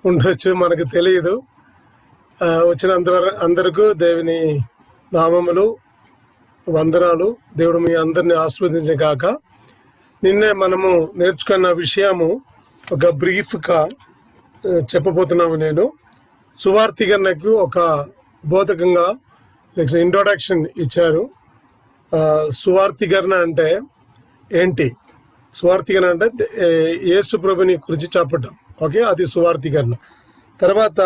ఉండొచ్చు, మనకు తెలియదు. వచ్చినంత అందరికీ దేవుని నామములు, వందనాలు. దేవుడు మీ అందరిని ఆశీర్వదించిన కాక. నిన్నే మనము నేర్చుకున్న విషయము ఒక బ్రీఫ్గా చెప్పబోతున్నాము. నేను సువార్థీకరణకు ఒక బోధకంగా ఇంట్రొడక్షన్ ఇచ్చారు. సువార్థీకరణ అంటే ఏంటి? సువార్థీకరణ అంటే యేసు ప్రభుని గురించి చెప్పటం. ఓకే, అది సువార్థీకరణ. తర్వాత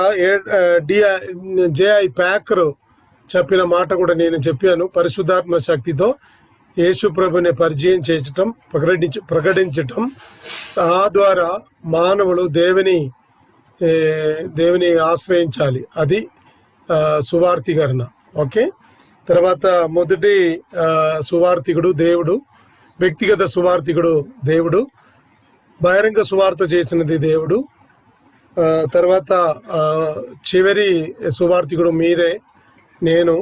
జేఐ ప్యాకర్ చెప్పిన మాట కూడా నేను చెప్పాను. పరిశుద్ధాత్మ శక్తితో యేసు ప్రభుని పరిచయం చేయటం, ప్రకటించటం, ఆ ద్వారా మానవులు దేవుని ఆశ్రయించాలి. అది సువార్థీకరణ. ఓకే, తర్వాత మొదటి సువార్థికుడు దేవుడు, వ్యక్తిగత సువార్థికుడు దేవుడు, బహిరంగ సువార్త చేసినది దేవుడు. తర్వాత చివరి సువార్థికుడు మీరే, నేను.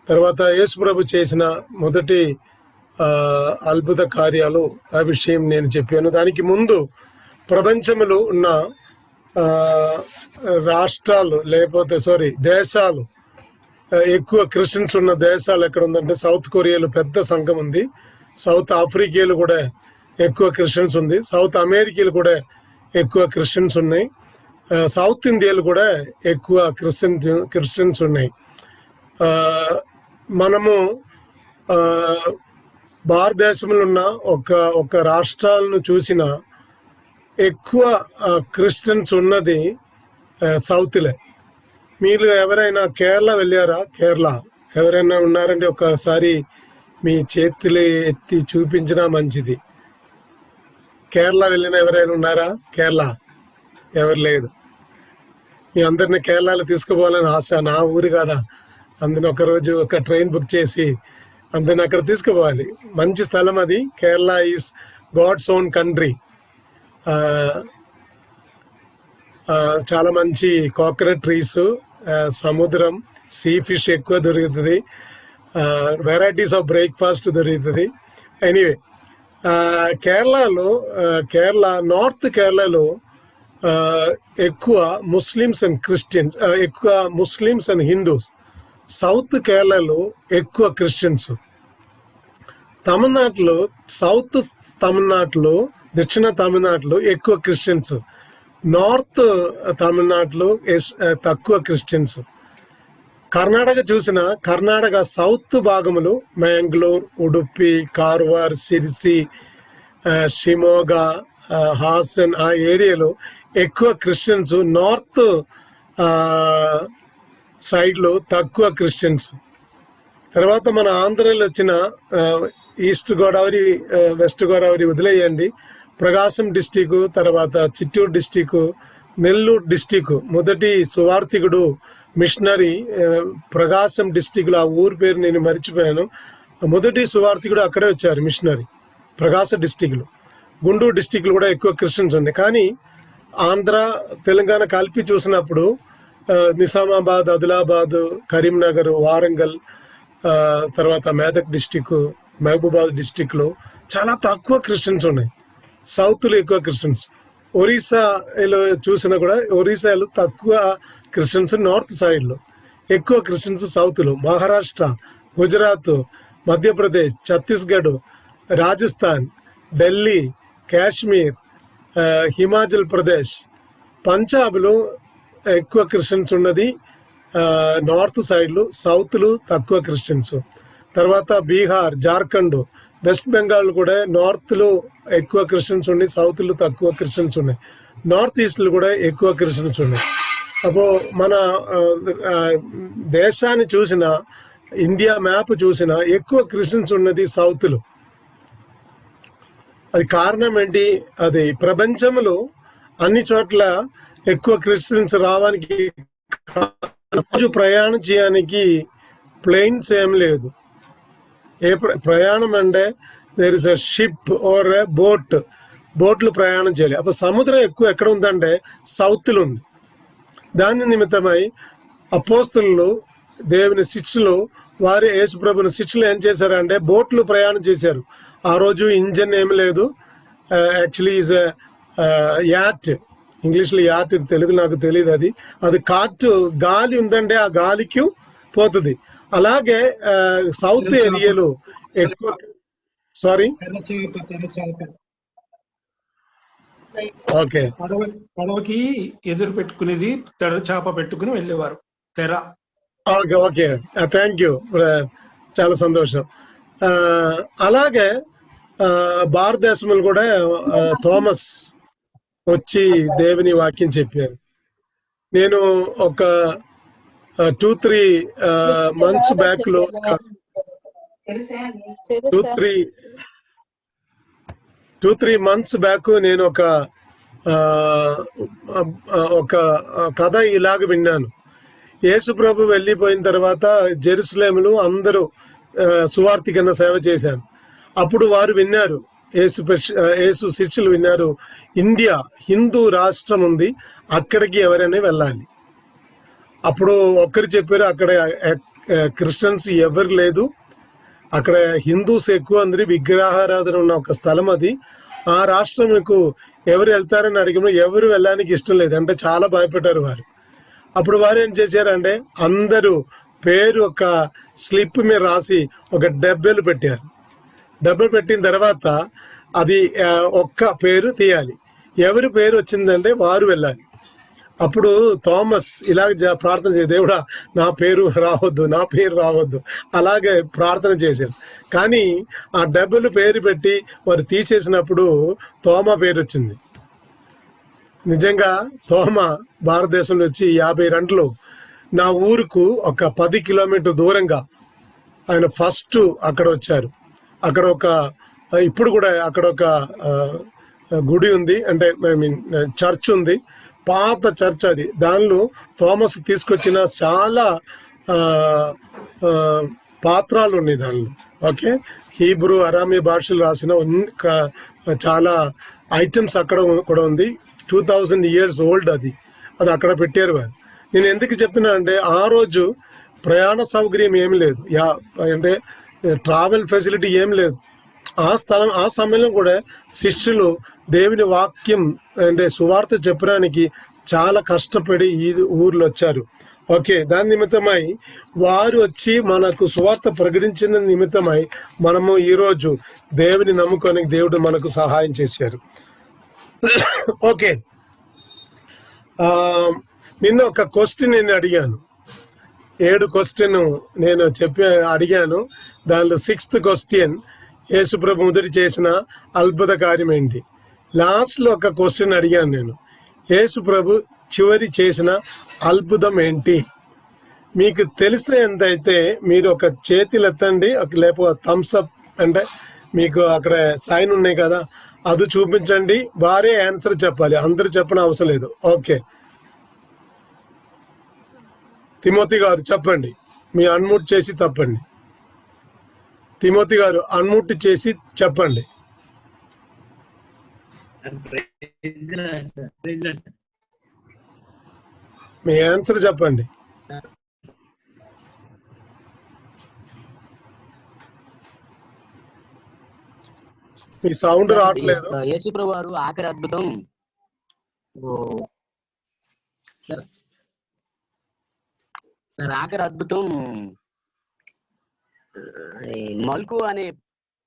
తర్వాత యేసు ప్రభు చేసిన మొదటి అద్భుత కార్యాలు, ఆ విషయం నేను చెప్పాను. దానికి ముందు ప్రపంచంలో ఉన్న రాష్ట్రాలు దేశాలు, ఎక్కువ క్రిస్టియన్స్ ఉన్న దేశాలు ఎక్కడ ఉందంటే సౌత్ కొరియాలో పెద్ద సంఘం ఉంది. సౌత్ ఆఫ్రికాలో కూడా ఎక్కువ క్రిస్టియన్స్ ఉంది. సౌత్ అమెరికాలో కూడా ఎక్కువ క్రిస్టియన్స్ ఉన్నాయి. సౌత్ ఇండియాలో కూడా ఎక్కువ క్రిస్టియన్స్ ఉన్నాయి. మనము భారతదేశంలో ఉన్న ఒక రాష్ట్రాలను చూసిన ఎక్కువ క్రిస్టియన్స్ ఉన్నది సౌత్లే. మీరు ఎవరైనా కేరళ వెళ్ళారా? కేరళ ఎవరైనా ఉన్నారంటే ఒకసారి మీ చేతులు ఎత్తి చూపించినా మంచిది. కేరళ వెళ్ళిన ఎవరైనా ఉన్నారా? కేరళ ఎవరు లేదు. మీ అందరిని కేరళలో తీసుకుపోవాలని ఆశ. నా ఊరు కదా, అందరిని ఒకరోజు ఒక ట్రైన్ బుక్ చేసి అందరిని అక్కడ తీసుకుపోవాలి. మంచి స్థలం అది. Kerala is God's own country. చాలా మంచి కోకోనట్ ట్రీస్, సముద్రం, సీ ఫిష్ ఎక్కువ దొరుకుతుంది, వెరైటీస్ ఆఫ్ బ్రేక్ఫాస్ట్ దొరుకుతుంది. ఎనీవే, నార్త్ కేరళలో ఎక్కువ ముస్లిమ్స్ అండ్ క్రిస్టియన్స్, ఎక్కువ ముస్లిమ్స్ అండ్ హిందూస్. సౌత్ కేరళలో ఎక్కువ క్రిస్టియన్స్. తమిళనాడులో, సౌత్ తమిళనాడులో, దక్షిణ తమిళనాడులో ఎక్కువ క్రిస్టియన్స్. నార్త్ తమిళనాడులో తక్కువ క్రిస్టియన్స్. కర్ణాటక చూసిన కర్ణాటక సౌత్ భాగములు మ్యాంగ్లూర్, ఉడుపి, కార్వార్, సిర్సి, షిమోగా, హాసన్, ఆ ఏరియాలో ఎక్కువ క్రిస్టియన్స్. నార్త్ సైడ్లో తక్కువ క్రిస్టియన్స్. తర్వాత మన ఆంధ్రలో వచ్చిన ఈస్ట్ గోదావరి, వెస్ట్ గోదావరి వదిలేయండి. ప్రకాశం డిస్టిక్, తర్వాత చిత్తూరు డిస్టిక్, నెల్లూరు డిస్టిక్. మొదటి సువార్థికుడు మిషనరీ ప్రకాశం డిస్టిక్లో, ఆ ఊరి పేరు నేను మర్చిపోయాను. మొదటి సువార్థికుడు అక్కడే వచ్చారు, మిషనరీ, ప్రకాశం డిస్టిక్లో. గుంటూరు డిస్టిక్లో కూడా ఎక్కువ క్రిస్టియన్స్ ఉన్నాయి. కానీ ఆంధ్ర, తెలంగాణ కలిపి చూసినప్పుడు నిజామాబాద్, ఆదిలాబాద్, కరీంనగర్, వారంగల్, తర్వాత మెదక్ డిస్టిక్, మహబూబాద్ డిస్టిక్లో చాలా తక్కువ క్రిస్టియన్స్ ఉన్నాయి. సౌత్లో ఎక్కువ క్రిస్టియన్స్. ఒరిస్సాలో చూసినా కూడా ఒరిస్సాలో తక్కువ క్రిస్టియన్స్. నార్త్ సైడ్లో ఎక్కువ క్రిస్టియన్స్ సౌత్లో. మహారాష్ట్ర, గుజరాత్, మధ్యప్రదేశ్, ఛత్తీస్గఢ్, రాజస్థాన్, ఢిల్లీ, కాశ్మీర్, హిమాచల్ ప్రదేశ్, పంజాబ్లో ఎక్కువ క్రిస్టియన్స్ ఉన్నది నార్త్ సైడ్లో. సౌత్లో తక్కువ క్రిస్టియన్స్. తర్వాత బీహార్, జార్ఖండ్, వెస్ట్ బెంగాల్ కూడా నార్త్లో ఎక్కువ క్రిస్టియన్స్ ఉన్నాయి, సౌత్లో తక్కువ క్రిస్టియన్స్ ఉన్నాయి. నార్త్ ఈస్ట్లో కూడా ఎక్కువ క్రిస్టియన్స్ ఉన్నాయి. అప్పుడు మన దేశాన్ని చూసిన, ఇండియా మ్యాప్ చూసిన ఎక్కువ క్రిస్టియన్స్ ఉన్నది సౌత్లో. అది కారణం ఏంటి? అది ప్రపంచంలో అన్ని చోట్ల ఎక్కువ క్రిస్టియన్స్ రావడానికి రోజు ప్రయాణం చేయడానికి ప్లేన్స్ ఏం లేదు. ప్రయాణం అంటే there is a ship or a బోట్లు ప్రయాణం చేయాలి. అప్పుడు సముద్రం ఎక్కువ ఎక్కడ ఉందంటే సౌత్లో ఉంది. దాని నిమిత్తమై అపోస్తలు, దేవుని శిష్యులు, వారి యేసుప్రభుని శిష్యులు ఏం చేశారంటే బోట్లు ప్రయాణం చేశారు. ఆ రోజు ఇంజన్ ఏమి లేదు. యాక్చువల్లీ ఈజ్ యాట్, ఇంగ్లీష్లో యార్ట్, తెలుగు నాకు తెలియదు. అది అది కార్ట్, గాలి ఉందంటే ఆ గాలికి పోతుంది. అలాగే సౌత్ ఏరియాలో ఎక్కువ, సారీ ఓకే, పడవకి ఎదురు పెట్టుకునేది తెర చేప పెట్టుకుని వెళ్ళేవారు, తెర. ఓకే ఓకే, థ్యాంక్ యూ, చాలా సంతోషం. అలాగే భారతదేశంలో కూడా థామస్ వచ్చి దేవుని వాక్యం చెప్పారు. నేను ఒక 2-3 మంత్స్ బ్యాక్ లో 2-3 మంత్స్ బ్యాక్ నేను ఒక కథ ఇలాగ విన్నాను. యేసు ప్రభు వెళ్ళిపోయిన తర్వాత జెరూసలేములో అందరూ సువార్తికన్న సేవ చేశారు. అప్పుడు వారు విన్నారు, యేసు శిష్యులు విన్నారు, ఇండియా హిందూ రాష్ట్రం ఉంది, అక్కడికి ఎవరైనా వెళ్ళాలి. అప్పుడు ఒక్కరు చెప్పారు, అక్కడ క్రిస్టియన్స్ ఎవరు లేదు, అక్కడ హిందూస్ ఎక్కువ, అందరి విగ్రహారాధన ఉన్న ఒక స్థలం అది. ఆ రాష్ట్రంకు ఎవరు వెళ్తారని అడిగిన ఎవరు వెళ్ళడానికి ఇష్టం లేదు అంటే చాలా భయపడ్డారు వారు. అప్పుడు వారు ఏం చేశారంటే అందరూ పేరు ఒక స్లిప్ మీద రాసి ఒక డబ్బెలు పెట్టారు. డబ్బులు పెట్టిన తర్వాత అది ఒక్క పేరు తీయాలి, ఎవరి పేరు వచ్చిందంటే వారు వెళ్ళాలి. అప్పుడు థామస్ ఇలాగ ప్రార్థన చేసి, దేవుడా నా పేరు రావద్దు అలాగే ప్రార్థన చేశారు. కానీ ఆ డబ్బులు పేరు పెట్టి వారు తీసేసినప్పుడు తోమా పేరు వచ్చింది. నిజంగా తోమా భారతదేశంలో వచ్చి 52లో నా ఊరుకు ఒక 10 కిలోమీటర్ దూరంగా ఆయన ఫస్ట్ అక్కడ వచ్చారు. అక్కడ ఇప్పుడు కూడా అక్కడ ఒక గుడి ఉంది, అంటే ఐ మీన్ చర్చ్ ఉంది, పాత చర్చ్ అది. దానిలో థామస్ తీసుకొచ్చిన చాలా పాత్రలు ఉన్నాయి దానిలో. ఓకే, హీబ్రూ అరామీ భాషలు రాసిన చాలా ఐటమ్స్ అక్కడ కూడా ఉంది. 2000 years ఓల్డ్ అది అక్కడ పెట్టారు వారు. నేను ఎందుకు చెప్తున్నా అంటే ఆ రోజు ప్రయాణ సౌకర్యం ఏమి లేదు, అంటే ట్రావెల్ ఫెసిలిటీ ఏం లేదు. ఆ సమయంలో కూడా శిష్యులు దేవుని వాక్యం అంటే సువార్త చెప్పడానికి చాలా కష్టపడి ఈ ఊర్లో వచ్చారు. ఓకే, దాని నిమిత్తమై వారు వచ్చి మనకు సువార్త ప్రకటించిన నిమిత్తమై మనము ఈరోజు దేవుని నమ్ముకోనికి దేవుడు మనకు సహాయం చేశారు. ఓకే, నిన్న ఒక క్వశ్చన్ నేను అడిగాను, 7 క్వశ్చన్ నేను అడిగాను. దానిలో 6th క్వశ్చన్, యేసుప్రభు మొదటి చేసిన అద్భుత కార్యం ఏంటి. లాస్ట్లో ఒక క్వశ్చన్ అడిగాను నేను, యేసుప్రభు చివరి చేసిన అద్భుతం ఏంటి. మీకు తెలిసిన ఎంతైతే మీరు ఒక చేతులు ఎత్తండి, లేకపోతే థమ్స్ అప్ అంటే మీకు అక్కడ సైన్ ఉన్నాయి కదా, అది చూపించండి. వారే ఆన్సర్ చెప్పాలి, అందరు చెప్పడం అవసరం లేదు. ఓకే, తిమోతి గారు చెప్పండి, మీ అన్మ్యూట్ చేసి తప్పండి. తిమోతి గారు అన్మ్యూట్ చేసి చెప్పండి. మీ ఆన్సర్ చెప్పండి. మీ సౌండ్ రావట్లేదు. యేసుప్రభు వారు ఆఖరి అద్భుతం సార్, ఆఖరి అద్భుతం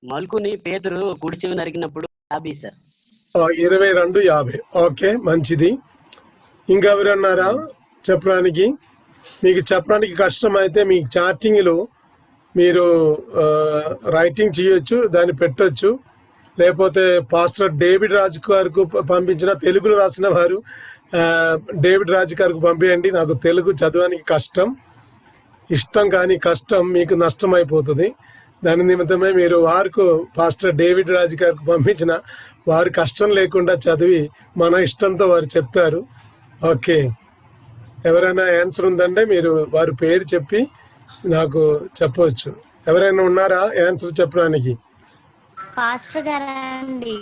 మల్కుని పేతురు కుడి చెవి నరికినప్పుడు 50 సార్. 22:50. ఓకే, మంచిది. ఇంకెవరన్నారా చెప్పడానికి? మీకు చెప్పడానికి కష్టమైతే మీ చాటింగ్లో మీరు రైటింగ్ చేయొచ్చు, దాన్ని పెట్టొచ్చు. లేకపోతే పాస్టర్ డేవిడ్ రాజు గారికి పంపించిన, తెలుగులో రాసిన వారు డేవిడ్ రాజు గారికి పంపించండి. నాకు తెలుగు చదవడానికి ఇష్టం కానీ కష్టం మీకు నష్టం అయిపోతుంది. దాని నిమిత్తమే మీరు వారికి పాస్టర్ డేవిడ్ రాజు గారికి పంపించిన, వారు కష్టం లేకుండా చదివి మన ఇష్టంతో వారు చెప్తారు. ఓకే, ఎవరైనా ఆన్సర్ ఉందంటే మీరు వారి పేరు చెప్పి నాకు చెప్పవచ్చు. ఎవరైనా ఉన్నారా ఆన్సర్ చెప్పడానికి? పాస్టర్ గారండి,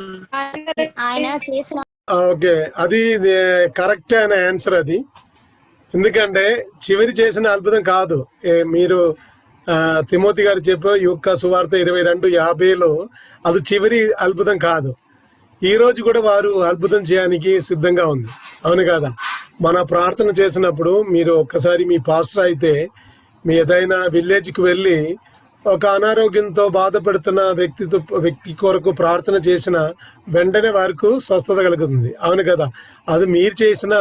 ఆయన చేసిన. ఓకే, అది కరెక్ట్ అయిన ఆన్సర్ అది. ఎందుకంటే చివరి చేసిన అద్భుతం కాదు. మీరు తిమోతి గారు చెప్పే యూకా సువార్త 22:50లో అది చివరి అద్భుతం కాదు. ఈ రోజు కూడా వారు అద్భుతం చేయడానికి సిద్ధంగా ఉంది. అవును కదా? మన ప్రార్థన చేసినప్పుడు మీరు ఒక్కసారి మీ పాస్టర్ అయితే మీ ఏదైనా విలేజ్కి వెళ్ళి ఒక అనారోగ్యంతో బాధపడుతున్న వ్యక్తి కొరకు ప్రార్థన చేసిన వెంటనే వారికి స్వస్థత కలుగుతుంది. అవును కదా? అది మీరు చేసిన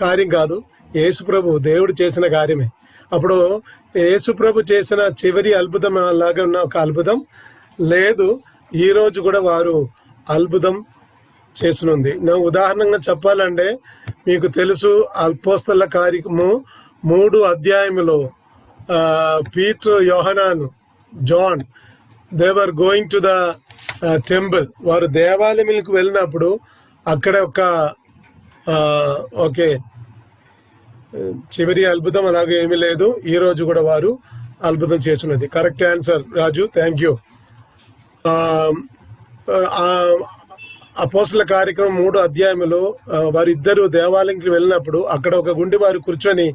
కార్యం కాదు, యేసుప్రభు దేవుడు చేసిన కార్యమే. అప్పుడు యేసుప్రభు చేసిన చివరి అద్భుతం లాగా ఉన్న ఒక అద్భుతం లేదు. ఈ రోజు కూడా వారు అద్భుతం చేసినుంది. నా ఉదాహరణగా చెప్పాలంటే మీకు తెలుసు, అపోస్తల కార్యము 3 అధ్యాయములో పీటర్, యోహనాను, John they were going to the temple. వారు దేవాలయానికి వెళ్ళినప్పుడు అక్కడ ఓకే చివరి అద్భుతం అలాగే ఏమీ లేదు. ఈ రోజు కూడా వారు అద్భుతం చేస్తున్నది. Correct answer Raju, thank you. అపోస్తల కార్యక్రమం 3 అధ్యాయంలో వారిద్దరు దేవాలయంకి వెళ్ళినప్పుడు అక్కడ ఒక గుండి వారు కూర్చొని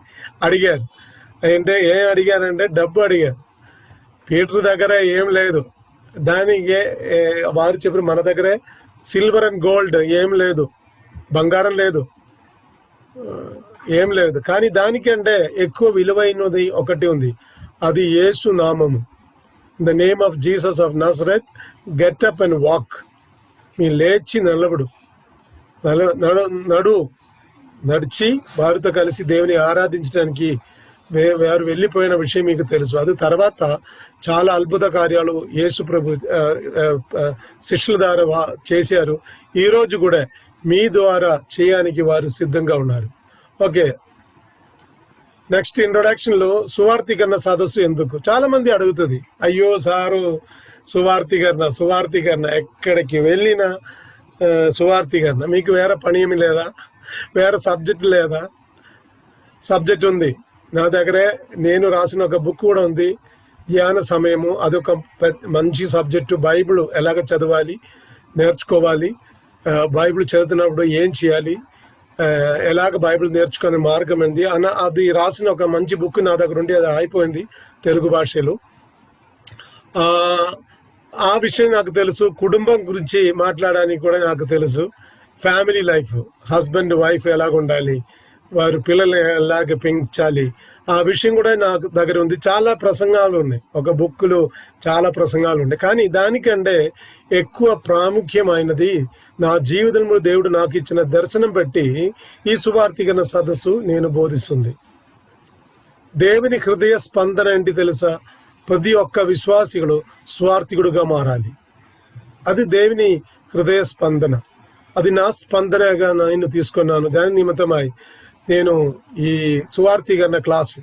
అడిగారు. అంటే ఏం అడిగారంటే డబ్బు అడిగారు. పీటర్ దగ్గర ఏం లేదు. దానికి వారు చెప్పిన మన దగ్గరే సిల్వర్ అండ్ గోల్డ్ ఏం లేదు, బంగారం లేదు, ఏం లేదు. కానీ దానికంటే ఎక్కువ విలువైనది ఒకటి ఉంది, అది యేసు నామము. The name of Jesus of Nazareth, get up and walk. మీరు లేచి నడిచి వారితో కలిసి దేవుని ఆరాధించడానికి వారు వెళ్ళిపోయిన విషయం మీకు తెలుసు. అది తర్వాత చాలా అద్భుత కార్యాలు యేసు ప్రభు శిష్యుల ద్వారా చేశారు. ఈరోజు కూడా మీ ద్వారా చేయడానికి వారు సిద్ధంగా ఉన్నారు. ఓకే, నెక్స్ట్ ఇంట్రొడక్షన్లో సువార్థీకరణ సదస్సు ఎందుకు చాలా మంది అడుగుతుంది. అయ్యో సారు, సువార్థీకరణ ఎక్కడికి వెళ్ళినా సువార్థీకరణ. మీకు వేరే పని ఏమి లేదా? వేరే సబ్జెక్ట్ లేదా? సబ్జెక్ట్ ఉంది నా దగ్గరే. నేను రాసిన ఒక బుక్ కూడా ఉంది, ధ్యాన సమయము. అదొక మంచి సబ్జెక్టు. బైబిల్ ఎలాగ చదవాలి, నేర్చుకోవాలి, బైబిల్ చదువుతున్నప్పుడు ఏం చేయాలి, ఎలాగ బైబిల్ నేర్చుకునే మార్గం ఏంది అది రాసిన ఒక మంచి బుక్ నా దగ్గర ఉండి అది అయిపోయింది తెలుగు భాషలో. ఆ విషయం నాకు తెలుసు. కుటుంబం గురించి మాట్లాడడానికి కూడా నాకు తెలుసు. ఫ్యామిలీ లైఫ్, హస్బెండ్ వైఫ్ ఎలాగ ఉండాలి, వారు పిల్లల్ని ఎలాగ పెంచాలి, ఆ విషయం కూడా నాకు దగ్గర ఉంది. చాలా ప్రసంగాలు ఉన్నాయి, ఒక బుక్లో చాలా ప్రసంగాలు ఉన్నాయి. కానీ దానికంటే ఎక్కువ ప్రాముఖ్యమైనది నా జీవితంలో దేవుడు నాకు ఇచ్చిన దర్శనం బట్టి ఈ సువార్థీకరణ సదస్సు నేను బోధిస్తుంది. దేవుని హృదయ స్పందన ఏంటి తెలుసా? ప్రతి ఒక్క విశ్వాసికుడు స్వార్థికుడుగా మారాలి. అది దేవుని హృదయ స్పందన. అది నా స్పందనగా నేను తీసుకున్నాను. దాని నిమిత్తమై నేను ఈ సువార్థీకరణ క్లాసు.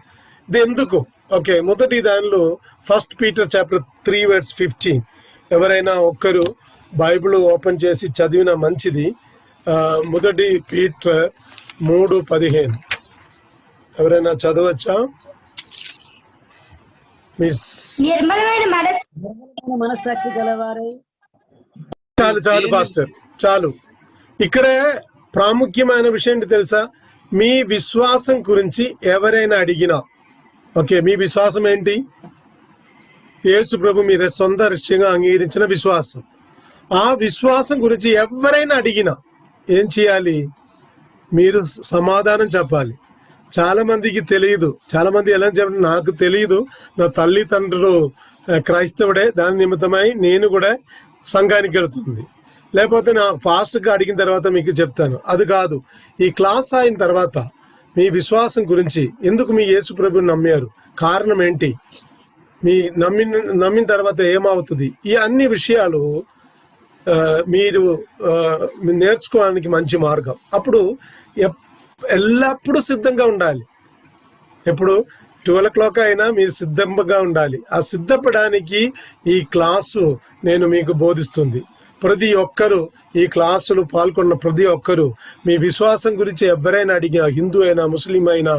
ఇది ఎందుకు? ఓకే, మొదటి దానిలో 1 పీటర్ చాప్టర్ 3:15. ఎవరైనా ఒక్కరు బైబిల్ ఓపెన్ చేసి చదివిన మంచిది. మొదటి పీటర్ 3:15 ఎవరైనా చదవచ్చా? నిర్మలమైన మనస్సాక్షి గలవారై. చాలు పాస్టర్, చాలు. ఇక్కడే ప్రాముఖ్యమైన విషయం ఏంటి తెలుసా? మీ విశ్వాసం గురించి ఎవరైనా అడిగినా, ఓకే, మీ విశ్వాసం ఏంటి? యేసు ప్రభు మీరు సొంత రక్షణగా అంగీకరించిన విశ్వాసం. ఆ విశ్వాసం గురించి ఎవరైనా అడిగినా ఏం చేయాలి? మీరు సమాధానం చెప్పాలి. చాలా మందికి తెలియదు. చాలా మంది ఎలా చెప్పండి, నాకు తెలియదు, నా తల్లిదండ్రులు క్రైస్తవుడే, దాని నిమిత్తమై నేను కూడా సంఘానికి వెళ్తుంది, లేకపోతే నా పాస్టర్గా అడిగిన తర్వాత మీకు చెప్తాను. అది కాదు. ఈ క్లాస్ అయిన తర్వాత మీ విశ్వాసం గురించి, ఎందుకు మీ యేసు ప్రభుని నమ్మారు, కారణం ఏంటి, మీ నమ్మిన తర్వాత ఏమవుతుంది, ఈ అన్ని విషయాలు మీరు నేర్చుకోవడానికి మంచి మార్గం. అప్పుడు ఎల్లప్పుడూ సిద్ధంగా ఉండాలి. ఎప్పుడు 12 o'clock అయినా మీరు సిద్ధంగా ఉండాలి. ఆ సిద్ధపడడానికి ఈ క్లాసు నేను మీకు బోధిస్తుంది. ప్రతి ఒక్కరూ ఈ క్లాసులు పాల్గొన్న ప్రతి ఒక్కరూ మీ విశ్వాసం గురించి ఎవరైనా అడిగినా, హిందూ అయినా ముస్లిం అయినా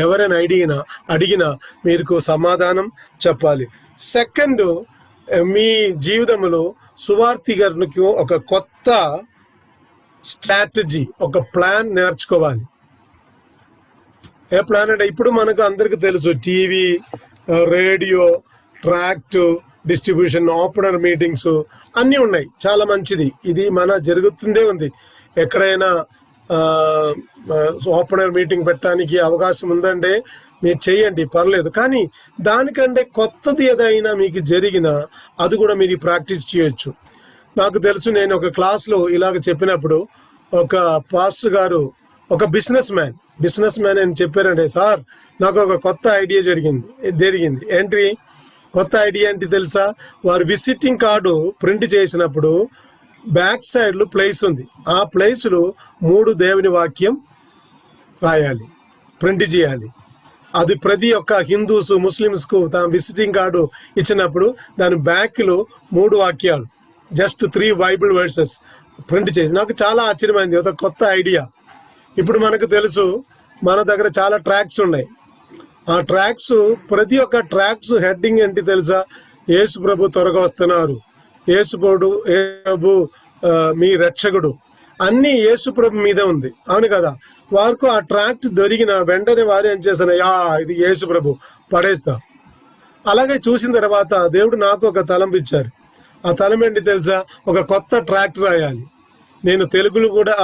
ఎవరైనా అడిగినా మీకు సమాధానం చెప్పాలి. సెకండ్, మీ జీవితంలో సువార్థీకరణకు ఒక కొత్త స్ట్రాటజీ, ఒక ప్లాన్ నేర్చుకోవాలి. ఏ ప్లాన్ అంటే ఇప్పుడు మనకు అందరికీ తెలుసు, TV, radio, tract, distribution, opener meetings అన్నీ ఉన్నాయి. చాలా మంచిది. ఇది మన జరుగుతుందే ఉంది. ఎక్కడైనా ఓపెనర్ మీటింగ్ పెట్టడానికి అవకాశం ఉందంటే మీరు చేయండి, పర్లేదు. కానీ దానికంటే కొత్తది ఏదైనా మీకు జరిగినా అది కూడా మీరు ప్రాక్టీస్ చేయొచ్చు. నాకు తెలుసు, నేను ఒక క్లాస్లో ఇలాగ చెప్పినప్పుడు ఒక పాస్టర్ గారు ఒక బిజినెస్ మ్యాన్ అని చెప్పారంటే, సార్ నాకు ఒక కొత్త ఐడియా జరిగింది. ఏంటి కొత్త ఐడియా ఏంటి తెలుసా? వారు విజిటింగ్ కార్డు ప్రింట్ చేసినప్పుడు బ్యాక్ సైడ్లో ప్లేస్ ఉంది. ఆ ప్లేస్లో 3 దేవుని వాక్యం రాయాలి, ప్రింట్ చేయాలి. అది ప్రతి ఒక్క హిందూస్, ముస్లిమ్స్కు తన విజిటింగ్ కార్డు ఇచ్చినప్పుడు దాని బ్యాక్లో 3 వాక్యాలు, జస్ట్ 3 బైబిల్ వర్సెస్ ప్రింట్ చేసి, నాకు చాలా ఆశ్చర్యమైంది. ఒక కొత్త ఐడియా. ఇప్పుడు మనకు తెలుసు మన దగ్గర చాలా ట్రాక్స్ ఉన్నాయి. ఆ ట్రాక్స్, ప్రతి ఒక్క ట్రాక్స్ హెడ్డింగ్ ఏంటి తెలుసా? యేసు ప్రభు త్వరగా వస్తున్నారు, యేసు ప్రభు మీ రక్షకుడు, అన్నీ యేసు ప్రభు మీదే ఉంది. అవును కదా? వారికి ఆ ట్రాక్ట్ దొరికిన వెంటనే వారు ఏం చేస్తారు? ఇది యేసు ప్రభు, పడేస్తా. అలాగే చూసిన తర్వాత దేవుడు నాకు ఒక తలంపు ఇచ్చారు. ఆ తలం ఏంటి తెలుసా? ఒక కొత్త ట్రాక్ట్ రాయాలి. నేను తెలుగులో కూడా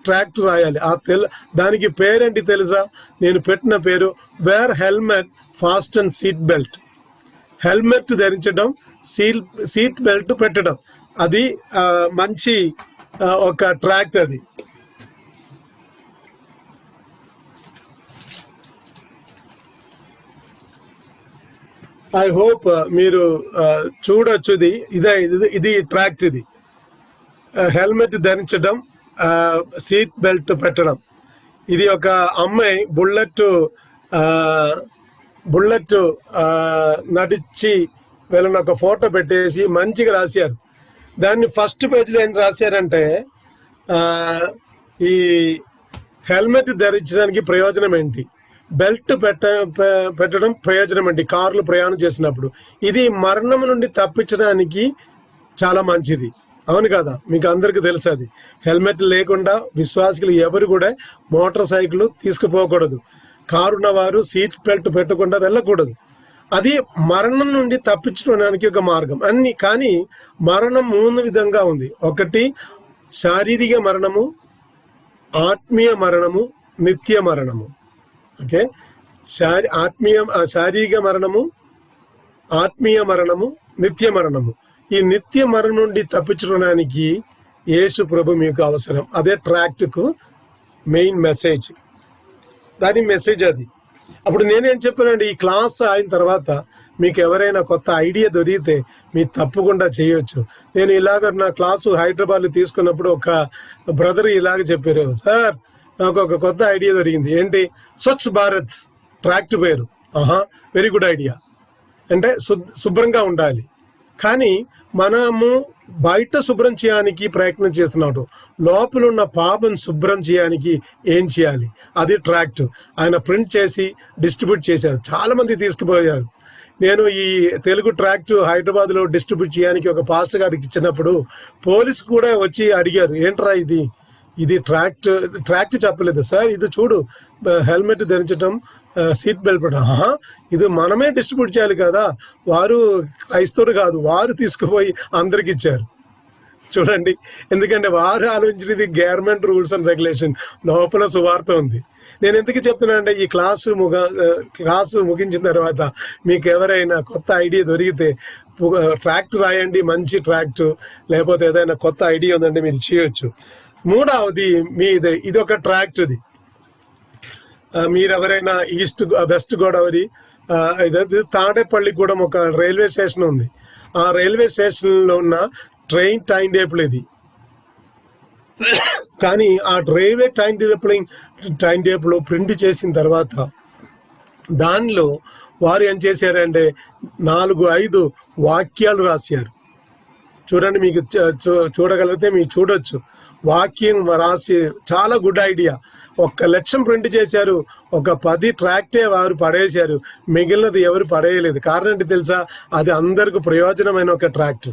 ట్రాక్ట్ రాయాలి. దానికి పేరేంటి తెలుసా? నేను పెట్టిన పేరు wear helmet fast and seat belt. Helmet ధరించడం, సీట్ బెల్ట్ పెట్టడం, అది మంచి ఒక ట్రాక్ట్. అది ఐ హోప్ మీరు చూడొచ్చు. ఇది ట్రాక్ట్. ఇది హెల్మెట్ ధరించడం, సీట్ బెల్ట్ పెట్టడం. ఇది ఒక అమ్మాయి బుల్లెట్ నడిచి వెళ్ళిన ఒక ఫోటో పెట్టేసి మంచిగా రాశారు. దాన్ని ఫస్ట్ పేజ్లో ఏం రాశారంటే, ఈ హెల్మెట్ ధరించడానికి ప్రయోజనం ఏంటి, బెల్ట్ పెట్టడం ప్రయోజనం ఏంటి కార్లు ప్రయాణం చేసినప్పుడు. ఇది మరణం నుండి తప్పించడానికి చాలా మంచిది. అవును కదా? మీకు అందరికీ తెలుసు. అది హెల్మెట్ లేకుండా విశ్వాసికులు ఎవరు కూడా మోటార్ సైకిల్ తీసుకుపోకూడదు. కారున్న వారు సీట్ బెల్ట్ పెట్టకుండా వెళ్ళకూడదు. అది మరణం నుండి తప్పించడానికి ఒక మార్గం. కానీ మరణం 3 విధంగా ఉంది. ఒకటి శారీరక మరణము, ఆత్మీయ మరణము, నిత్య మరణము. ఓకే, శారీరక మరణము, ఆత్మీయ మరణము, నిత్య మరణము. ఈ నిత్య మరణం నుండి తప్పించడానికి యేసు ప్రభు మీకు అవసరం. అదే ట్రాక్ట్కు మెయిన్ మెసేజ్. దాని మెసేజ్ అది. అప్పుడు నేనేం చెప్పానండి, ఈ క్లాస్ అయిన తర్వాత మీకు ఎవరైనా కొత్త ఐడియా దొరికితే మీరు తప్పకుండా చేయొచ్చు. నేను ఇలాగ నా క్లాసు హైదరాబాద్లో తీసుకున్నప్పుడు ఒక బ్రదర్ ఇలాగ చెప్పారు, సార్ నాకు ఒక కొత్త ఐడియా దొరికింది. ఏంటి? స్వచ్ఛ భారత్ ట్రాక్ట్ పేరు. Very good idea. అంటే శుభ్రంగా ఉండాలి. కానీ మనము బయట శుభ్రం చేయడానికి ప్రయత్నం చేస్తున్నాడు, లోపల ఉన్న పాపం శుభ్రం చేయడానికి ఏం చేయాలి? అది ట్రాక్ట్. ఆయన ప్రింట్ చేసి డిస్ట్రిబ్యూట్ చేశారు, చాలా మంది తీసుకుపోయారు. నేను ఈ తెలుగు ట్రాక్ట్ హైదరాబాద్లో డిస్ట్రిబ్యూట్ చేయడానికి ఒక పాస్టర్ గారికి ఇచ్చినప్పుడు పోలీసు కూడా వచ్చి అడిగారు, ఏంట్రా ఇది ట్రాక్ట్ చెప్పలేదు సార్, ఇది చూడు హెల్మెట్ ధరించడం, సీట్ బెల్ట్ పెట్టడం. ఇది మనమే డిస్ట్రిబ్యూట్ చేయాలి కదా, వారు క్రైస్తవులు కాదు, వారు తీసుకుపోయి అందరికి ఇచ్చారు. చూడండి, ఎందుకంటే వారు ఆలోచించినది గవర్నమెంట్ రూల్స్ అండ్ రెగ్యులేషన్, లోపల సువార్త ఉంది. నేను ఎందుకు చెప్తున్నా అంటే, ఈ క్లాసు ముగించిన తర్వాత మీకు ఎవరైనా కొత్త ఐడియా దొరికితే ట్రాక్ట్ రాయండి, మంచి ట్రాక్ట్. లేకపోతే ఏదైనా కొత్త ఐడియా ఉందంటే మీరు చేయొచ్చు. మూడవది ఇది ఒక ట్రాక్ట్. ఇది మీరు ఎవరైనా వెస్ట్ గోదావరి, తాడేపల్లిగూడెం ఒక రైల్వే స్టేషన్ ఉంది. ఆ రైల్వే స్టేషన్లో ఉన్న ట్రైన్ టైం టేబుల్ ఇది. కానీ ఆ రైల్వే టైం టేబుల్ ప్రింట్ చేసిన తర్వాత దానిలో వారు ఏం చేశారంటే 4-5 వాక్యాలు రాశారు. చూడండి, మీకు చూడగలిగితే మీరు చూడొచ్చు. వాక్యం రాసి చాలా గుడ్ ఐడియా. 1 లక్షం ప్రింట్ చేశారు, ఒక 10 ట్రాక్టే వారు పడేశారు, మిగిలినది ఎవరు పడేయలేదు. కారణం ఏంటి తెలుసా? అది అందరికి ప్రయోజనమైన ఒక ట్రాక్ట్,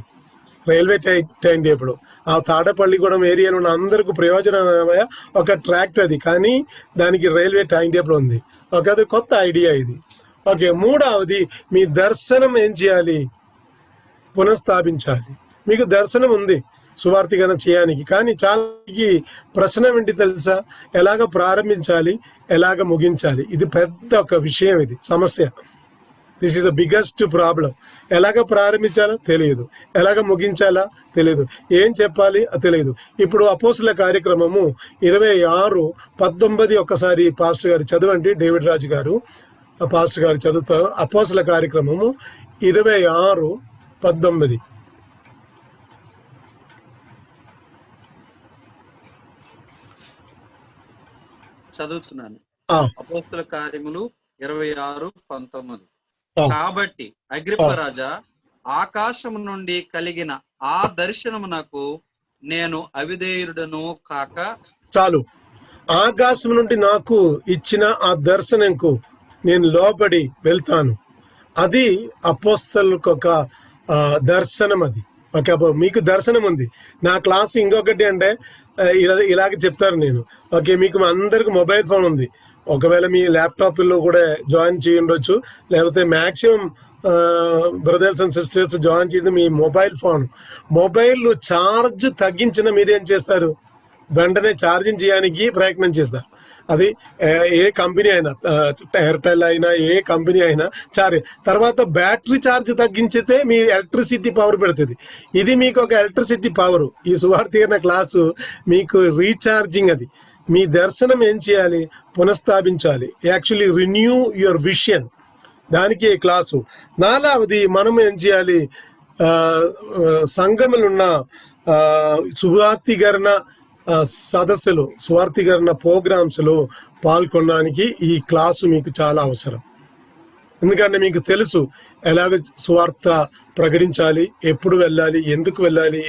రైల్వే టైం టేబుల్. ఆ తాడేపల్లిగూడెం ఏరియాలో ఉన్న అందరికి ప్రయోజనమైన ఒక ట్రాక్ట్ అది. కానీ దానికి రైల్వే టైం టేబుల్ ఉంది. అది కొత్త ఐడియా ఇది. ఓకే, మూడవది మీ దర్శనం ఏం చేయాలి? పునఃస్థాపించాలి. మీకు దర్శనం ఉంది సువార్తీకరణ చేయడానికి, కానీ చాలా ప్రశ్న ఏంటి తెలుసా? ఎలాగ ప్రారంభించాలి, ఎలాగ ముగించాలి? ఇది పెద్ద ఒక విషయం, ఇది సమస్య. This is the biggest problem. ఎలాగ ప్రారంభించాలో తెలియదు, ఎలాగ ముగించాలా తెలియదు, ఏం చెప్పాలి తెలియదు. ఇప్పుడు అపోస్తుల కార్యక్రమము 26:19 ఒక్కసారి పాస్టర్ గారు చదవండి. డేవిడ్ రాజు గారు పాస్టర్ గారు చదువుతారు. అపోస్తుల కార్యక్రమము 26:19. చదువుతున్నాను. అపోస్తల కార్యములు 26:19. కాబట్టి అగ్రిప్ప రాజా, ఆకాశము నుండి కలిగిన ఆ దర్శనమునకు నేను అవిధేయుడను కాక. చాలు. ఆకాశం నుండి నాకు ఇచ్చిన ఆ దర్శనంకు నేను లోబడి వెళ్తాను. అది అపోస్తలకు ఒక దర్శనం. అది ఓకే. మీకు దర్శనం ఉంది. నా క్లాస్ ఇంకొకటి అంటే ఇలాగ చెప్తారు నేను. ఓకే, మీకు అందరికి మొబైల్ ఫోన్ ఉంది. ఒకవేళ మీ ల్యాప్టాప్లో కూడా జాయిన్ చేయి ఉండొచ్చు, లేకపోతే maximum brothers and sisters join చేసి మీ మొబైల్ ఛార్జ్ తగ్గించిన మీరేం చేస్తారు? వెంటనే ఛార్జింగ్ చేయడానికి ప్రయత్నం చేస్తారు. అది ఏ కంపెనీ అయినా, ఎయిర్టెల్ అయినా ఏ కంపెనీ అయినా తర్వాత బ్యాటరీ ఛార్జ్ తగ్గించితే మీ ఎలక్ట్రిసిటీ పవర్ పెడుతుంది. ఇది మీకు ఒక ఎలక్ట్రిసిటీ పవర్. ఈ సువార్తీకరణ క్లాసు మీకు రీఛార్జింగ్. అది మీ దర్శనం ఏం చేయాలి? పునఃస్థాపించాలి. Actually renew your vision. దానికి క్లాసు. 4వది మనం ఏం చేయాలి? సంఘములున్న సువార్తీకరణ సదస్సులు, సువార్తీకరణ ప్రోగ్రామ్స్లో పాల్గొనడానికి ఈ క్లాసు మీకు చాలా అవసరం. ఎందుకంటే మీకు తెలుసు ఎలాగ సువార్త ప్రకటించాలి, ఎప్పుడు వెళ్ళాలి, ఎందుకు వెళ్ళాలి,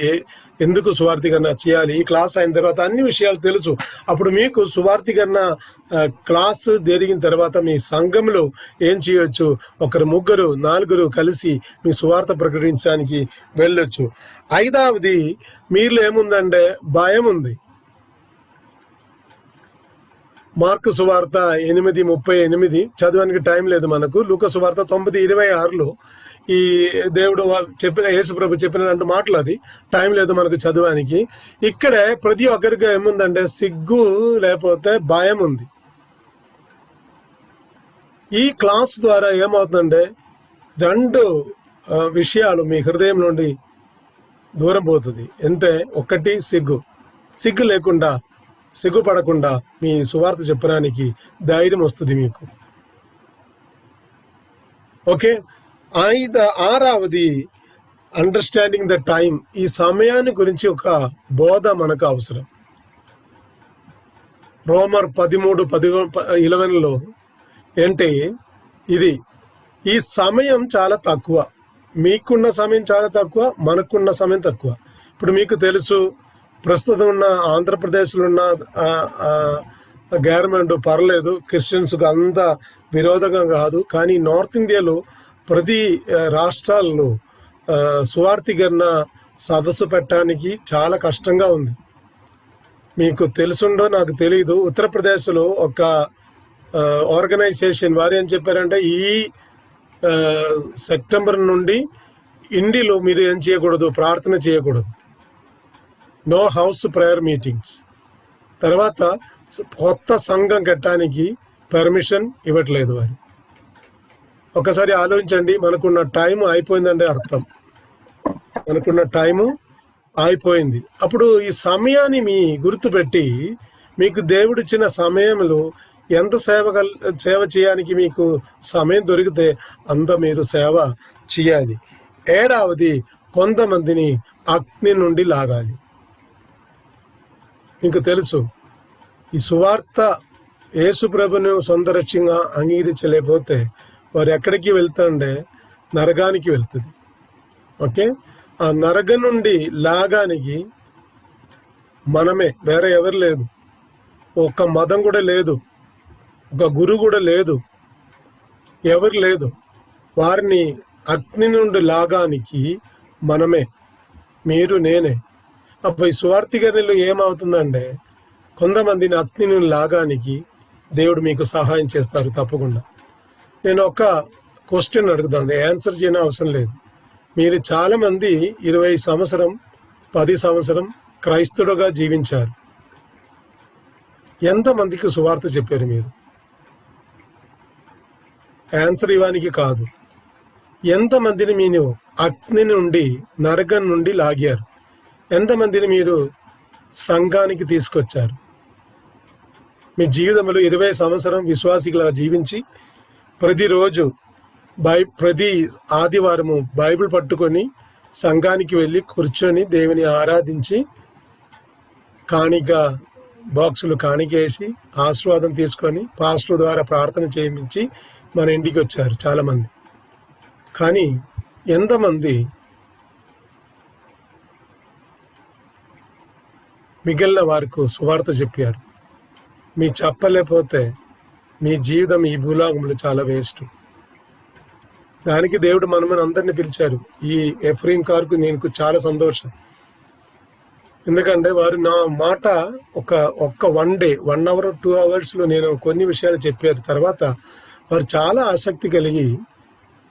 ఎందుకు సువార్తీకరణ చేయాలి. ఈ క్లాస్ అయిన తర్వాత అన్ని విషయాలు తెలుసు. అప్పుడు మీకు సువార్తీకరణ క్లాసు జరిగిన తర్వాత మీ సంఘంలో ఏం చేయొచ్చు? 1, 3, 4 కలిసి మీ సువార్త ప్రకటించడానికి వెళ్ళొచ్చు. 5వది మీలో ఏముందంటే భయం ఉంది. మార్కు సువార్త 8:38 చదవడానికి టైం లేదు మనకు. లూకా సువార్త 9:26లో ఈ దేవుడు చెప్పిన, యేసుప్రభు చెప్పిన మాటలు, అది టైం లేదు మనకు చదవడానికి. ఇక్కడే ప్రతి ఒక్కరికి ఏముందంటే సిగ్గు లేకపోతే భయం ఉంది. ఈ క్లాస్ ద్వారా ఏమవుతుందంటే 2 విషయాలు మీ హృదయం నుండి దూరం పోతుంది. అంటే ఒకటి సిగ్గు లేకుండా, సిగ్గుపడకుండా మీ సువార్త చెప్పడానికి ధైర్యం వస్తుంది మీకు. ఓకే. 6వది అండర్స్టాండింగ్ ద టైం. ఈ సమయాన్ని గురించి ఒక బోధ మనకు అవసరం. రోమర్ 13:11లో ఏంటి ఇది? ఈ సమయం చాలా తక్కువ. మీకున్న సమయం చాలా తక్కువ, మనకున్న సమయం తక్కువ. ఇప్పుడు మీకు తెలుసు, ప్రస్తుతం ఉన్న ఆంధ్రప్రదేశ్లో ఉన్న గవర్నమెంట్ పర్లేదు, క్రిస్టియన్స్కు అంత విరోధంగా కాదు. కానీ నార్త్ ఇండియాలో ప్రతి రాష్ట్రాల్లో సువార్తీకరణ సదస్సు పెట్టడానికి చాలా కష్టంగా ఉంది. మీకు తెలుసుండో నాకు తెలియదు, ఉత్తరప్రదేశ్లో ఒక ఆర్గనైజేషన్ వారు ఏం చెప్పారంటే, ఈ సెప్టెంబర్ నుండి ఇండిలో మీరు ఏం చేయకూడదు, ప్రార్థన చేయకూడదు, నో హౌస్ ప్రేయర్ మీటింగ్స్. తర్వాత కొత్త సంఘం కట్టడానికి పర్మిషన్ ఇవ్వట్లేదు వారు. ఒకసారి ఆలోచించండి, మనకున్న టైం అయిపోయిందంటే అర్థం. మనకున్న టైము అయిపోయింది. అప్పుడు ఈ సమయాన్ని మీ గుర్తుపెట్టి, మీకు దేవుడిచ్చిన సమయంలో ఎంత సేవ చేయడానికి మీకు సమయం దొరికితే అంత మీరు సేవ చేయాలి. 7వది కొంతమందిని అగ్ని నుండి లాగాలి. మీకు తెలుసు, ఈ సువార్త యేసు ప్రభును సొంత రక్షంగా అంగీకరించలేకపోతే వారు ఎక్కడికి వెళ్తారంటే నరకానికి వెళ్తుంది. ఓకే. ఆ నరకం నుండి లాగానికి మనమే, వేరే ఎవరు లేదు. ఒక మతం కూడా లేదు, ఒక గురువు కూడా లేదు, ఎవరు లేదు. వారిని అగ్ని నుండి లాగానికి మనమే, మీరు నేనే. అప్పుడు ఈ సువార్తీకరణలో ఏమవుతుందంటే, కొంతమందిని అగ్ని నుండి లాగానికి దేవుడు మీకు సహాయం చేస్తారు తప్పకుండా. నేను ఒక క్వశ్చన్ అడుగుతాను, ఆన్సర్ చేయని అవసరం లేదు. మీరు చాలా మంది 20 సంవత్సరం 10 సంవత్సరం క్రైస్తవుడుగా జీవించారు. ఎంతమందికి సువార్త చెప్పారు మీరు? ఆన్సర్ ఇవ్వడానికి కాదు. ఎంతమందిని మీరు అగ్ని నుండి నరకం నుండి లాగారు? ఎంతమందిని మీరు సంఘానికి తీసుకొచ్చారు? మీ జీవితంలో 20 సంవత్సరం విశ్వాసిగా జీవించి ప్రతిరోజు ప్రతి ఆదివారము బైబిల్ పట్టుకొని సంఘానికి వెళ్ళి కూర్చొని దేవుని ఆరాధించి కాணிక బాక్సులు కాணிకేసి ఆశీర్వాదం తీసుకొని పాస్టర్ ద్వారా ప్రార్థన చేయించి మన ఇంటికి వచ్చారు చాలామంది. కానీ ఎంతమంది మిగిలిన వారికి సువార్త చెప్పారు? మీ చెప్పలేకపోతే మీ జీవితం ఈ భూలోకంలో చాలా వేస్ట్. దానికి దేవుడు మనమని అందరినీ పిలిచారు. ఈ ఎఫ్రీం కార్కు నేను చాలా సంతోషం. ఎందుకంటే వారు నా మాట ఒక్క 1 డే 1 hour 2 hours నేను కొన్ని విషయాలు చెప్పారు. తర్వాత వారు చాలా ఆసక్తి కలిగి,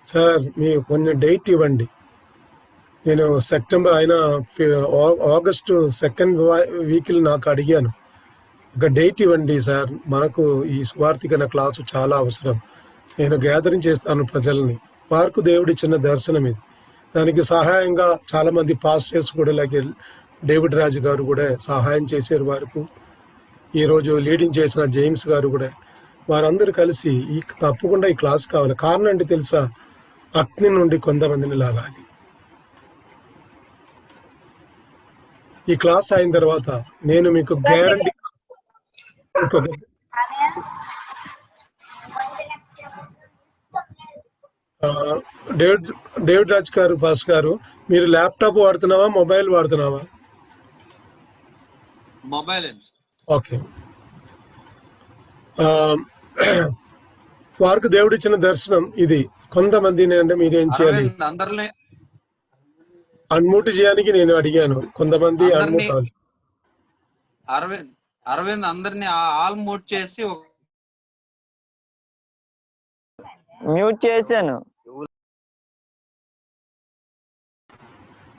సార్ మీరు కొన్ని డేట్ ఇవ్వండి. నేను సెప్టెంబర్ అయినా ఆగస్టు 2nd వీక్లో నాకు అడిగాను, ఒక డేట్ ఇవ్వండి సార్, మనకు ఈ సువార్థికన క్లాసు చాలా అవసరం, నేను గ్యాదరింగ్ చేస్తాను ప్రజల్ని. వారికి దేవుడు ఇచ్చిన దర్శనం ఇది. దానికి సహాయంగా చాలామంది పాస్టర్స్ కూడా అలాగే డేవిడ్ రాజు గారు కూడా సహాయం చేశారు వారికి. ఈరోజు లీడింగ్ చేసిన జేమ్స్ గారు కూడా, వారందరూ కలిసి తప్పకుండా ఈ క్లాస్ కావాలి. కారణం అంటే తెలుసా? అగ్ని నుండి కొంతమందిని లాగాలి. ఈ క్లాస్ అయిన తర్వాత నేను మీకు గ్యారంటీ డేవిడ్ రాజ్ గారు, పాస్ గారు, మీరు ల్యాప్టాప్ వాడుతున్నావా మొబైల్ వాడుతున్నావా? మొబైల్. ఓకే. వారికి దేవుడు ఇచ్చిన దర్శనం ఇది. కొంతమందిని అంటే మీరేం చేయాలి? అన్మ్యూట్ చేయడానికి నేను అడిగాను. కొంతమంది అన్మ్యూట్ అవ్వాలి. అరవింద్ అందరినీ ఆల్ మ్యూట్ చేసి మ్యూట్ చేశాను.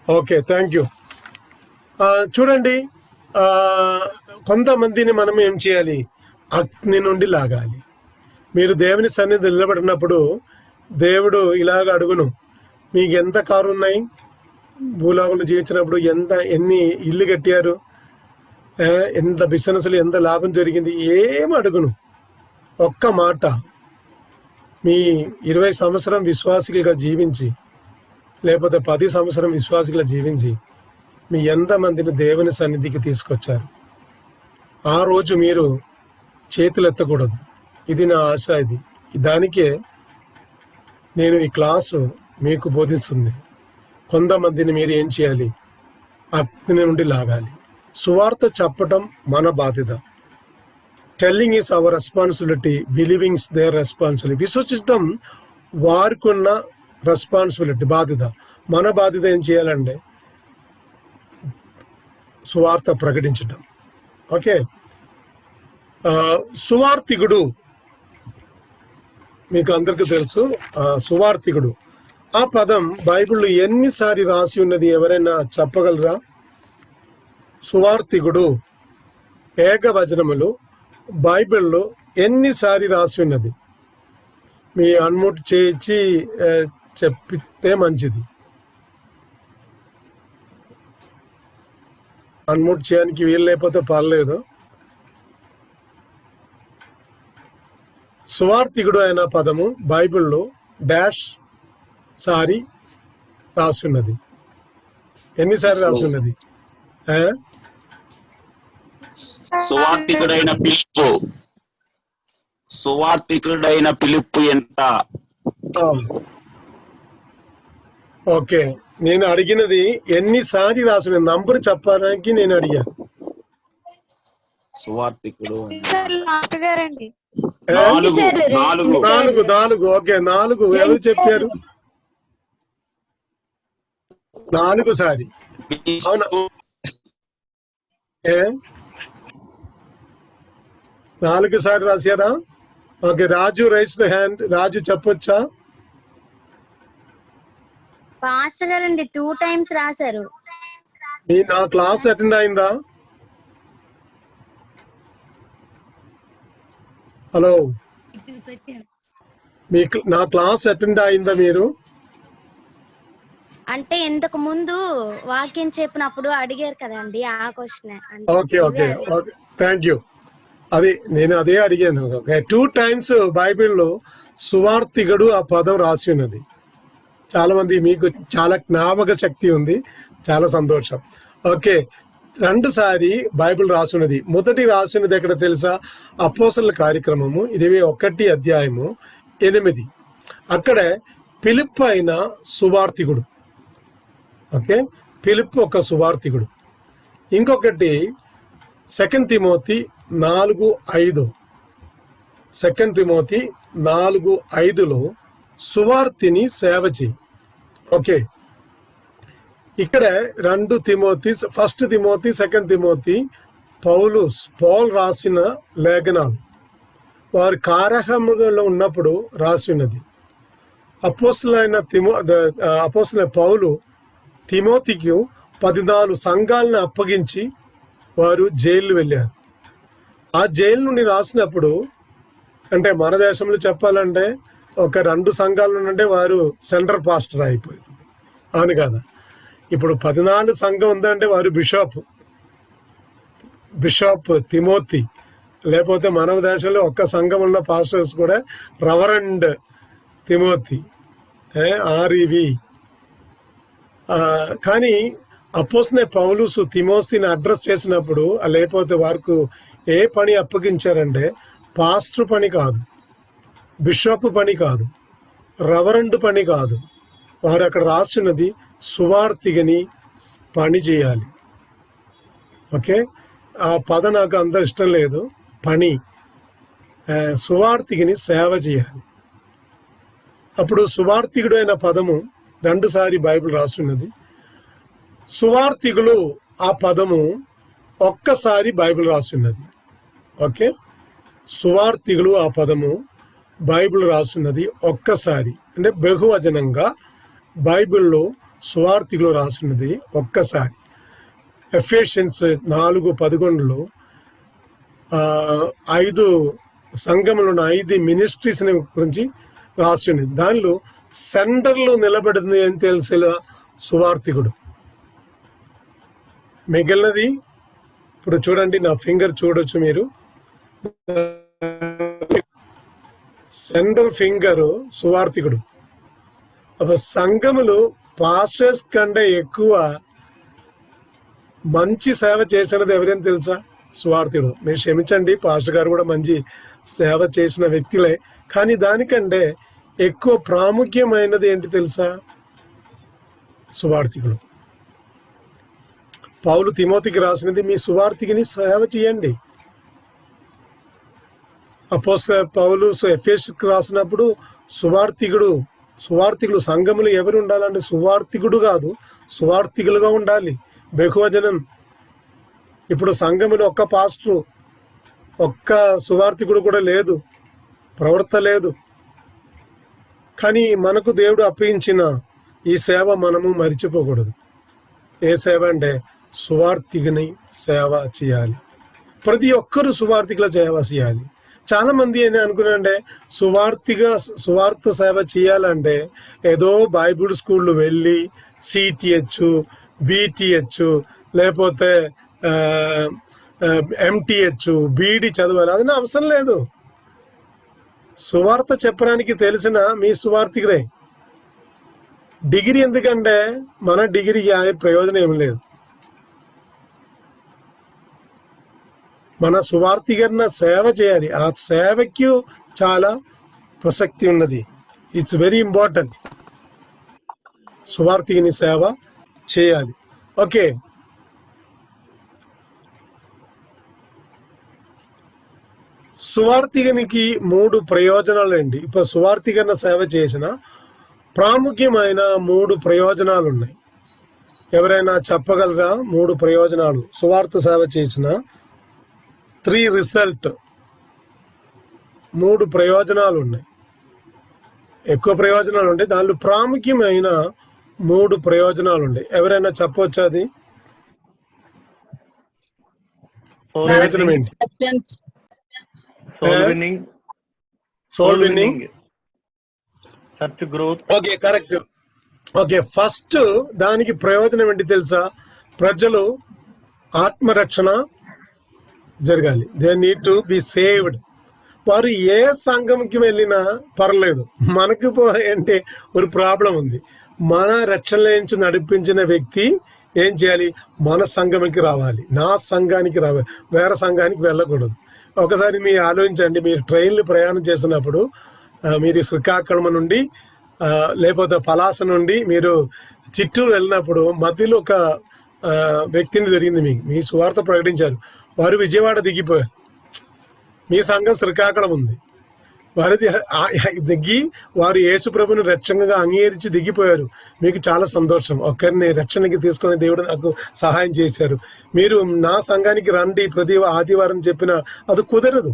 Okay, thank you. చూడండి, కొంతమందిని మనం ఏం చేయాలి? అగ్ని నుండి లాగాలి. మీరు దేవుని సన్నిధి నిలబడినప్పుడు దేవుడు ఇలాగ అడుగును, మీకు ఎంత కారు ఉన్నాయి, భూలోకంలో జీవించినప్పుడు ఎన్ని ఇల్లు కట్టారు, ఎంత బిజినెస్లు, ఎంత లాభం జరిగింది, ఏం అడుగును. ఒక్క మాట, మీ 20 సంవత్సరం విశ్వాసిగా జీవించి లేకపోతే 10 సంవత్సరం విశ్వాసిగా జీవించి మీ ఎంతమందిని దేవుని సన్నిధికి తీసుకొచ్చారు? ఆ రోజు మీరు చేతులు ఎత్తకూడదు. ఇది నా ఆశ. ఇది దానికే నేను ఈ క్లాసు మీకు బోధిస్తుంది. కొంతమందిని మీరు ఏం చేయాలి? అగ్ని నుండి లాగాలి. సువార్త చెప్పటం మన బాధ్యత. Telling is our responsibility, believing is their responsibility. విశ్వసించడం వారికి ఉన్న రెస్పాన్సిబిలిటీ, బాధ్యత. మన బాధ్యత ఏం చేయాలంటే సువార్త ప్రకటించటం. ఓకే. సువార్థికుడు మీకు అందరికీ తెలుసు. సువార్థికుడు ఆ పదం బైబిల్లో ఎన్నిసారి రాసి ఉన్నది ఎవరైనా చెప్పగలరా? సువార్థికుడు ఏకవచనములు బైబిల్లో ఎన్నిసారి రాసి ఉన్నది? మీ అన్మ్యూట్ చేయించి చెప్పితే మంచిది. అన్మ్యూట్ చేయడానికి వీలు లేకపోతే పర్లేదు. సువార్థికుడు అయిన పదము బైబిల్లో డాష్ సారి రాసి ఉన్నది. ఎన్నిసార్లు రాసి ఉన్నది? సువార్థికుడైన పిలుపు ఎంత? ఓకే, నేను అడిగినది ఎన్నిసారి రాసిన నంబర్ చెప్పడానికి నేను అడిగాను. సువార్థికుడు నాలుగు. ఓకే, 4. ఎవరు చెప్పారు? 4 సారి. అవునా? 4 సారి రాశారా? ఓకే, రాజు రైస్డ్ హ్యాండ్. రాజు చెప్పొచ్చా? పాస్టర్ గారండి 2 times రాశారు. నా క్లాస్ అటెండ్ అయిందా? హలో, నా క్లాస్ అటెండ్ అయిందా మీరు? అంటే ఇంతకు ముందు వాక్యం చెప్పినప్పుడు అడిగారు కదండి ఆ question. Okay okay okay, thank you. నేను అదే అడిగాను. 2 times బైబిల్లో సువార్తికుడు ఆ పదం రాసి ఉన్నది. చాలా మంది మీకు చాలా జ్ఞాపక శక్తి ఉంది, చాలా సంతోషం. ఓకే, 2 సారి బైబిల్ రాసున్నది. మొదటి రాసున్నది ఎక్కడ తెలుసా? అపోస్తలుల కార్యక్రమము 21 అధ్యాయము 8. అక్కడే ఫిలిప్పు అయిన సువార్తికుడు. ఓకే, ఫిలిప్పు ఒక సువార్తికుడు. ఇంకొకటి 2 తిమోతి 4:5. 2 తిమోతి 4:5లో సువార్తిని సేవ చేయి. ఓకే, ఇక్కడ 2 తిమోతి, 1 తిమోతి, 2 తిమోతి పౌలు రాసిన లేఖనాలు. వారు కారాగృహంలో ఉన్నప్పుడు రాసి ఉన్నది. అపోస్తలుడైన పౌలు తిమోతికి 14 సంఘాలను అప్పగించి వారు జైలు వెళ్ళారు. ఆ జైలు నుండి రాసినప్పుడు, అంటే మన దేశంలో చెప్పాలంటే ఒక 2 సంఘాలు ఉంటే వారు సెంటర్ పాస్టర్ అయిపోయింది, అవును కదా? ఇప్పుడు 14 సంఘం ఉందంటే వారు బిషప్ తిమోతి. లేకపోతే మన దేశంలో ఒక్క సంఘం ఉన్న పాస్టర్స్ కూడా రెవరెండ్ తిమోతి, ఆర్ఈవి. కానీ అపోస్తలుడైన పౌలు తిమోతిని అడ్రస్ చేసినప్పుడు, లేకపోతే వారికి ఏ పని అప్పగించారంటే పాస్టర్ పని కాదు, బిషప్ పని కాదు, రెవరెండ్ పని కాదు. వారు అక్కడ రాస్తున్నది సువార్తిగని పని చేయాలి. ఓకే, ఆ పదం నాకు అంత ఇష్టం లేదు. పని, సువార్తిగని సేవ చేయాలి. అప్పుడు సువార్తికుడు అయిన పదము 2 సారి బైబిల్ రాస్తున్నది. సువార్తికులు ఆ పదము ఒక్కసారి బైబిల్ రాస్తున్నది. ఓకే, సువార్తికులు ఆ పదము బైబిల్ రాస్తున్నది ఒక్కసారి, అంటే బహువచనంగా బైబిల్లో సువార్తికులు రాస్తున్నది ఒక్కసారి. ఎఫెసియన్స్ 4:11లో 5 సంఘములు ఉన్న 5 మినిస్ట్రీస్ గురించి రాసి ఉన్నది. దానిలో సెంటర్లో నిలబడింది అని తెలిసేలా సువార్తికుడు. మిగిలినది ఇప్పుడు చూడండి, నా ఫింగర్ చూడొచ్చు మీరు. సెంటర్ ఫింగర్ సువార్తికుడు. సంఘములు పాస్టర్స్ కంటే ఎక్కువ మంచి సేవ చేసినది ఎవరైనా తెలుసా? సువార్తికుడు. మీరు క్షమించండి, పాస్టర్ గారు కూడా మంచి సేవ చేసిన వ్యక్తులే, కానీ దానికంటే ఎక్కువ ప్రాముఖ్యమైనది ఏంటి తెలుసా? సువార్తికుడు. పౌలు తిమోతికి రాసినది, మీ సువార్తికిని సేవ చేయండి. అపోస్తలుడైన పౌలు ఎఫెసుకు రాసినప్పుడు సువార్తికులు సంఘములు ఎవరు ఉండాలంటే సువార్తికుడు కాదు, సువార్తికులుగా ఉండాలి, బహువచనం. ఇప్పుడు సంఘములు ఒక్క పాస్టరు, ఒక్క సువార్తికుడు కూడా లేదు, ప్రవర్త లేదు. కానీ మనకు దేవుడు అప్పగించిన ఈ సేవ మనము మరిచిపోకూడదు. ఏ సేవ అంటే సువార్తికుని సేవ చేయాలి. ప్రతి ఒక్కరూ సువార్తికుల సేవ చేయాలి. చాలా మంది ఏమి అనుకున్నారంటే సువార్త సేవ చేయాలంటే ఏదో బైబిల్ స్కూళ్ళు వెళ్ళి సిటిహెచ్, బిటిహెచ్, లేకపోతే ఎంటిహెచ్, బీడి చదవాలి. అది నా అవసరం లేదు. సువార్త చెప్పడానికి తెలిసిన మీ సువార్తికుడే. డిగ్రీ ఎందుకంటే మన డిగ్రీకి ప్రయోజనం ఏమి లేదు. మన సువార్తికరణ సేవ చేయాలి. ఆ సేవకి చాలా ప్రసక్తి ఉన్నది. It's very important. సువార్తికని సేవ చేయాలి. ఓకే, సువార్తికనికి 3 ప్రయోజనాలు అండి. ఇప్పుడు సువార్తికరణ సేవ చేసిన ప్రాముఖ్యమైన 3 ప్రయోజనాలు ఉన్నాయి. ఎవరైనా చెప్పగలరా? 3 ప్రయోజనాలు సువార్త సేవ చేసిన 3 రిజల్ట్. 3 ప్రయోజనాలు ఉన్నాయి. ఎక్కువ ప్రయోజనాలు ఉంటాయి, దానిలో ప్రాముఖ్యమైన 3 ప్రయోజనాలు ఉన్నాయి. ఎవరైనా చెప్పొచ్చా అది? ప్రయోజనం ఏంటి? Soul winning, church growth. Okay, correct. Okay, first దానికి ప్రయోజనం ఏంటి తెలుసా? ప్రజలు ఆత్మరక్షణ జరగాలి. They need to be saved. వారు ఏ సంఘంకి వెళ్ళినా పర్లేదు, మనకు ఏంటి ఒక ప్రాబ్లం ఉంది. మన రక్షణ నుంచి నడిపించిన వ్యక్తి ఏం చేయాలి? మన సంఘంకి రావాలి, నా సంఘానికి రావాలి, వేరే సంఘానికి వెళ్ళకూడదు. ఒకసారి మీరు ఆలోచించండి, మీరు ట్రైన్లు ప్రయాణం చేసినప్పుడు మీరు శ్రీకాకుళం నుండి లేకపోతే పలాస నుండి మీరు చిత్తూరు వెళ్ళినప్పుడు మధ్యలో ఒక వ్యక్తిని జరిగింది, మీ సువార్త ప్రకటించారు, వారు విజయవాడ దిగిపోయారు, మీ సంఘం శ్రీకాకుళం ఉంది, వారు దిగి వారు యేసు ప్రభుని రక్షణగా అంగీకరించి దిగిపోయారు. మీకు చాలా సంతోషం, ఒక్కరిని రక్షణకి తీసుకుని దేవుడు నాకు సహాయం చేశారు, మీరు నా సంఘానికి రండి ప్రతి ఆదివారం చెప్పిన అది కుదరదు.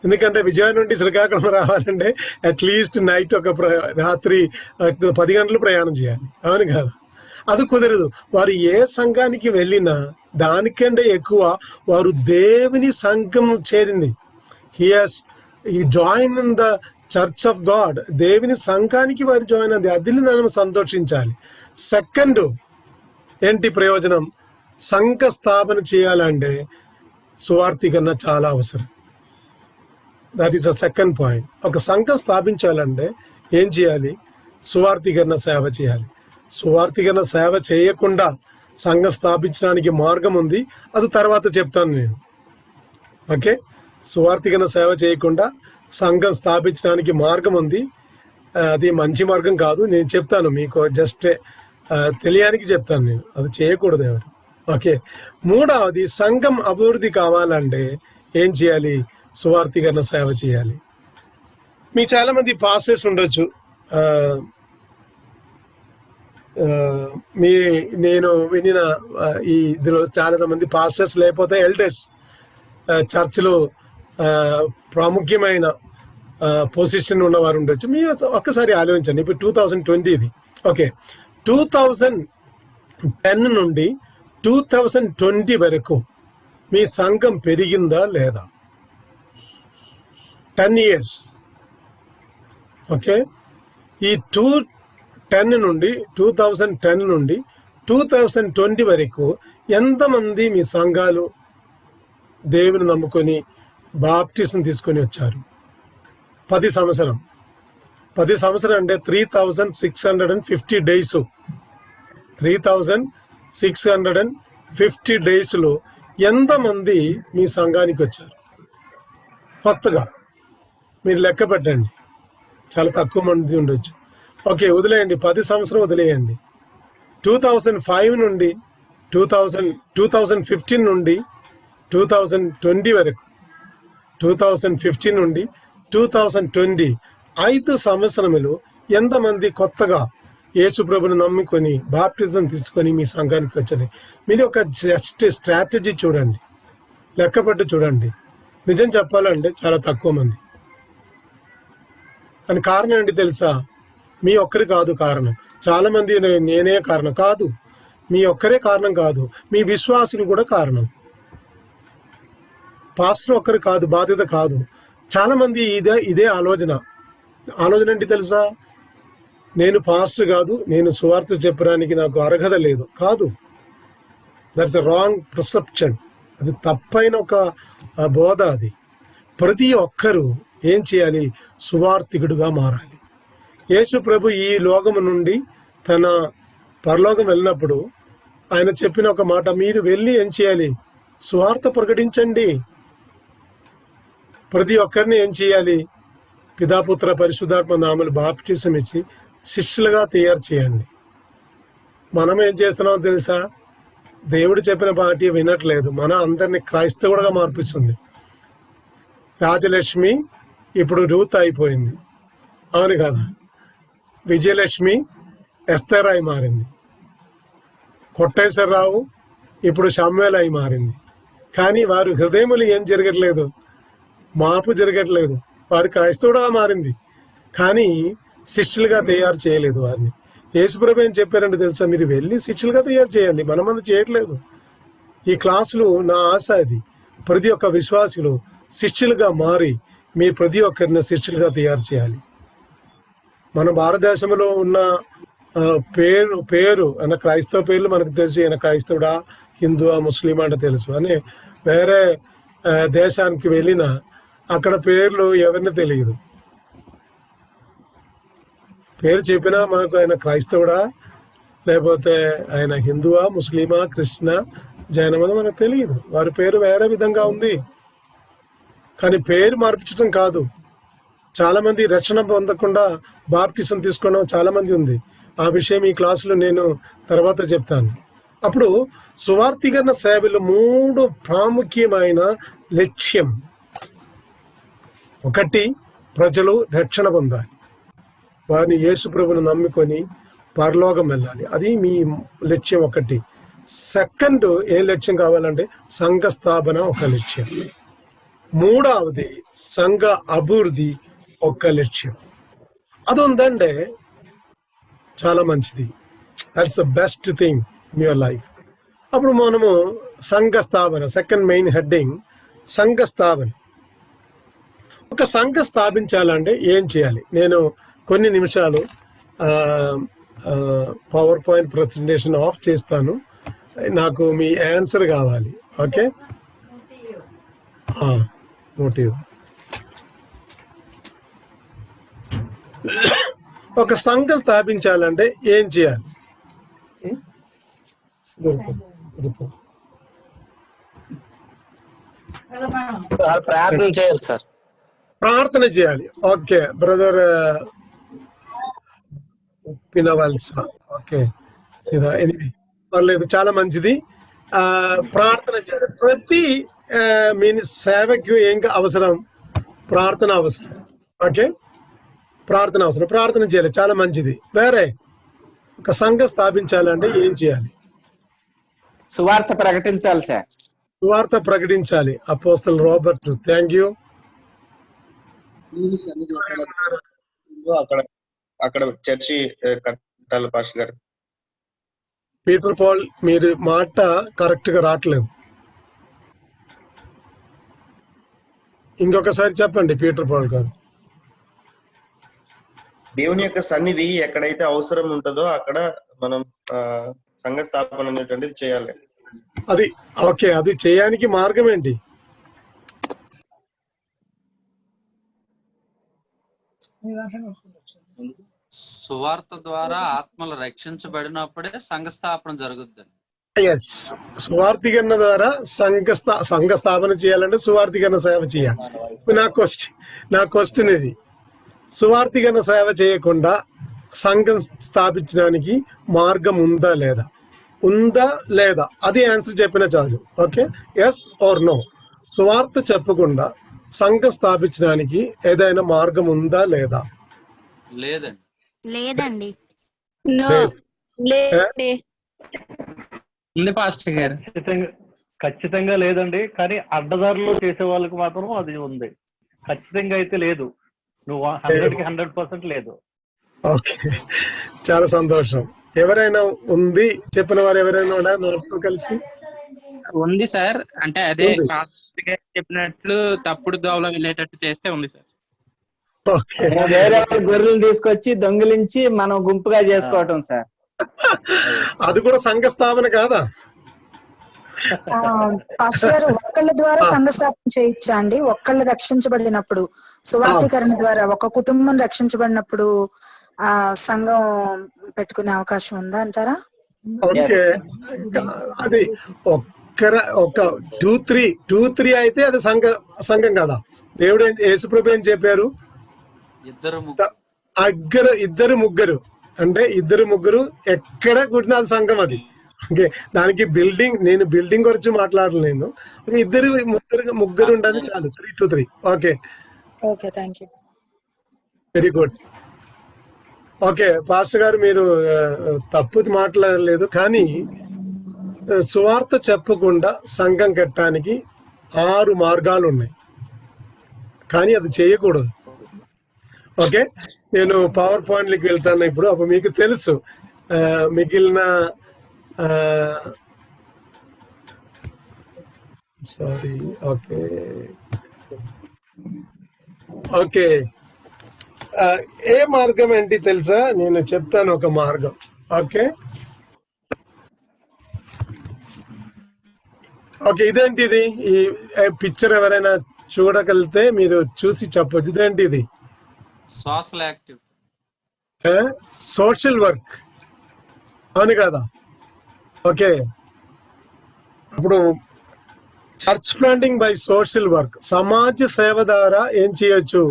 ఎందుకంటే విజయవాడ నుండి శ్రీకాకుళం రావాలంటే అట్లీస్ట్ నైట్ రాత్రి 10 గంటలు ప్రయాణం చేయాలి, అవును కాదు? అది కుదరదు. వారు ఏ సంఘానికి వెళ్ళినా దానికంటే ఎక్కువ వారు దేవుని సంఘం చేరింది. ఈ join in the church of God, దేవుని సంఘానికి వారు జాయిన్ అయింది, అది మనం సంతోషించాలి. సెకండ్ ఏంటి ప్రయోజనం? సంఘ స్థాపన చేయాలంటే సువార్థీకరణ చాలా అవసరం. That is the second point. ఒక సంఘం స్థాపించాలంటే ఏం చేయాలి? సువార్థీకరణ సేవ చేయాలి. సువార్థీకరణ సేవ చేయకుండా సంఘం స్థాపించడానికి మార్గం ఉంది, అది తర్వాత చెప్తాను నేను. ఓకే, సువార్థీకరణ సేవ చేయకుండా సంఘం స్థాపించడానికి మార్గం ఉంది, అది మంచి మార్గం కాదు, నేను చెప్తాను మీకు, జస్ట్ తెలియడానికి చెప్తాను నేను, అది చేయకూడదు ఎవరు. ఓకే, మూడవది సంఘం అభివృద్ధి కావాలంటే ఏం చేయాలి? సువార్థీకరణ సేవ చేయాలి. మీ చాలా మంది పాస్టర్స్ ఉండొచ్చు, నేను వినిన ఇందులో చాలా మంది పాస్టర్స్ లేకపోతే ఎల్డర్స్ చర్చ్లో ప్రాముఖ్యమైన పొజిషన్ ఉన్నవారు ఉండొచ్చు. మీరు ఒక్కసారి ఆలోచించండి, ఇప్పుడు 2020 ఇది. ఓకే, 2010 నుండి 2020 వరకు మీ సంఘం పెరిగిందా లేదా? 10 years. ఓకే, ఈ 2010 నుండి 2020 వరకు ఎంతమంది మీ సంఘాలు దేవుని నమ్ముకొని బాప్టిజం తీసుకొని వచ్చారు? 10 సంవత్సరం అంటే 3650 days. 3650 daysలో ఎంతమంది మీ సంఘానికి వచ్చారు కొత్తగా? మీరు లెక్క పెట్టండి, చాలా తక్కువ మంది ఉండొచ్చు. ఓకే, వదిలేయండి, 10 సంవత్సరం వదిలేయండి. 2005 నుండి 2015 నుండి 2020 వరకు, 2015 నుండి 2020 5 సంవత్సరములు ఎంతమంది కొత్తగా యేసు ప్రభుని నమ్ముకొని బాప్టిజం తీసుకొని మీ సంఘానికి వచ్చారు? మీరు ఒక జస్ట్ స్ట్రాటజీ చూడండి, లెక్కపట్టు చూడండి. నిజం చెప్పాలంటే చాలా తక్కువ మంది. అని కారణం ఏంటి తెలుసా? మీ ఒక్కరి కాదు కారణం, చాలా మంది నేనే కారణం కాదు, మీ ఒక్కరే కారణం కాదు, మీ విశ్వాసులు కూడా కారణం. పాస్టర్ ఒక్కరు కాదు, బాధ్యత కాదు. చాలా మంది ఇదే ఆలోచన ఏంటి తెలుసా? నేను పాస్టర్ కాదు, నేను సువార్త చెప్పడానికి నాకు అర్హత లేదు. కాదు, దట్స్ ఎ రాంగ్ పర్సెప్షన్. అది తప్పైన ఒక బోధ. అది ప్రతి ఒక్కరూ ఏం చేయాలి? సువార్థికుడుగా మారాలి. యేసు ప్రభు ఈ లోకము నుండి తన పరలోకం వెళ్ళినప్పుడు ఆయన చెప్పిన ఒక మాట, మీరు వెళ్ళి ఏం చేయాలి? సువార్త ప్రకటించండి. ప్రతి ఒక్కరిని ఏం చేయాలి? పితాపుత్ర పరిశుద్ధాత్మ నామములు బాప్టిజం ఇచ్చి శిష్యులుగా తయారు చేయండి. మనం ఏం చేస్తున్నామో తెలుసా? దేవుడు చెప్పిన మాట వినట్లేదు, మన అందరినీ క్రైస్తవుడుగా మార్పిస్తుంది. రాజలక్ష్మి ఇప్పుడు రూత్ అయిపోయింది, అవును కదా? విజయలక్ష్మి ఎస్తర్ అయి మారింది. కొట్టేశ్వరరావు ఇప్పుడు షమ్వేల్ అయి మారింది. కానీ వారి హృదయములు ఏం జరగట్లేదు, మార్పు జరగట్లేదు. వారు క్రైస్తవుడుగా మారింది, కానీ శిష్యులుగా తయారు చేయలేదు వారిని. యేసుప్రభు ఏం చెప్పారంటే తెలుసా, మీరు వెళ్ళి శిష్యులుగా తయారు చేయండి. మనమంది చేయట్లేదు. ఈ క్లాసులు నా ఆశ అది, ప్రతి ఒక్క విశ్వాసులు శిష్యులుగా మారి మీ ప్రతి ఒక్కరిని శిష్యులుగా తయారు చేయాలి. మన భారతదేశంలో ఉన్న పేరు అన్న క్రైస్తవ పేర్లు మనకు తెలుసు. ఈయన క్రైస్తవుడా, హిందువా, ముస్లిమా అంటే తెలుసు. అని వేరే దేశానికి వెళ్ళినా అక్కడ పేర్లు ఎవరిని తెలియదు. పేరు చెప్పినా మనకు ఆయన క్రైస్తవుడా, లేకపోతే ఆయన హిందువా, ముస్లిమా, క్రిస్టియనా, జైనమని మనకు తెలియదు. వారి పేరు వేరే విధంగా ఉంది. కానీ పేరు మార్పించడం కాదు. చాలా మంది రక్షణ పొందకుండా బాప్టిజం తీసుకోవడం చాలా మంది ఉంది. ఆ విషయం ఈ క్లాసులో నేను తర్వాత చెప్తాను. అప్పుడు సువార్తీకరణ సేవలో 3 ప్రాముఖ్యమైన లక్ష్యం. 1, ప్రజలు రక్షణ పొందాలి, వారిని యేసు ప్రభువును నమ్ముకొని పరలోకం వెళ్ళాలి. అది మీ లక్ష్యం 1. 2 ఏ లక్ష్యం కావాలంటే సంఘ స్థాపన ఒక లక్ష్యం. 3వది సంఘ అభివృద్ధి ఒక లక్ష్యం. అది ఉందంటే చాలా మంచిది. That's the best thing in your life. అప్పుడు మనము సంఘ స్థాపన, 2nd మెయిన్ హెడ్డింగ్ సంఘ స్థాపన. ఒక సంఘ స్థాపించాలంటే ఏం చేయాలి? నేను కొన్ని నిమిషాలు పవర్ పాయింట్ ప్రజెంటేషన్ ఆఫ్ చేస్తాను. నాకు మీ ఆన్సర్ కావాలి. Okay, motive. ఒక సంఘం స్థాపించాలంటే ఏం చేయాలి? ప్రార్థన చేయాలి సార్. ప్రార్థన చేయాలి. Okay brother పినవల్సా. ఓకే, పర్లేదు, చాలా మంచిది. ప్రార్థన చేయాలి. ప్రతి మీ సేవకు ఏం అవసరం? ప్రార్థన అవసరం. ఓకే, ప్రార్థన అవసరం. ప్రార్థన చేయాలి, చాలా మంచిది. వేరే ఒక సంఘం స్థాపించాలంటే ఏం చేయాలి? సువార్త ప్రకటించాలి సార్. సువార్త ప్రకటించాలి. అపోస్తలు రాబర్ట్, థ్యాంక్ యూ. అక్కడ చర్చి కట్టాలి పాస్టర్ గారు. పీటర్ పాల్, మీరు మాట కరెక్ట్ గా రావట్లేదు. ఇంకొకసారి చెప్పండి పీటర్ పాల్ గారు. దేవుని యొక్క సన్నిధి ఎక్కడైతే అవసరం ఉంటుందో అక్కడ మనం సంఘ స్థాపన అనేటువంటిది చేయాలి. అది ఓకే, అది చేయడానికి మార్గం ఏంటి? సువార్త ద్వారా ఆత్మలు రక్షించబడినప్పుడే సంఘ స్థాపన జరుగుద్దండి. ఎస్, సువార్థీకరణ ద్వారా సంఘ స్థాపన చేయాలంటే సువార్థీకరణ సేవ చేయాలి. నా క్వశ్చన్ ఇది, సువార్థీకరణ సేవ చేయకుండా సంఘం స్థాపించడానికి మార్గం ఉందా లేదా? ఉందా లేదా? అది ఆన్సర్ చెప్పినా చాలు. Okay, yes or no. సువార్త చెప్పకుండా సంఘం స్థాపించడానికి ఏదైనా మార్గం ఉందా లేదా? లేదండి. లేదండి. ఉంది పాస్టర్ గారు. ఖచ్చితంగా లేదండి. కానీ అడ్డదారులు చేసే వాళ్ళకి మాత్రం అది ఉంది. ఖచ్చితంగా అయితే లేదు. నువ్వు 100కి 100% లేదు. ఓకే, చాలా సంతోషం. ఎవరైనా ఉంది చెప్పిన వారు ఎవరైనా ఉన్నారు కలిసి? ఉంది సార్. అంటే అదే పాస్టర్ గారు చెప్పినట్లు తప్పుడు దోవలో వెళ్ళేటట్టు చేస్తే ఉంది సార్. ఓకే, వేరే గొర్రెలు తీసుకొచ్చి దొంగిలించి మనం గుంపుగా చేసుకోవటం సార్. అది కూడా సంఘ స్థాపన కాదా? పాస్టర్ గారు, ఒక్కళ్ళ ద్వారా సంఘ స్థాపన చేయొచ్చా అండి? ఒక్కళ్ళు రక్షించబడినప్పుడు, సువార్థీకరణ ద్వారా ఒక కుటుంబం రక్షించబడినప్పుడు ఆ సంఘం పెట్టుకునే అవకాశం ఉందా అంటారా? ఓకే, అది ఒక 2-3 అయితే అది సంఘం కదా. దేవుడు యేసుప్రభు ఏం చెప్పారు? ఇద్దరు ముగ్గురు అంటే ఇద్దరు ముగ్గురు ఎక్కడ కుట్టిన అది సంఘం. అది ఓకే, దానికి నేను బిల్డింగ్ గురించి మాట్లాడలేను. ఇద్దరు ముగ్గురు ఉండాలి చాలు. 3 to 3. Okay, okay, thank you. Very good. Okay pastor గారు, మీరు తప్పు మాట్లాడలేదు. కానీ సువార్త చెప్పకుండా సంఘం కట్టడానికి 6 మార్గాలు ఉన్నాయి. కానీ అది చేయకూడదు. ఓకే, నేను పవర్ పాయింట్కి వెళ్తాను ఇప్పుడు. అప్పుడు మీకు తెలుసు మిగిలిన సారీ. ఓకే ఓకే, ఏ మార్గం ఏంటి తెలుసా? నేను చెప్తాను ఒక మార్గం. ఓకే ఓకే, ఇదేంటి ఇది? ఈ పిక్చర్ ఎవరైనా చూడగలిగితే మీరు చూసి చెప్పొచ్చు. ఇదేంటి ఇది? సోషల్ యాక్టివ్, సోషల్ వర్క్, అవును కదా? ఓకే, అప్పుడు church planting by social work, సమాజ సేవ ద్వారా ఏం చేయొచ్చు?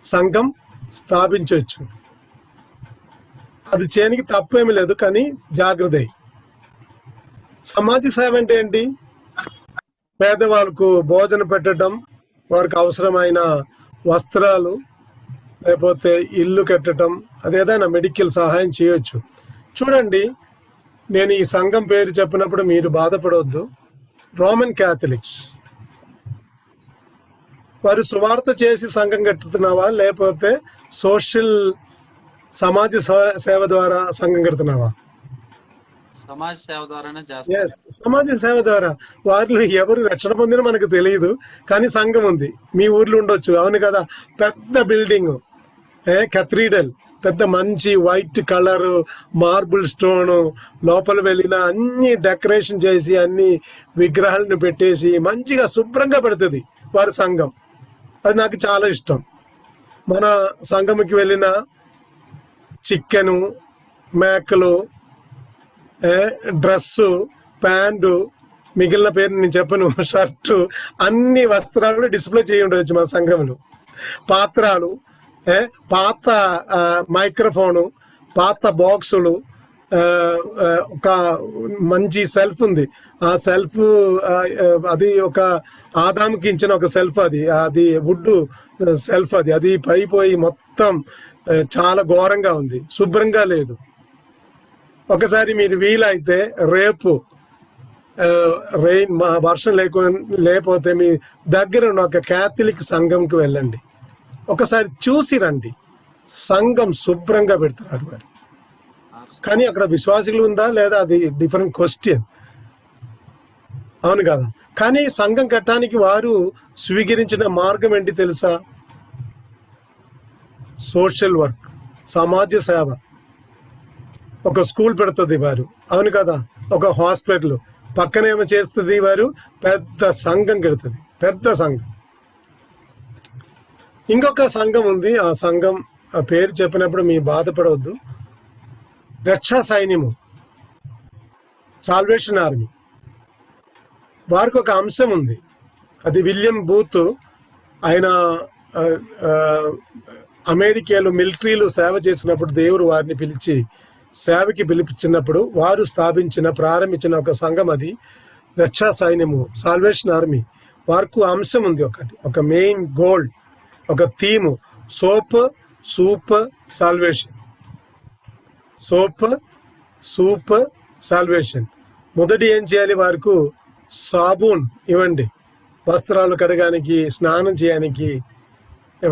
సంఘం స్థాపించవచ్చు. అది చేయడానికి తప్పేమీ లేదు, కానీ జాగ్రత్త. సమాజ సేవ అంటే ఏంటి? పేదవాళ్ళకు భోజనం పెట్టడం, వారికి అవసరమైన వస్త్రాలు, లేకపోతే ఇల్లు కట్టడం, అదేదైనా మెడికల్ సహాయం చేయొచ్చు. చూడండి, నేను ఈ సంఘం పేరు చెప్పినప్పుడు మీరు బాధపడవద్దు. రోమన్ క్యాథలిక్స్ వారు సువార్త చేసి సంఘం కట్టుతున్నావా, లేకపోతే సోషల్ సమాజ సేవ ద్వారా సంఘం కడుతున్నావా? సమాజ సేవ ద్వారానే చేస్తారు. సమాజ సేవ ద్వారా. వారిలో ఎవరు రక్షణ పొందినా మనకు తెలియదు, కానీ సంఘం ఉంది. మీ ఊర్లో ఉండొచ్చు, అవును కదా? పెద్ద బిల్డింగ్, కెథీడ్రల్, పెద్ద మంచి వైట్ కలర్ మార్బుల్ స్టోన్, లోపల వెళ్ళిన అన్ని డెకరేషన్ చేసి అన్ని విగ్రహాలను పెట్టేసి మంచిగా శుభ్రంగా పెడుతుంది వారి సంఘం. అది నాకు చాలా ఇష్టం. మన సంఘంకి వెళ్ళిన చికెను, మేకలు, డ్రెస్సు, ప్యాంటు, మిగిలిన పేరు నేను చెప్పను, షర్టు, అన్ని వస్త్రాలు డిస్ప్లే చేయి ఉండవచ్చు మన సంఘంలో. పాత్రలు, పాత మైక్రోఫోను, పాత బాక్సులు, ఒక మంచి సెల్ఫ్ ఉంది. ఆ సెల్ఫ్ అది ఒక ఆదాముకి ఇచ్చిన ఒక సెల్ఫ్, అది వుడ్ సెల్ఫ్, అది పడిపోయి మొత్తం చాలా ఘోరంగా ఉంది, శుభ్రంగా లేదు. ఒకసారి మీరు వీలైతే రేపు వర్షం లేకపోతే మీ దగ్గర ఉన్న ఒక క్యాథలిక్ సంఘంకి వెళ్ళండి, ఒకసారి చూసి రండి. సంఘం శుభ్రంగా పెడతారు వారు. కానీ అక్కడ విశ్వాసులు ఉందా లేదా అది డిఫరెంట్ క్వశ్చన్, అవును కదా? కానీ సంఘం కట్టడానికి వారు స్వీకరించిన మార్గం ఏంటి తెలుసా? సోషల్ వర్క్, సమాజ సేవ. ఒక స్కూల్ పెడుతుంది వారు, అవును కదా? ఒక హాస్పిటల్ పక్కనేమో చేస్తుంది వారు, పెద్ద సంఘం కడుతుంది, పెద్ద సంఘం. ఇంకొక సంఘం ఉంది, ఆ సంఘం పేరు చెప్పినప్పుడు మీ బాధపడవద్దు. రక్షా సైన్యము, సాల్వేషన్ ఆర్మీ. వారికి ఒక అంశం ఉంది, అది విలియం బూత్. ఆయన అమెరికాలో మిలిటరీలో సేవ చేసినప్పుడు దేవుడు వారిని పిలిచి సేవకి పిలిపించినప్పుడు వారు ప్రారంభించిన ఒక సంఘం, అది రక్షా సైన్యము, సాల్వేషన్ ఆర్మీ. వారికి అంశం ఉంది, ఒక మెయిన్ గోల్, ఒక theme, soap soup salvation. Soap soup salvation. మొదటి ఏం చేయాలి? వారికి సాబూన్ ఇవ్వండి, వస్త్రాలు కడగానికి, స్నానం చేయడానికి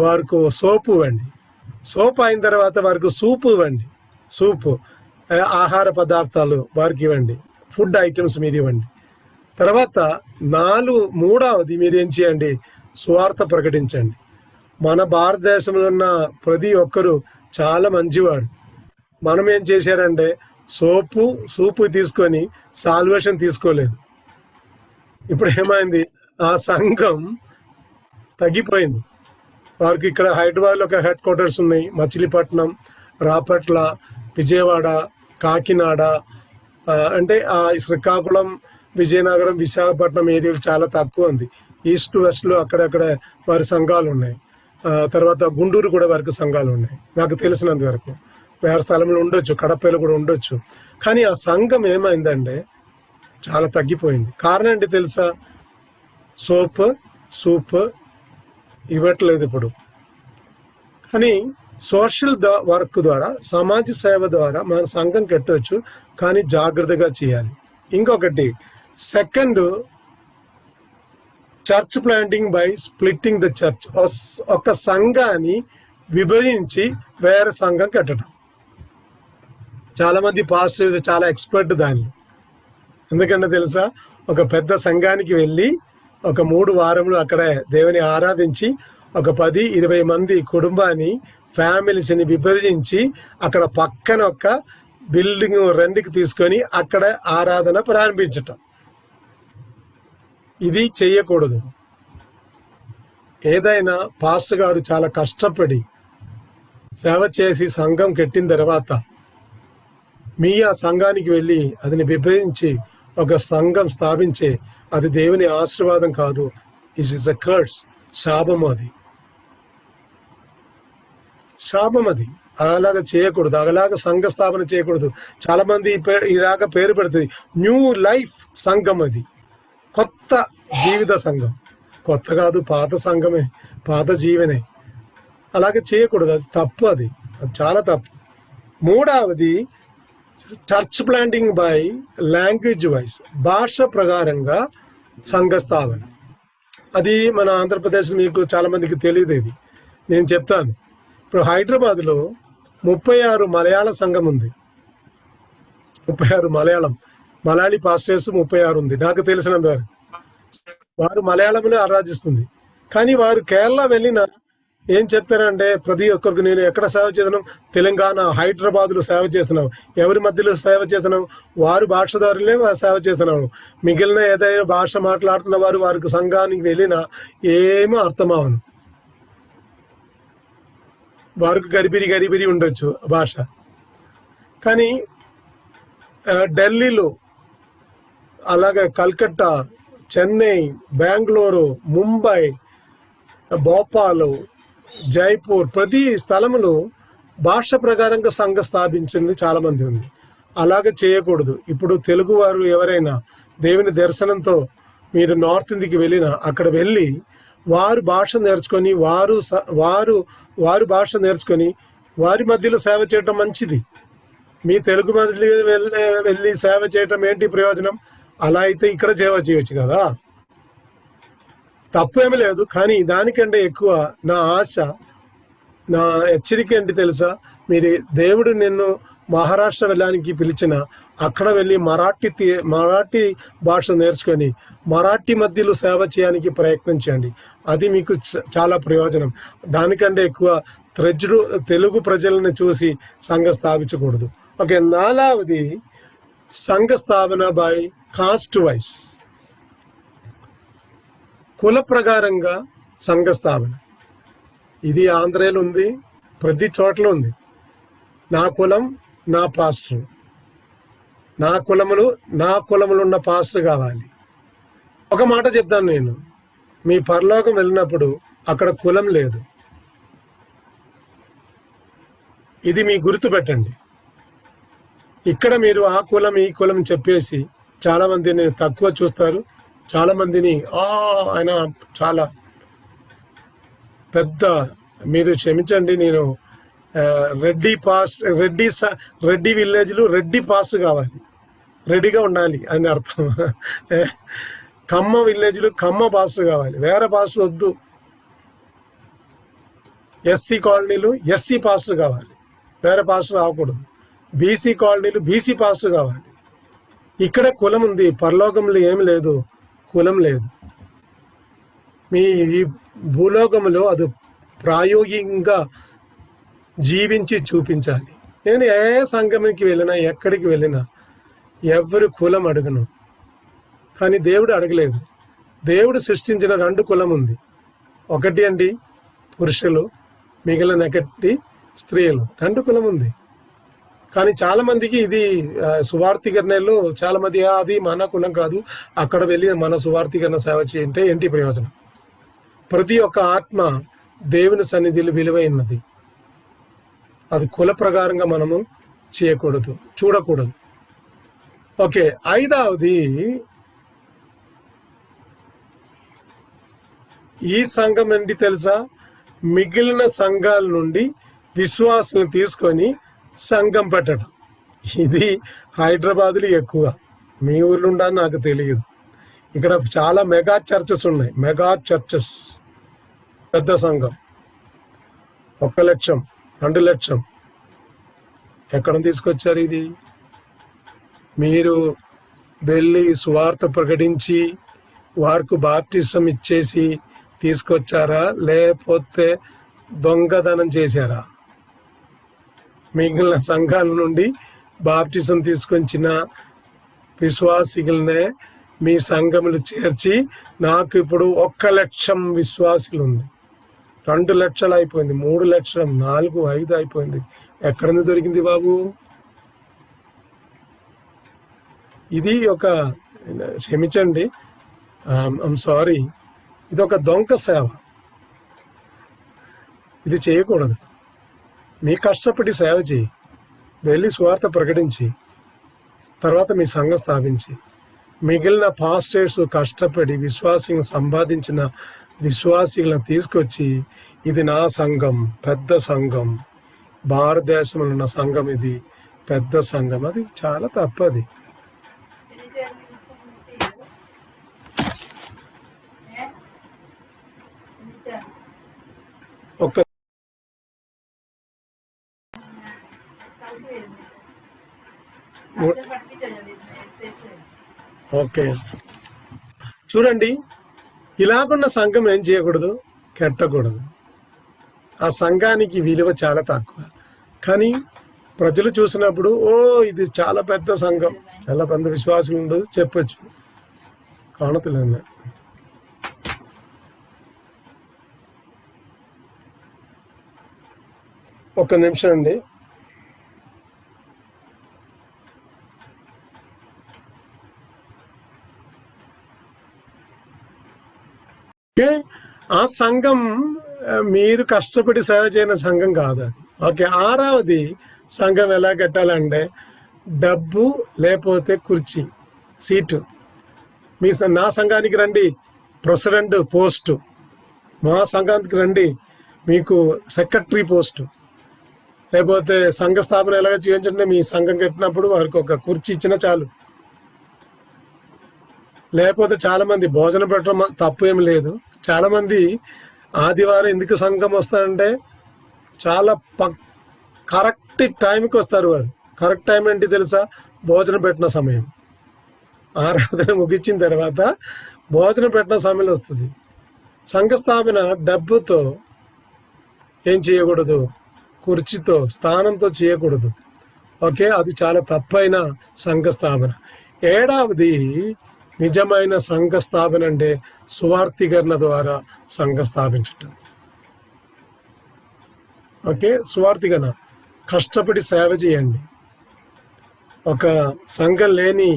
వారికి సోపు ఇవ్వండి. సోప్ అయిన తర్వాత వారికి సూపు ఇవ్వండి, సూపు. ఆహార పదార్థాలు వారికి ఇవ్వండి, ఫుడ్ ఐటమ్స్ మీరు ఇవ్వండి. తర్వాత మూడవది మీరు ఏం చేయండి? సువార్త ప్రకటించండి. మన భారతదేశంలో ఉన్న ప్రతి ఒక్కరూ చాలా మంచివాడు. మనం ఏం చేశారంటే సూపు తీసుకొని సాల్వేషన్ తీసుకోలేదు. ఇప్పుడు ఏమైంది? ఆ సంఘం తగ్గిపోయింది. వారికి ఇక్కడ హైదరాబాద్లో ఒక హెడ్ క్వార్టర్స్ ఉన్నాయి, మచిలీపట్నం, రాపట్ల, విజయవాడ, కాకినాడ, అంటే ఆ శ్రీకాకుళం, విజయనగరం, విశాఖపట్నం ఏరియాలు చాలా తక్కువ ఉంది. ఈస్ట్ వెస్ట్లో అక్కడక్కడ వారి సంఘాలు ఉన్నాయి. తర్వాత గుంటూరు కూడా వారికి సంఘాలు ఉన్నాయి నాకు తెలిసినంత వరకు. వేరే స్థలంలో ఉండొచ్చు, కడపలో కూడా ఉండొచ్చు. కానీ ఆ సంఘం ఏమైందంటే చాలా తగ్గిపోయింది. కారణం ఏంటి తెలుసా? సూప్ ఇవ్వట్లేదు ఇప్పుడు. కానీ సోషల్ వర్క్ ద్వారా, సమాజ సేవ ద్వారా మన సంఘం కట్టవచ్చు, కానీ జాగ్రత్తగా చేయాలి. ఇంకొకటి, second, church planting by splitting the church. ఒక సంఘాన్ని విభజించి వేరే సంఘం కట్టడం. చాలా మంది పాస్టర్స్ చాలా ఎక్స్పర్ట్ దాన్ని. ఎందుకంటే తెలుసా, ఒక పెద్ద సంఘానికి వెళ్ళి ఒక 3 వారములు అక్కడ దేవుని ఆరాధించి ఒక 10-20 మంది కుటుంబాన్ని ఫ్యామిలీస్ని విభజించి అక్కడ పక్కన ఒక బిల్డింగ్ రెంట్కి తీసుకొని అక్కడ ఆరాధన ప్రారంభించటం. ఇది చెయ్యకూడదు. ఏదైనా పాస్టర్ గారు చాలా కష్టపడి సేవ చేసి సంఘం కట్టిన తర్వాత మీ ఆ సంఘానికి వెళ్ళి అదిని విభజించి ఒక సంఘం స్థాపించే అది దేవుని ఆశీర్వాదం కాదు. ఇట్ ఈస్ అ కర్స్, శాపం. అది శాపం. అది అలాగా చేయకూడదు. అలాగా సంఘ స్థాపన చేయకూడదు. చాలా మంది ఇలాగ పేరు పెడుతుంది న్యూ లైఫ్ సంఘం. అది కొత్త జీవిత సంఘం. కొత్త కాదు, పాత సంఘమే, పాత జీవనే. అలాగే చేయకూడదు. అది తప్పు. అది చాలా తప్పు. మూడవది church planting by language wise, భాష ప్రకారంగా సంఘ స్థాపన. అది మన ఆంధ్రప్రదేశ్ మీకు చాలా మందికి తెలియదు. ఇది నేను చెప్తాను. ఇప్పుడు హైదరాబాద్లో 36 మలయాళ సంఘం ఉంది. 36 మలయాళీ పాస్టర్స్ 36 ఉంది నాకు తెలిసినంత వరకు. వారు మలయాళంలో ఆరాధిస్తుంది. కానీ వారు కేరళ వెళ్ళిన ఏం చెప్తారంటే ప్రతి ఒక్కరికి నేను ఎక్కడ సేవ చేసినాం, తెలంగాణ హైదరాబాద్లో సేవ చేస్తున్నాం. ఎవరి మధ్యలో సేవ చేస్తున్నాం? వారు భాష ద్వారానే సేవ చేస్తున్నాము. మిగిలిన ఏదైనా భాష మాట్లాడుతున్న వారు వారికి సంఘానికి వెళ్ళినా ఏమో అర్థమవను. వారికి గరిబిరి ఉండొచ్చు భాష. కానీ ఢిల్లీలో, అలాగే కల్కట్టా, చెన్నై, బెంగళూరు, ముంబై, భోపాలు, జైపూర్, ప్రతి స్థలంలో భాష ప్రకారంగా సంఘ స్థాపించింది చాలా మంది ఉంది. అలాగే చేయకూడదు. ఇప్పుడు తెలుగు వారు ఎవరైనా దేవుని దర్శనంతో మీరు నార్త్ ఇండియాకి వెళ్ళినా అక్కడ వెళ్ళి వారు భాష నేర్చుకొని వారు భాష నేర్చుకొని వారి మధ్యలో సేవ చేయటం మంచిది. మీ తెలుగు మధ్యలో వెళ్ళి సేవ చేయటం ఏంటి ప్రయోజనం? అలా అయితే ఇక్కడ సేవ చేయవచ్చు కదా, తప్పేమీ లేదు. కానీ దానికంటే ఎక్కువ నా ఆశ, నా హెచ్చరిక ఏంటి తెలుసా? మీరు దేవుడు నిన్ను మహారాష్ట్ర వెళ్ళడానికి పిలిచిన అక్కడ వెళ్ళి మరాఠీ భాష నేర్చుకొని మరాఠీ మధ్యలో సేవ చేయడానికి ప్రయత్నం చేయండి. అది మీకు చాలా ప్రయోజనం. దానికంటే ఎక్కువ తెలుగు ప్రజలను చూసి సంఘ స్థాపించకూడదు. ఓకే, 4వది సంఘ స్థాపన బై కాస్ట్ వైజ్, కుల ప్రకారంగా సంఘ స్థాపన. ఇది ఆంధ్రలో ఉంది, ప్రతి చోట్ల ఉంది. నా కులం నా పాస్టర్, నా కులములు ఉన్న పాస్టర్ కావాలి. ఒక మాట చెప్తాను నేను, మీ పరలోకం వెళ్ళినప్పుడు అక్కడ కులం లేదు. ఇది మీ గుర్తు పెట్టండి. ఇక్కడ మీరు ఆ కులం ఈ కులం చెప్పేసి చాలా మందిని తక్కువ చూస్తారు. చాలా మందిని ఆయన చాలా పెద్ద, మీరు క్షమించండి, నేను రెడ్డి విలేజ్లు రెడ్డి పాస్ట్ కావాలి, రెడీగా ఉండాలి అని అర్థం. కమ్మ విలేజ్లు కమ్మ పాస్టర్ కావాలి, వేరే పాస్టర్ వద్దు. ఎస్సీ కాలనీలు ఎస్సీ పాస్టర్ కావాలి, వేరే పాస్టర్ రాకూడదు. బీసీ కాలనీలు బీసీ పాస్టర్ కావాలి. ఇక్కడ కులం ఉంది, పరలోకంలో ఏమి లేదు, కులం లేదు. మీ ఈ భూలోకంలో అది ప్రాయోగికంగా జీవించి చూపించాలి. నేను ఏ సంఘానికి వెళ్ళినా ఎక్కడికి వెళ్ళినా ఎవరు కులం అడగను, కానీ దేవుడు అడగలేదు. దేవుడు సృష్టించిన 2 కులం ఉంది. ఒకటి అండి పురుషులు, మిగిలిన ఒకటి స్త్రీలు. 2 కులం ఉంది. కానీ చాలా మందికి ఇది సువార్థీకరణలో చాలా మంది అది మన కులం కాదు, అక్కడ వెళ్ళి మన సువార్థీకరణ సేవ చేయంటే ఏంటి ప్రయోజనం? ప్రతి ఒక్క ఆత్మ దేవుని సన్నిధిలో విలువైనది. అది కుల ప్రకారంగా మనము చేయకూడదు, చూడకూడదు. ఓకే, 5వది ఈ సంఘం ఏంటి తెలుసా? మిగిలిన సంఘాల నుండి విశ్వాసాలను తీసుకొని సంఘం పెట్టడం. ఇది హైదరాబాద్లో ఎక్కువ, మీ ఊర్లో ఉండాలని నాకు తెలియదు. ఇక్కడ చాలా మెగా చర్చెస్ ఉన్నాయి, మెగా చర్చెస్, పెద్ద సంఘం. 1 లక్షం 2 లక్షం ఎక్కడ తీసుకొచ్చారు? ఇది మీరు వెళ్ళి సువార్త ప్రకటించి వారికి బాప్టిజం ఇచ్చేసి తీసుకొచ్చారా, లేకపోతే దొంగతనం చేశారా? మిగిలిన సంఘాల నుండి బాప్టిజం తీసుకొచ్చిన విశ్వాసికులనే మీ సంఘములు చేర్చి నాకు ఇప్పుడు 1 లక్షం విశ్వాసులు ఉంది, 2 లక్షలు అయిపోయింది, 3 లక్షలు, 4, 5 అయిపోయింది. ఎక్కడ నుంచి దొరికింది బాబు? ఇది ఒక, క్షమించండి, ఐమ్ సారీ, ఇది ఒక దొంగ సేవ. ఇది చేయకూడదు. మీ కష్టపడి సేవ చేయి, వెళ్ళి స్వార్థ ప్రకటించి తర్వాత మీ సంఘం స్థాపించి మిగిలిన పాస్టర్స్ కష్టపడి విశ్వాసిని సంపాదించిన విశ్వాసిలను తీసుకొచ్చి ఇది నా సంఘం, పెద్ద సంఘం, భారతదేశంలో ఉన్న సంఘం, ఇది పెద్ద సంఘం, అది చాలా తప్పది. ఒక ఓకే, చూడండి, ఇలాగున్న సంఘం ఏం చేయకూడదు, కెట్టకూడదు. ఆ సంఘానికి విలువ చాలా తక్కువ. కానీ ప్రజలు చూసినప్పుడు ఓ ఇది చాలా పెద్ద సంఘం, చాలా పెద్ద విశ్వాసం ఉండదు చెప్పొచ్చు. కానతలేదు. ఒక్క నిమిషం అండి. ఆ సంఘం మీరు కష్టపడి సేవ చేయని సంఘం కాదు అది. ఓకే, 6వది సంఘం ఎలా కట్టాలంటే డబ్బు లేకపోతే కుర్చీ, సీటు. నా సంఘానికి రండి, ప్రెసిడెంట్ పోస్టు. మా సంఘానికి రండి, మీకు సెక్రటరీ పోస్టు. లేకపోతే సంఘ స్థాపన ఎలాగ చేయించంటే మీ సంఘం కట్టినప్పుడు వారికి ఒక కుర్చీ ఇచ్చినా చాలు. లేకపోతే చాలామంది భోజనం పెట్టడం తప్పు ఏం లేదు. చాలామంది ఆదివారం ఎందుకు సంఘం వస్తారంటే చాలా కరెక్ట్ టైంకి వస్తారు. వారు కరెక్ట్ టైం ఏంటి తెలుసా? భోజనం పెట్టిన సమయం. ఆరాధన ముగించిన తర్వాత భోజనం పెట్టిన సమయం వస్తుంది. సంఘ స్థాపన డబ్బుతో ఏం చేయకూడదు, కుర్చీతో, స్థానంతో చేయకూడదు. ఓకే, అది చాలా తప్పైన సంఘ స్థాపన. 7వది నిజమైన సంఘ స్థాపన అంటే సువార్థీకరణ ద్వారా సంఘ స్థాపించటం. ఓకే, సువార్థీకరణ, కష్టపడి సేవ చేయండి. ఒక సంఘం లేని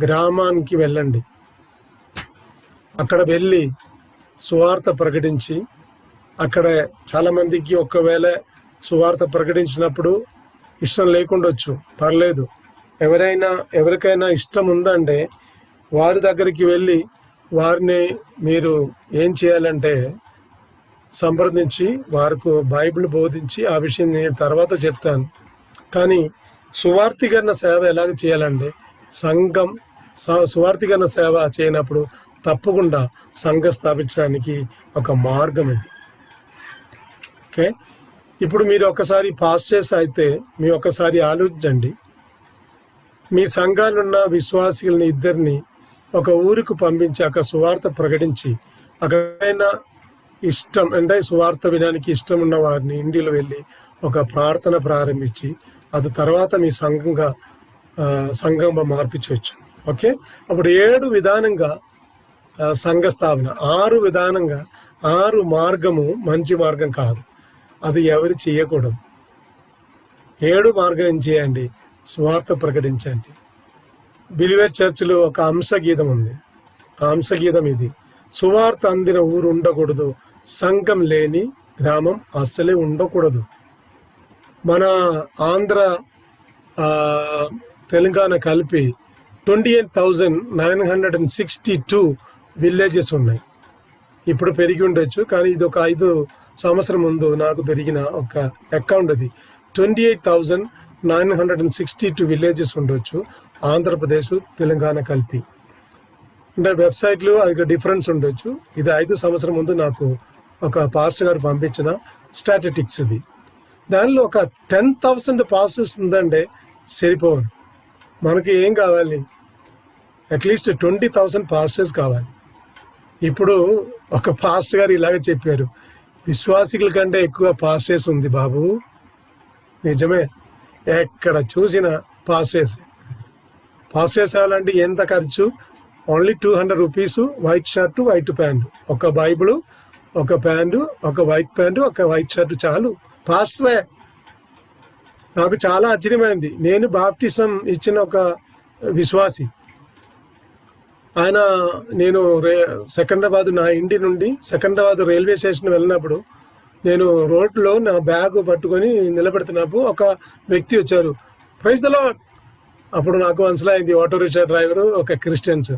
గ్రామానికి వెళ్ళండి, అక్కడ వెళ్ళి సువార్త ప్రకటించి, అక్కడ చాలామందికి ఒకవేళ సువార్త ప్రకటించినప్పుడు ఇష్టం లేకుండొచ్చు, పర్లేదు. ఎవరికైనా ఇష్టం ఉందంటే వారి దగ్గరికి వెళ్ళి వారిని మీరు ఏం చేయాలంటే సంప్రదించి వారికి బైబిల్ బోధించి ఆ విషయం నేను తర్వాత చెప్తాను. కానీ సువార్థీకరణ సేవ ఎలాగ చేయాలంటే సంఘం సువార్థీకరణ సేవ చేయనప్పుడు తప్పకుండా సంఘం స్థాపించడానికి ఒక మార్గం ఇది. ఓకే, ఇప్పుడు మీరు ఒకసారి పాస్టర్స్ అయితే మీ ఒకసారి ఆలోచించండి. మీ సంఘాలున్న విశ్వాసులని ఇద్దరిని ఒక ఊరికి పంపించి అక్కడ సువార్త ప్రకటించి అక్కడైనా ఇష్టం అంటే సువార్త వినడానికి ఇష్టం ఉన్న వారిని ఇంటిలో వెళ్ళి ఒక ప్రార్థన ప్రారంభించి అది తర్వాత మీ సంఘంగా మార్పించవచ్చు. ఓకే, అప్పుడు 7 విధానంగా సంఘ స్థాపన, 6 విధానంగా 6 మార్గము మంచి మార్గం కాదు, అది ఎవరు చేయకూడదు. 7 మార్గం ఏం చేయండి, సువార్త ప్రకటించండి. బిలివేర్ చర్చిలో ఒక అంశగీతం ఉంది. ఆ అంశగీతం ఇది: సువార్త అందిన ఊరు ఉండకూడదు, సంఘం లేని గ్రామం అస్సలే ఉండకూడదు. మన ఆంధ్ర తెలంగాణ కలిపి 28,962 విలేజెస్ ఉన్నాయి. ఇప్పుడు పెరిగి ఉండొచ్చు, కానీ ఇది ఒక 5 సంవత్సరం ముందు నాకు దొరికిన ఒక అకౌంట్. అది 28,962 విలేజెస్ ఉండొచ్చు ఆంధ్రప్రదేశ్ తెలంగాణ కలిపి. అంటే వెబ్సైట్లు అది డిఫరెన్స్ ఉండొచ్చు. ఇది 5 సంవత్సరం ముందు నాకు ఒక పాస్టర్ గారు పంపించిన స్టాటిస్టిక్స్ ఇది. దానిలో ఒక 10,000 పాస్టర్స్ ఉందంటే సరిపోవు. మనకి ఏం కావాలి? అట్లీస్ట్ 20,000 పాస్టర్స్ కావాలి. ఇప్పుడు ఒక పాస్టర్ గారు ఇలాగ చెప్పారు, విశ్వాసికుల కంటే ఎక్కువ పాస్టర్స్ ఉంది బాబు. నిజమే, ఎక్కడ చూసిన పాస్టర్స్ అవ్వాలంటే ఎంత ఖర్చు? Only 200 rupees, white shirt, white pant, ఒక బైబిల్, ఒక ప్యాంటు, ఒక వైట్ ప్యాంటు, ఒక వైట్ షర్టు చాలు. పాస్టరే. నాకు చాలా ఆశ్చర్యమైంది. నేను బాప్టిజం ఇచ్చిన ఒక విశ్వాసి, ఆయన నేను సికింద్రాబాద్, నా ఇంటి నుండి సికింద్రాబాద్ రైల్వే స్టేషన్ వెళ్ళినప్పుడు నేను రోడ్లో నా బ్యాగ్ పట్టుకొని నిలబెడుతున్నప్పుడు ఒక వ్యక్తి వచ్చారు, ప్రైజ్ ద లార్డ్. అప్పుడు నాకు మనసులైంది, ఆటో రిక్షా డ్రైవరు, ఒక క్రిస్టియన్స్.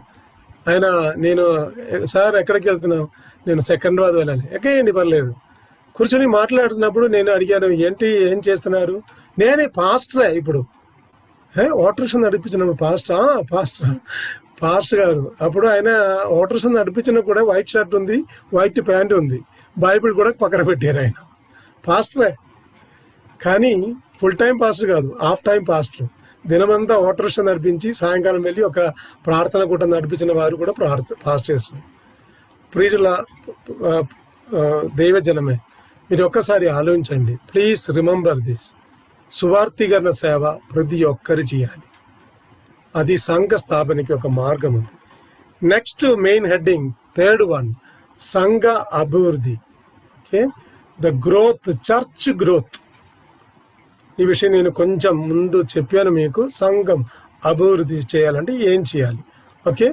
ఆయన, నేను సార్ ఎక్కడికి వెళ్తున్నావు? నేను సికింద్రాబాద్ వెళ్ళాలి. ఎక్కేయండి పర్లేదు. కూర్చొని మాట్లాడుతున్నప్పుడు నేను అడిగాను, ఏంటి, ఏం చేస్తున్నారు? నేనే పాస్టరే. ఇప్పుడు ఆటో రిక్షా నడిపించినప్పుడు పాస్టర్ గారు. అప్పుడు ఆయన ఆటో రిక్షా నడిపించిన కూడా వైట్ షర్ట్ ఉంది, వైట్ ప్యాంట్ ఉంది, బైబిల్ కూడా పక్కన పెట్టారు. ఆయన పాస్టరే, కానీ ఫుల్ టైం పాస్టర్ కాదు, హాఫ్ టైం పాస్టర్. దినమంతా ఆటో రిక్షా నడిపించి సాయంకాలం వెళ్ళి ఒక ప్రార్థన కూటం నడిపించిన వారు కూడా పాస్టర్స్. ప్రియుల దైవజనమే, మీరు ఒక్కసారి ఆలోచించండి. Please remember this. సువార్తీకరణ సేవ ప్రతి ఒక్కరు చేయాలి. అది సంఘ స్థాపనకి ఒక మార్గం ఉంది. Next main heading, 3rd one, సంఘ అభివృద్ధి. Okay, the growth, church growth. ఈ విషయం నేను కొంచెం ముందు చెప్పాను మీకు. సంఘం అభివృద్ధి చేయాలంటే ఏం చేయాలి? ఓకే,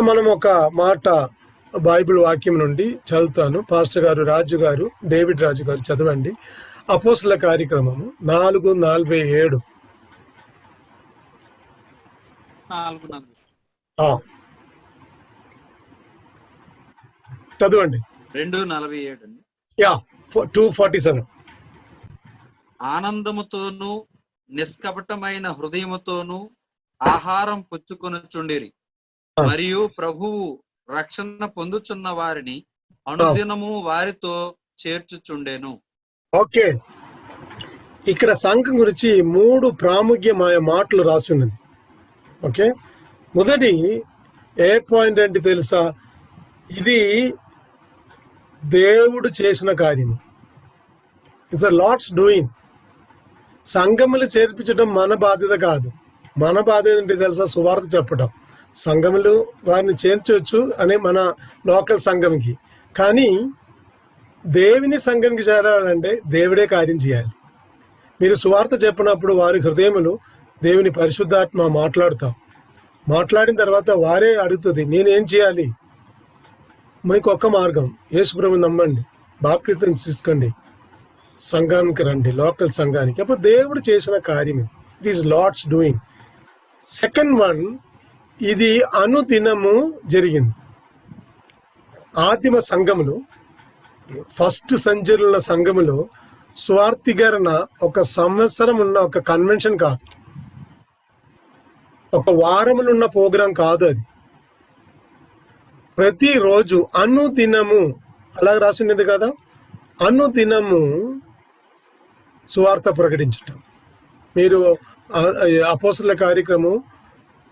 మనం ఒక మాట బైబిల్ వాక్యం నుండి చదువుతాను. పాస్టర్ గారు, రాజు గారు, డేవిడ్ రాజు గారు చదవండి. అపోస్తల కార్యక్రమము 4:47. చదవండి. 2:47 అండి. 2:47. ఆనందముతోనూ నిష్కపటమైన హృదయముతోనూ ఆహారం పుచ్చుకొనుచుండిరి, మరియు ప్రభువు రక్షణ పొందుచున్న వారిని అనుదినము వారితో చేర్చుచుండెను. ఓకే, ఇక్కడ సంఘం గురించి 3 ప్రాముఖ్యమైన మాటలు రాసి ఉన్నది. ఓకే, మొదటి ఏ పాయింట్ అంటే తెలుసా? ఇది దేవుడు చేసిన కార్యము. It's the Lord's doing. సంఘములు చేర్పించడం మన బాధ్యత కాదు. మన బాధ్యత ఏంటి తెలుసా? సువార్త చెప్పడం. సంఘములు వారిని చేర్చవచ్చు అనే మన లోకల్ సంఘంకి, కానీ దేవుని సంఘంకి చేరాలంటే దేవుడే కార్యం చేయాలి. మీరు సువార్త చెప్పినప్పుడు వారి హృదయములు దేవుని పరిశుద్ధాత్మ మాట్లాడిన తర్వాత వారే అడుగుతుంది, నేనేం చేయాలి? మీకు ఒక్క మార్గం, యేసుప్రభుని నమ్మండి, బాప్టిజం తీసుకోండి, సంఘానికి రండి, లోకల్ సంఘానికి. అప్పుడు దేవుడు చేసిన కార్యం ఇది. It is lord's doing. Second one, ఇది అనుదినము జరిగింది. ఆదిమ సంఘములు, ఫస్ట్ సెంచరీల సంఘములు స్వార్థీకరణ ఒక సంవత్సరం ఉన్న ఒక కన్వెన్షన్ కాదు, ఒక వారములున్న ప్రోగ్రాం కాదు. అది ప్రతిరోజు అనుదినము, అలాగ రాసినది కదా, అనుదినము సువార్త ప్రకటించటం. మీరు అపోస్తలుల కార్యక్రమం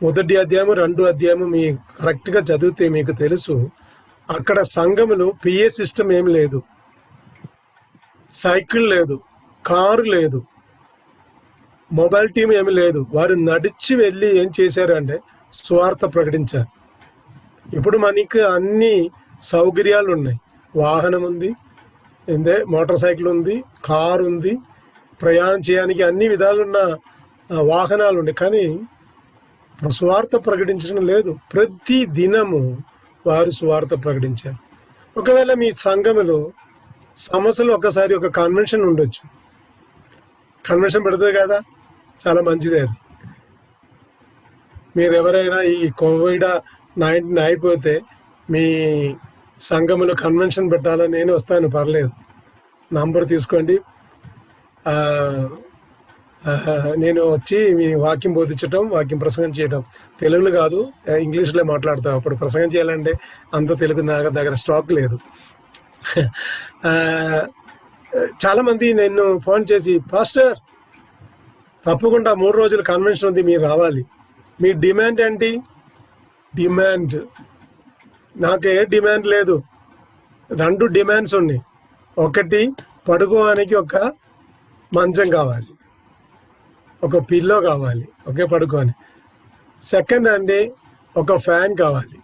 1వ అధ్యాయము 2వ అధ్యాయము మీ కరెక్ట్గా చదివితే మీకు తెలుసు, అక్కడ సంఘములు పిఏ సిస్టమ్ ఏం లేదు, సైకిల్ లేదు, కారు లేదు, మొబైల్ టీం ఏమి లేదు. వారు నడిచి వెళ్ళి ఏం చేశారంటే సువార్త ప్రకటించారు. ఇప్పుడు మనకి అన్ని సౌకర్యాలు ఉన్నాయి. వాహనం ఉంది, మోటార్ సైకిల్ ఉంది, కారు ఉంది, ప్రయాణం చేయడానికి అన్ని విధాలున్న వాహనాలు ఉన్నాయి. కానీ సువార్త ప్రకటించడం లేదు. ప్రతి దినము వారు సువార్త ప్రకటించారు. ఒకవేళ మీ సంఘములో సమస్యలు ఒకసారి ఒక కన్వెన్షన్ ఉండొచ్చు, కన్వెన్షన్ పెడుతుంది కదా, చాలా మంచిదే అది. మీరు ఎవరైనా ఈ కోవిడ్-19 అయిపోతే మీ సంఘములో కన్వెన్షన్ పెట్టాలని నేను వస్తాను, పర్లేదు, నంబర్ తీసుకోండి, నేను వచ్చి మీ వాక్యం బోధించటం, వాక్యం ప్రసంగం చేయటం. తెలుగులో కాదు, ఇంగ్లీష్లో మాట్లాడతాం. అప్పుడు ప్రసంగం చేయాలంటే అంత తెలుగు నా దగ్గర స్టాక్ లేదు. చాలా మంది నేను ఫోన్ చేసి, పాస్టర్ తప్పకుండా 3 రోజుల కన్వెన్షన్ ఉంది, మీరు రావాలి. మీ డిమాండ్ ఏంటి? డిమాండ్ నాకే డిమాండ్ లేదు, 2 డిమాండ్స్ ఉన్నాయి. ఒకటి, పడుకోవడానికి ఒక మంచం కావాలి, ఒక పిల్లో కావాలి, ఒకే పడుకోని. సెకండ్ అండి, ఒక ఫ్యాన్ కావాలి,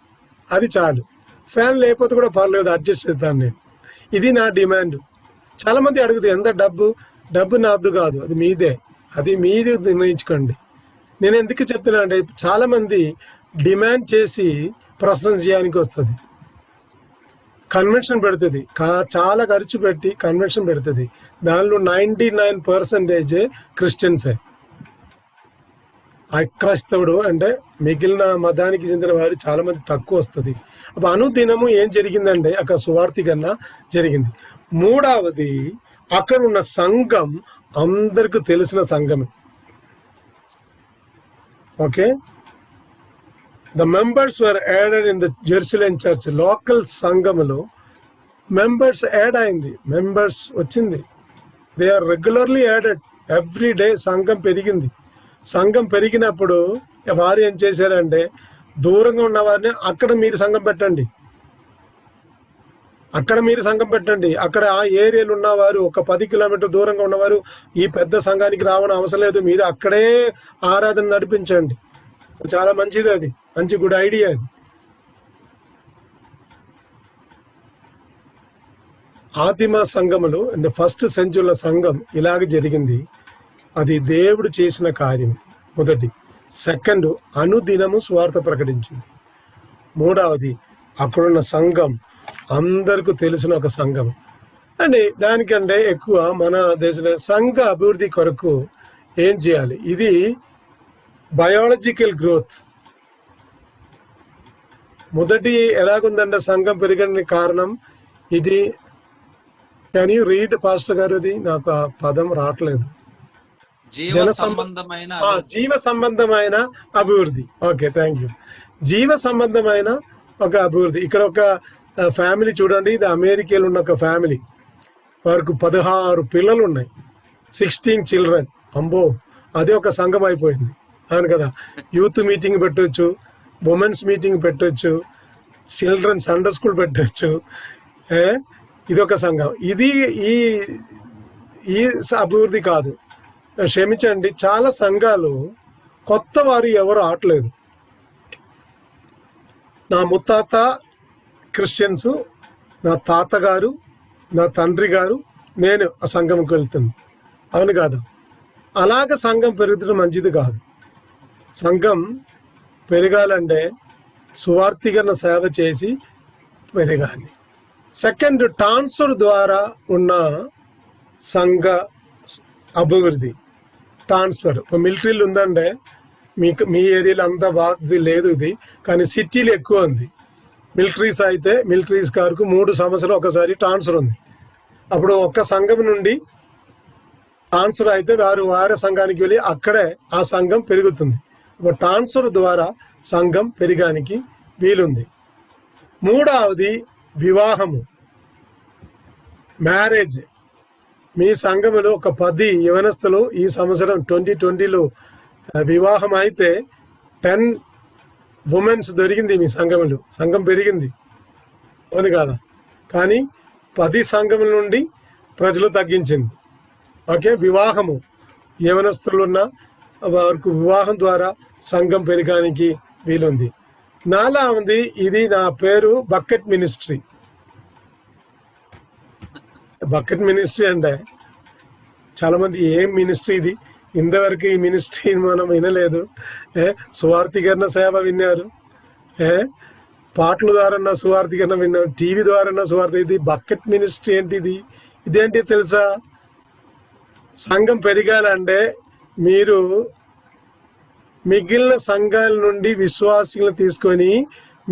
అది చాలు. ఫ్యాన్ లేకపోతే కూడా పర్లేదు, అడ్జస్ట్ చేస్తాను నేను. ఇది నా డిమాండ్. చాలామంది అడుగుతుంది, ఎంత డబ్బు నాది కాదు, అది మీదే, అది మీరు నిర్ణయించుకోండి. నేను ఎందుకు చెప్తున్నా అంటే, చాలామంది డిమాండ్ చేసి ప్రశంసించడానికి వస్తుంది, కన్వెన్షన్ పెడుతుంది, చాలా ఖర్చు పెట్టి కన్వెన్షన్ పెడుతుంది. దానిలో 99% క్రిస్టియన్సే. అక్రైస్తవుడు అంటే మిగిలిన మతానికి చెందిన వారు చాలామంది తక్కువ వస్తుంది. అప్పుడు అనుదినము ఏం జరిగిందంటే, అక్కడ సువార్థీకరణ జరిగింది. మూడవది, అక్కడ ఉన్న సంఘం అందరికి తెలిసిన సంఘమే. Okay, the members were added in the Jerusalem church. Local సంఘములో మెంబర్స్ యాడ్ అయింది, మెంబర్స్ వచ్చింది. They are regularly added every day. సంఘం పెరిగింది. సంఘం పెరిగినప్పుడు వారు ఏం చేశారంటే, దూరంగా ఉన్న వారిని అక్కడ మీరు సంఘం పెట్టండి, అక్కడ ఆ ఏరియాలో ఉన్నవారు, ఒక 10 కిలోమీటర్ దూరంగా ఉన్నవారు ఈ పెద్ద సంఘానికి రావడం అవసరం లేదు, మీరు అక్కడే ఆరాధన నడిపించండి. చాలా మంచిది, అది మంచి గుడ్ ఐడియా. అది ఆదిమ సంఘములు, అంటే ఫస్ట్ సెంచురీల సంఘం ఇలాగ జరిగింది. అది దేవుడు చేసిన కార్యం మొదటి. సెకండ్, అనుదినము స్వార్థ ప్రకటించింది. మూడవది, అక్కడున్న సంఘం అందరికీ తెలిసిన ఒక సంఘం. అండ్ దానికంటే ఎక్కువ మన దేశంలో సంఘ అభివృద్ధి కొరకు ఏం చేయాలి? ఇది బయాలజికల్ గ్రోత్. మొదటి ఎలాగుందంటే, సంఘం పెరగడానికి కారణం ఇది. కెన్ యూ రీడ్ పాస్టర్ గారు? అది నాకు ఆ పదం రావట్లేదు. జీవ సంబంధమైన అభివృద్ధి. Okay, thank you. జీవ సంబంధమైన ఒక అభివృద్ధి. ఇక్కడ ఒక ఫ్యామిలీ చూడండి, ఇది అమెరికాలో ఉన్న ఒక ఫ్యామిలీ. వారికి 16 పిల్లలు ఉన్నాయి, 16 చిల్డ్రన్. అంబో, అదే ఒక సంఘం అయిపోయింది. అవును కదా. యూత్ మీటింగ్ పెట్టవచ్చు, ఉమెన్స్ మీటింగ్ పెట్టవచ్చు, చిల్డ్రన్ సండే స్కూల్ పెట్టవచ్చు. ఇది ఒక సంఘం. ఇది ఈ అభివృద్ధి కాదు, క్షమించండి. చాలా సంఘాలు కొత్త వారు ఎవరు ఆటలేదు. నా ముత్తాత క్రిస్టియన్స్, నా తాతగారు, నా తండ్రి గారు, నేను ఆ సంఘంకి వెళ్తుంది. అవును కాదు? అలాగ సంఘం పెరుగుతున్న మంచిది కాదు. సంఘం పెరగాలంటే సువార్థీకరణ సేవ చేసి పెరగాలి. సెకండ్, ట్రాన్స్ఫర్ ద్వారా ఉన్న సంఘ అభివృద్ధి. ట్రాన్స్ఫర్ ఇప్పుడు మిలిటరీలు ఉందంటే, మీ ఏరియాలో అంతా బాగా లేదు ఇది, కానీ సిటీలో ఎక్కువ ఉంది. మిలిటరీస్ అయితే మిలిటరీస్ గారికి 3 సంవత్సరాలు ఒకసారి ట్రాన్స్ఫర్ ఉంది. అప్పుడు ఒక్క సంఘం నుండి ట్రాన్స్ఫర్ అయితే వారి సంఘానికి వెళ్ళి అక్కడే ఆ సంఘం పెరుగుతుంది. ఇప్పుడు ట్రాన్స్ఫర్ ద్వారా సంఘం పెరగడానికి వీలుంది. మూడవది, వివాహము, మ్యారేజ్. మీ సంఘములో ఒక 10 యవనస్తులు ఈ సంవత్సరం 2020లో వివాహం అయితే 10 ఉమెన్స్ దొరికింది మీ సంఘములు. సంఘం పెరిగింది, అవును కాదా? కానీ 10 సంఘముల నుండి ప్రజలు తగ్గించింది. ఓకే, వివాహము, యవనస్తులు ఉన్న వారికి వివాహం ద్వారా సంఘం పెరగడానికి వీలుంది. నాలుగవది, ఇది నా పేరు బకెట్ మినిస్ట్రీ. బకెట్ మినిస్ట్రీ అంటే చాలామంది ఏం మినిస్ట్రీ ఇది, ఇంతవరకు ఈ మినిస్ట్రీని మనం వినలేదు. సువార్థీకరణ సేవ విన్నారు, పాటల ద్వారా సువార్థీకరణ విన్నాం, టీవీ ద్వారా సువార్థ. ఇది బకెట్ మినిస్ట్రీ ఏంటిది? ఇదేంటి తెలుసా? సంఘం పెరగాలంటే మీరు మిగిలిన సంఘాల నుండి విశ్వాసులను తీసుకొని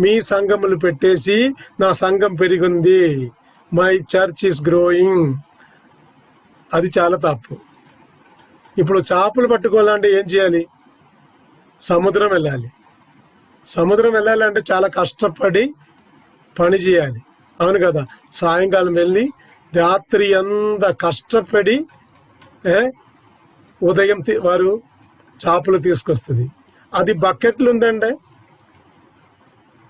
మీ సంఘములు పెట్టేసి, నా సంఘం పెరిగింది, మై చర్చ్ ఈస్ గ్రోయింగ్. అది చాలా తప్పు. ఇప్పుడు చేపలు పట్టుకోవాలంటే ఏం చేయాలి? సముద్రం వెళ్ళాలి. సముద్రం వెళ్ళాలంటే చాలా కష్టపడి పని చేయాలి, అవును కదా? సాయంకాలం వెళ్ళి రాత్రి అంతా కష్టపడి ఉదయం వారు చేపలు తీసుకొస్తుంది. అది బకెట్లు ఉందండి,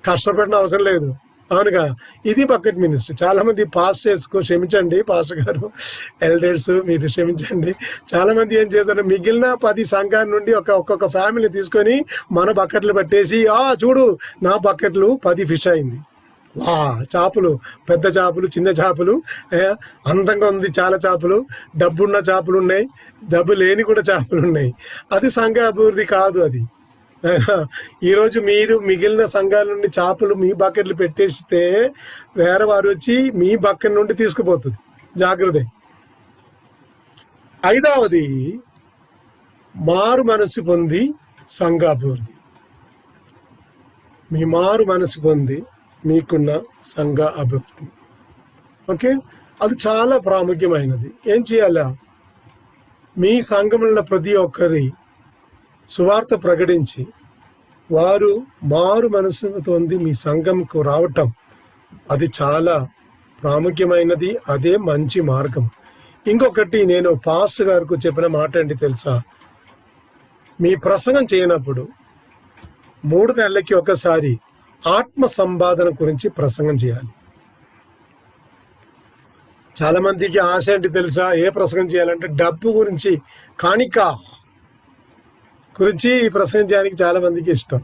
కష్టపడిన అవసరం లేదు. అవునుగా, ఇది బకెట్ మినిస్ట్రీ. చాలా మంది పాస్ చేసుకో, క్షమించండి పాస్టర్ గారు, ఎల్డర్స్ మీరు క్షమించండి. చాలా మంది ఏం చేస్తారు, మిగిలిన 10 సంఘాల నుండి ఒక్కొక్క ఫ్యామిలీ తీసుకొని మన బకెట్లు పెట్టేసి, చూడు నా బకెట్లు 10 ఫిష్ అయింది, వా చేపలు, పెద్ద చేపలు, చిన్న చేపలు, అందంగా ఉంది చాలా చేపలు, డబ్బున్న చేపలు ఉన్నాయి, డబ్బు లేని కూడా చేపలు ఉన్నాయి. అది సంఘ అభివృద్ధి కాదు. అది ఈరోజు మీరు మిగిలిన సంఘాల నుండి చేపలు మీ బకెట్లు పెట్టేస్తే వేరే వారు వచ్చి మీ బకెట్ నుండి తీసుకుపోతుంది. జాగ్రత్త. 5వది మారు మనసు పొంది సంఘ అభివృద్ధి. మీ మారు మనసు పొంది మీకున్న సంఘ అభివృద్ధి. ఓకే, అది చాలా ప్రాముఖ్యమైనది. ఏం చేయాలా? మీ సంఘంలో ప్రతి ఒక్కరి సువార్త ప్రకటించి వారు మారు మనసు పొంది మీ సంఘంకు రావటం, అది చాలా ప్రాముఖ్యమైనది. అదే మంచి మార్గం. ఇంకొకటి, నేను పాస్టర్ గారికి చెప్పిన మాట ఏంటి తెలుసా? మీ ప్రసంగం చేయనప్పుడు 3 నెలలకి ఒకసారి ఆత్మ సంపాదన గురించి ప్రసంగం చేయాలి. చాలా మందికి ఆశ ఏంటి తెలుసా? ఏ ప్రసంగం చేయాలంటే డబ్బు గురించి, కాணிక గురించి ప్రసంగం చేయడానికి చాలా మందికి ఇష్టం.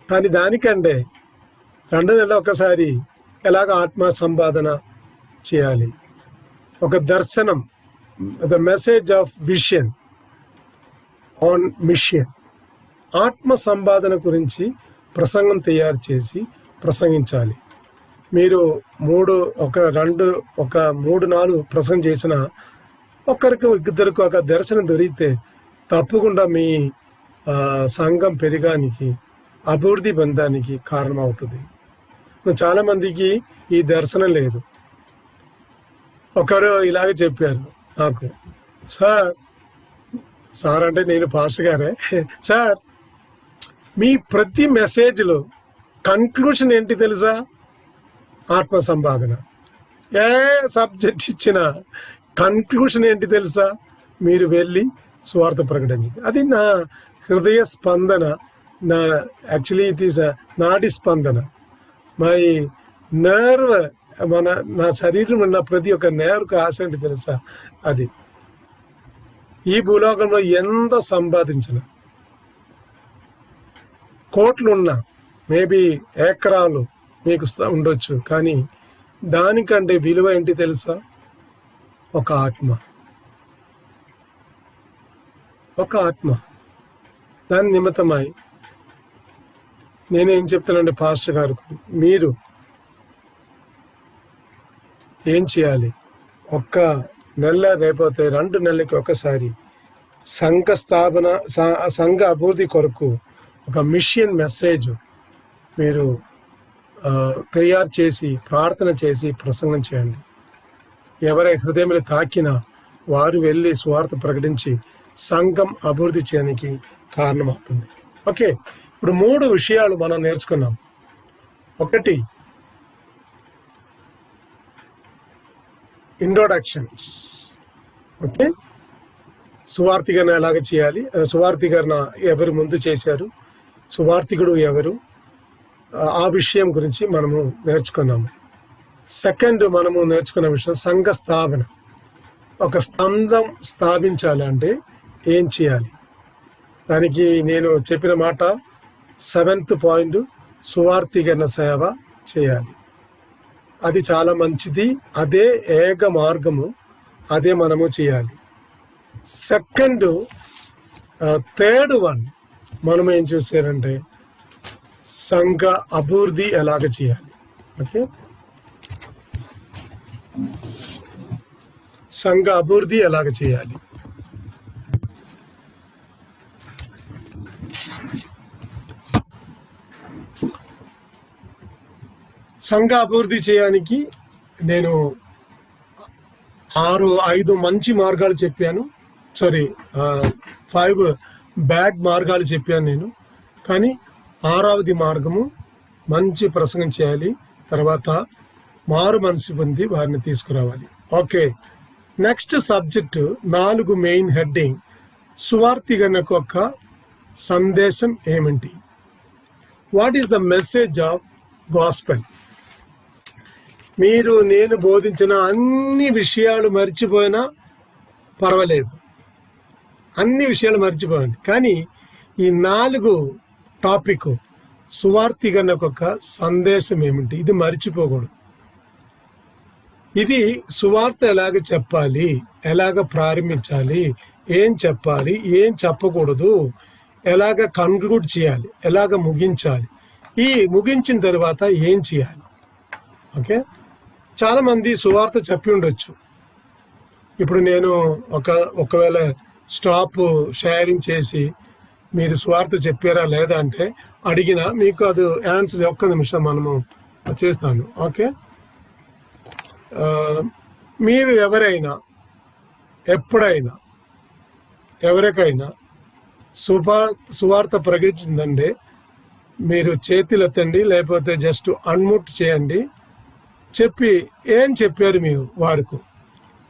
కానీ దానికంటే 2 నెలలు ఒకసారి ఎలాగ ఆత్మ సంపాదన చేయాలి, ఒక దర్శనం, the message of vision on mission, ఆత్మ సంపాదన గురించి ప్రసంగం తయారు చేసి ప్రసంగించాలి. మీరు 3-4 ప్రసంగం చేసిన ఒక్కరికి 2 ఒక దర్శనం దొరికితే తప్పకుండా మీ సంఘం పెరగడానికి, అభివృద్ధి పొందడానికి కారణమవుతుంది. చాలా మందికి ఈ దర్శనం లేదు. ఒకరు ఇలాగే చెప్పారు నాకు, సార్ అంటే నేను పాస్టర్ గారే, సార్ మీ ప్రతి మెసేజ్లో కన్క్లూషన్ ఏంటి తెలుసా? ఆత్మ సంపాదన. ఏ సబ్జెక్ట్ ఇచ్చినా కన్క్లూషన్ ఏంటి తెలుసా? మీరు వెళ్ళి స్వార్థ ప్రకటించింది. అది నా హృదయ స్పందన, యాక్చువల్లీ ఇట్ ఈస్ నాడి స్పందన. మై నర్వ్, నా శరీరం ఉన్న ప్రతి ఒక్క నర్వ్కి ఆశ ఏంటి తెలుసా? అది ఈ భూలోకంలో ఎంత సంపాదించిన, కోట్లున్నా, మేబీ ఎకరాలు మీకు ఉండొచ్చు, కానీ దానికంటే విలువ ఏంటి తెలుసా? ఒక ఆత్మ. దాని నిమిత్తమై నేనేం చెప్తానంటే పాస్టర్ గారు, మీరు ఏం చేయాలి? 1 నెల లేకపోతే 2 నెలలకి ఒకసారి సంఘ స్థాపన, సంఘ అభివృద్ధి కొరకు ఒక మిషన్ మెసేజ్ మీరు తయారు చేసి ప్రార్థన చేసి ప్రసంగం చేయండి. ఎవరై హృదయంలో తాకినా వారు వెళ్ళి స్వార్థ ప్రకటించి సంఘం అభివృద్ధి చేయడానికి కారణమవుతుంది. ఓకే, ఇప్పుడు 3 విషయాలు మనం నేర్చుకున్నాం. 1, ఇంట్రొడక్షన్స్. ఓకే, సువార్థీకరణ ఎలాగ చేయాలి, సువార్థీకరణ ఎవరు ముందు చేశారు, సువార్థికుడు ఎవరు, ఆ విషయం గురించి మనము నేర్చుకున్నాము. 2 మనము నేర్చుకున్న విషయం సంఘ స్థాపన. ఒక స్తంభం స్థాపించాలంటే ఏం చేయాలి? దానికి నేను చెప్పిన మాట 7th పాయింట్, సువార్థీకరణ సేవ చేయాలి. అది చాలా మంచిది. అదే ఏక మార్గము, అదే మనము చేయాలి. 3rd వన్ మనం ఏం చూసారంటే సంఘ అభివృద్ధి ఎలాగ చేయాలి. ఓకే, సంఘ అభివృద్ధి ఎలాగ చేయాలి. సంఘ అభివృద్ధి చేయడానికి నేను 5 మంచి మార్గాలు చెప్పాను. 5 బ్యాడ్ మార్గాలు చెప్పాను నేను. కానీ 6వది మార్గము మంచి ప్రసంగం చేయాలి. తర్వాత మారు మనసు పొంది వారిని తీసుకురావాలి. Okay, next subject 4 main heading. సువార్తిగనకు ఒక సందేశం ఏమిటి? What is the message of gospel? మీరు నేను బోధించిన అన్ని విషయాలు మర్చిపోయినా పర్వాలేదు, అన్ని విషయాలు మర్చిపోయండి, కానీ ఈ 4 టాపిక్ సువార్తిగనకు ఒక సందేశం ఏమిటి, ఇది మర్చిపోకూడదు. ఇది సువార్త ఎలాగ చెప్పాలి, ఎలాగ ప్రారంభించాలి, ఏం చెప్పాలి, ఏం చెప్పకూడదు, ఎలాగ కన్క్లూడ్ చేయాలి, ఎలాగ ముగించాలి, ఈ ముగించిన తర్వాత ఏం చేయాలి. ఓకే, చాలామంది సువార్త చెప్పి ఉండొచ్చు. ఇప్పుడు నేను ఒకవేళ స్టాప్ షేరింగ్ చేసి మీరు సువార్త చెప్పారా లేదా అంటే అడిగినా మీకు అది ఆన్సర్ ఒక్క నిమిషం మనము చేస్తాను. ఓకే, మీరు ఎవరైనా ఎప్పుడైనా ఎవరికైనా సువార్త ప్రకటించిందండి, మీరు చేతులు ఎత్తండి, లేకపోతే జస్ట్ అన్మ్యూట్ చేయండి. చెప్పి ఏం చెప్పారు మీరు వారికి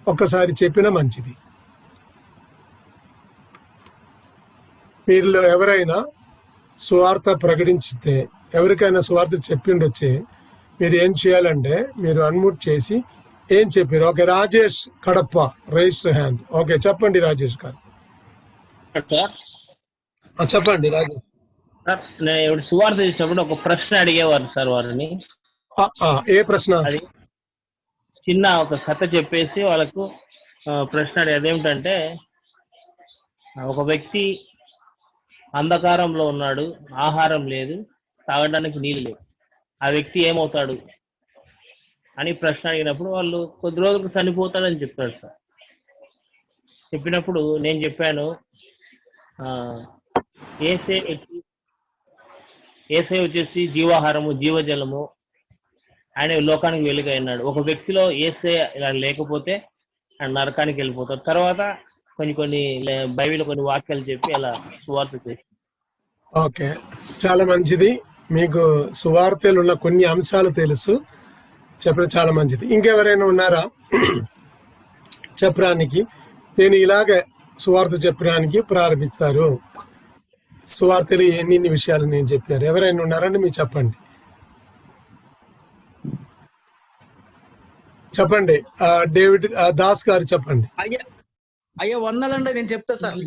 ఒక్కసారి చెప్పినా మంచిది. మీలో ఎవరైనా సువార్త ప్రకటించితే, ఎవరికైనా సువార్త చెప్పిండొచ్చే, మీరు ఏం చేయాలంటే మీరు అన్మ్యూట్ చేసి ఏం చెప్పారు. Okay, Rajesh Kadapa rice hand. Okay, చెప్పండి రాజేష్ గారు. చెప్పండి రాజేష్. సార్, నేను ఇప్పుడు సువార్త చేసినప్పుడు ఒక ప్రశ్న అడిగేవారు సార్ వారిని. ఏ ప్రశ్న? అది చిన్న ఒక కథ చెప్పేసి వాళ్ళకు ప్రశ్న అడిగేది. అదేమిటంటే, ఒక వ్యక్తి అంధకారంలో ఉన్నాడు, ఆహారం లేదు, తాగడానికి నీళ్ళు లేవు, ఆ వ్యక్తి ఏమవుతాడు అని ప్రశ్న అడిగినప్పుడు వాళ్ళు కొద్ది రోజులకు చనిపోతాడని చెప్పాడు సార్. చెప్పినప్పుడు నేను చెప్పాను, ఏసే వచ్చేసి జీవాహారము, జీవజలము, ఆయన లోకానికి వెలుగు అయినాడు. ఒక వ్యక్తిలో ఏసే ఇలా లేకపోతే ఆయన నరకానికి వెళ్ళిపోతాడు. తర్వాత కొన్ని బైబిల్ కొన్ని వాక్యాలు చెప్పి అలా సువార్త చేసి. ఓకే, చాలా మంచిది. మీకు సువార్తలు ఉన్న కొన్ని అంశాలు తెలుసు, చెప్పడం చాలా మంచిది. ఇంకెవరైనా ఉన్నారా చెప్పడానికి? నేను ఇలాగే సువార్త చెప్పడానికి ప్రారంభిస్తారు. సువార్తలు ఎన్ని విషయాలు నేను చెప్పారు, ఎవరైనా ఉన్నారంటే మీరు చెప్పండి. చెప్పండి, డేవిడ్ దాస్ గారు చెప్పండి. అయ్యా వందలండి, నేను చెప్తా సార్.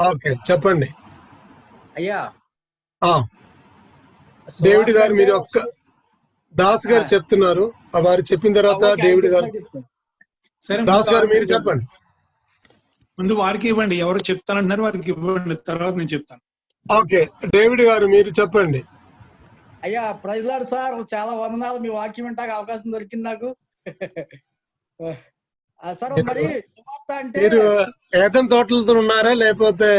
ఓకే, చెప్పండి అయ్యా. డేవిడ్ గారు మీరు దాస్ గారు చెప్తున్నారు, వారు చెప్పిన తర్వాత డేవిడ్ గారు. దాస్ గారు మీరు చెప్పండి. ముందు వారికి ఇవ్వండి, ఎవరు చెప్తానంటున్నారు వారికి ఇవ్వండి, తర్వాత నేను చెప్తాను. ఓకే, డేవిడ్ గారు మీరు చెప్పండి. అయ్యా ప్రైజ్ లార్డ్ సార్, చాలా వందనాలు, మీ వాక్యం వింటాక అవకాశం దొరికింది నాకు. సార్ మరి సువార్త అంటే మీరు ఏదైనా తోటలతో ఉన్నారా లేకపోతే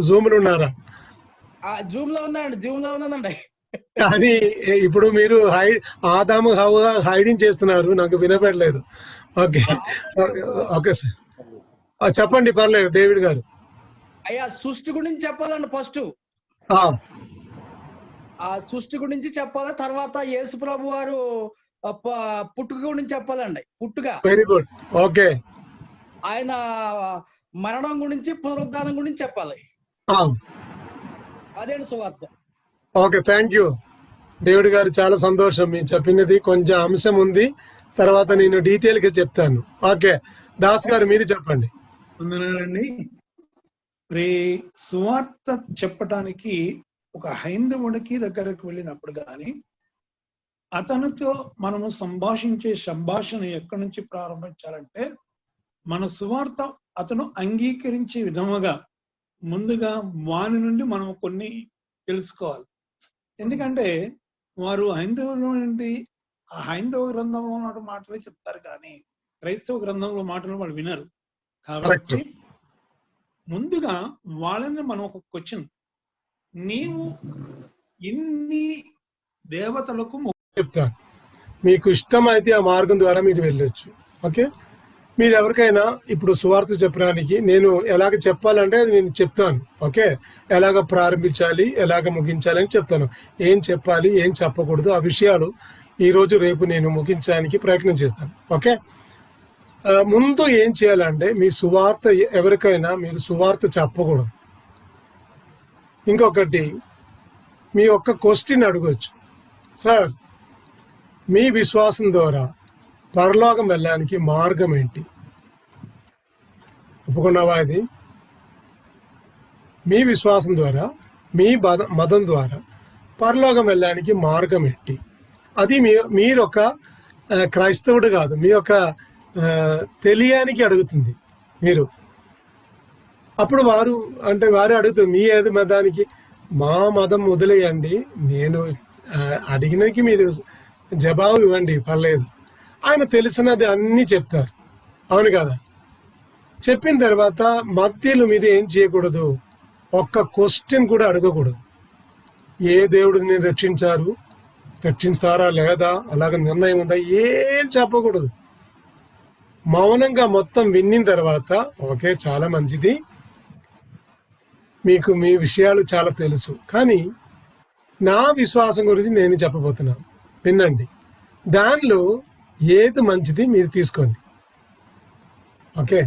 జూమ్ లో ఉన్నారా? జూమ్ లో ఉందండి. కానీ ఇప్పుడు మీరు ఆదాము హవ్వ హైడింగ్ చేస్తున్నారు, నాకు వినపడలేదు. ఓకే ఓకే సార్, చెప్పండి, పర్లేదు డేవిడ్ గారు. అయ్యా సృష్టి గురించి చెప్పాలండి ఫస్ట్. ఆ సృష్టి గురించి చెప్పాలి, తర్వాత యేసు ప్రభు వారు పుట్టుక గురించి చెప్పాలండి. పుట్టుక, వెరీ గుడ్. ఓకే, ఆయన మరణం గురించి, పునరుద్ధానం గురించి చెప్పాలి. అదే సువార్త. ఓకే, థ్యాంక్ యూ డేవిడ్ గారు, చాలా సంతోషం. మీరు చెప్పినది కొంచెం అంశం ఉంది, తర్వాత నేను డీటెయిల్ గా చెప్తాను. ఓకే, దాస్ గారు మీరు చెప్పండి. వందనాలండి. సువార్త చెప్పటానికి ఒక హైందవుడికి దగ్గరకు వెళ్ళినప్పుడు కానీ అతనితో మనము సంభాషించే సంభాషణ ఎక్కడి నుంచి ప్రారంభించాలంటే, మన సువార్త అతను అంగీకరించే విధముగా ముందుగా వాని నుండి మనం కొన్ని తెలుసుకోవాలి. ఎందుకంటే వారు హైందవుల నుండి ఆ హైందవ గ్రంథంలో ఉన్న మాటలే చెప్తారు, కానీ క్రైస్తవ గ్రంథంలో మాటలు వాళ్ళు వినరు. కాబట్టి ముందుగా వాళ్ళని మనం ఒక క్వశ్చన్, నీవు ఇన్ని దేవతలకు చెప్తాను, మీకు ఇష్టమైతే ఆ మార్గం ద్వారా మీరు వెళ్ళొచ్చు. ఓకే, మీరు ఎవరికైనా ఇప్పుడు సువార్త చెప్పడానికి నేను ఎలాగ చెప్పాలంటే అది నేను చెప్తాను. ఓకే, ఎలాగ ప్రారంభించాలి, ఎలాగ ముగించాలి అని చెప్తాను. ఏం చెప్పాలి, ఏం చెప్పకూడదు, ఆ విషయాలు ఈరోజు రేపు నేను ముగించడానికి ప్రయత్నం చేస్తాను. ఓకే, ముందు ఏం చేయాలంటే మీ సువార్త ఎవరికైనా మీరు సువార్త చెప్పకూడదు. ఇంకొకటి, మీ ఒక్క క్వశ్చన్ అడగచ్చు, సార్ మీ విశ్వాసం ద్వారా పరలోకం వెళ్ళడానికి మార్గం ఏంటి? ఒప్పుకున్నావా? ఇది మీ విశ్వాసం ద్వారా మీ మతం ద్వారా పరలోకం వెళ్ళడానికి మార్గం ఏంటి? అది మీరు ఒక క్రైస్తవుడు కాదు, మీ యొక్క తెలియానికి అడుగుతుంది మీరు. అప్పుడు వారు అడుగుతుంది మీ ఏది మతానికి? మా మతం వదిలేయండి, నేను అడిగినకి మీరు జవాబు ఇవ్వండి, పర్లేదు. ఆయన తెలిసినది అన్నీ చెప్తారు, అవును కదా? చెప్పిన తర్వాత మధ్యలో మీరు ఏం చేయకూడదు, ఒక్క క్వశ్చన్ కూడా అడగకూడదు. ఏ దేవుడు నేను రక్షిస్తారా లేదా, అలాగ నిర్ణయం ఉందా, ఏం చెప్పకూడదు. మౌనంగా మొత్తం విన్న తర్వాత, ఓకే చాలా మంచిది, మీకు మీ విషయాలు చాలా తెలుసు, కానీ నా విశ్వాసం గురించి నేను చెప్పబోతున్నాను, వినండి. దానిలో ఏది మంచిది మీరు తీసుకోండి. ఓకే,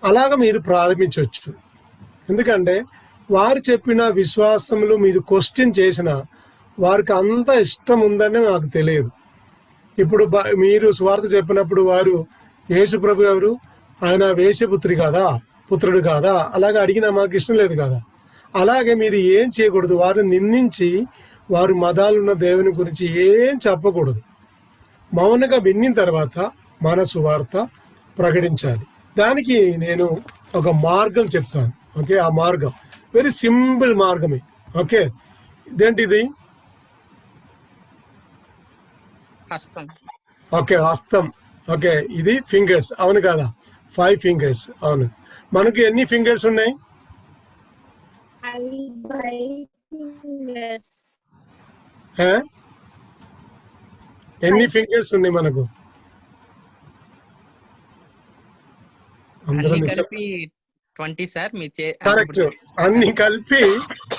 అలాగ మీరు ప్రారంభించవచ్చు. ఎందుకంటే వారు చెప్పిన విశ్వాసంలో మీరు క్వశ్చన్ చేసిన వారికి అంత ఇష్టం ఉందని నాకు తెలియదు. ఇప్పుడు మీరు స్వార్థ చెప్పినప్పుడు వారు యేసు ప్రభు ఎవరు, ఆయన వేషపుత్రి కాదా, పుత్రుడు కాదా, అలాగే అడిగినా మాకు ఇష్టం లేదు కదా. అలాగే మీరు ఏం చేయకూడదు, వారిని నిందించి వారు మతాలున్న దేవుని గురించి ఏం చెప్పకూడదు. మౌనంగా విన్న తర్వాత మన సువార్త ప్రకటించాలి. దానికి నేను ఒక మార్గం చెప్తాను. ఓకే, ఆ మార్గం వెరీ సింపుల్ మార్గమే. ఓకే, ఇదేంటిది? ఓకే, హస్తం. ఓకే, ఇది ఫింగర్స్, అవును కదా? 5 ఫింగర్స్, అవును. మనకి ఎన్ని ఫింగర్స్ ఉన్నాయి? 5 ఎన్ని ఫింగర్స్ ఉన్నాయి మనకు? కలిపి 20 సార్. మీ కరెక్ట్, అన్ని కలిపి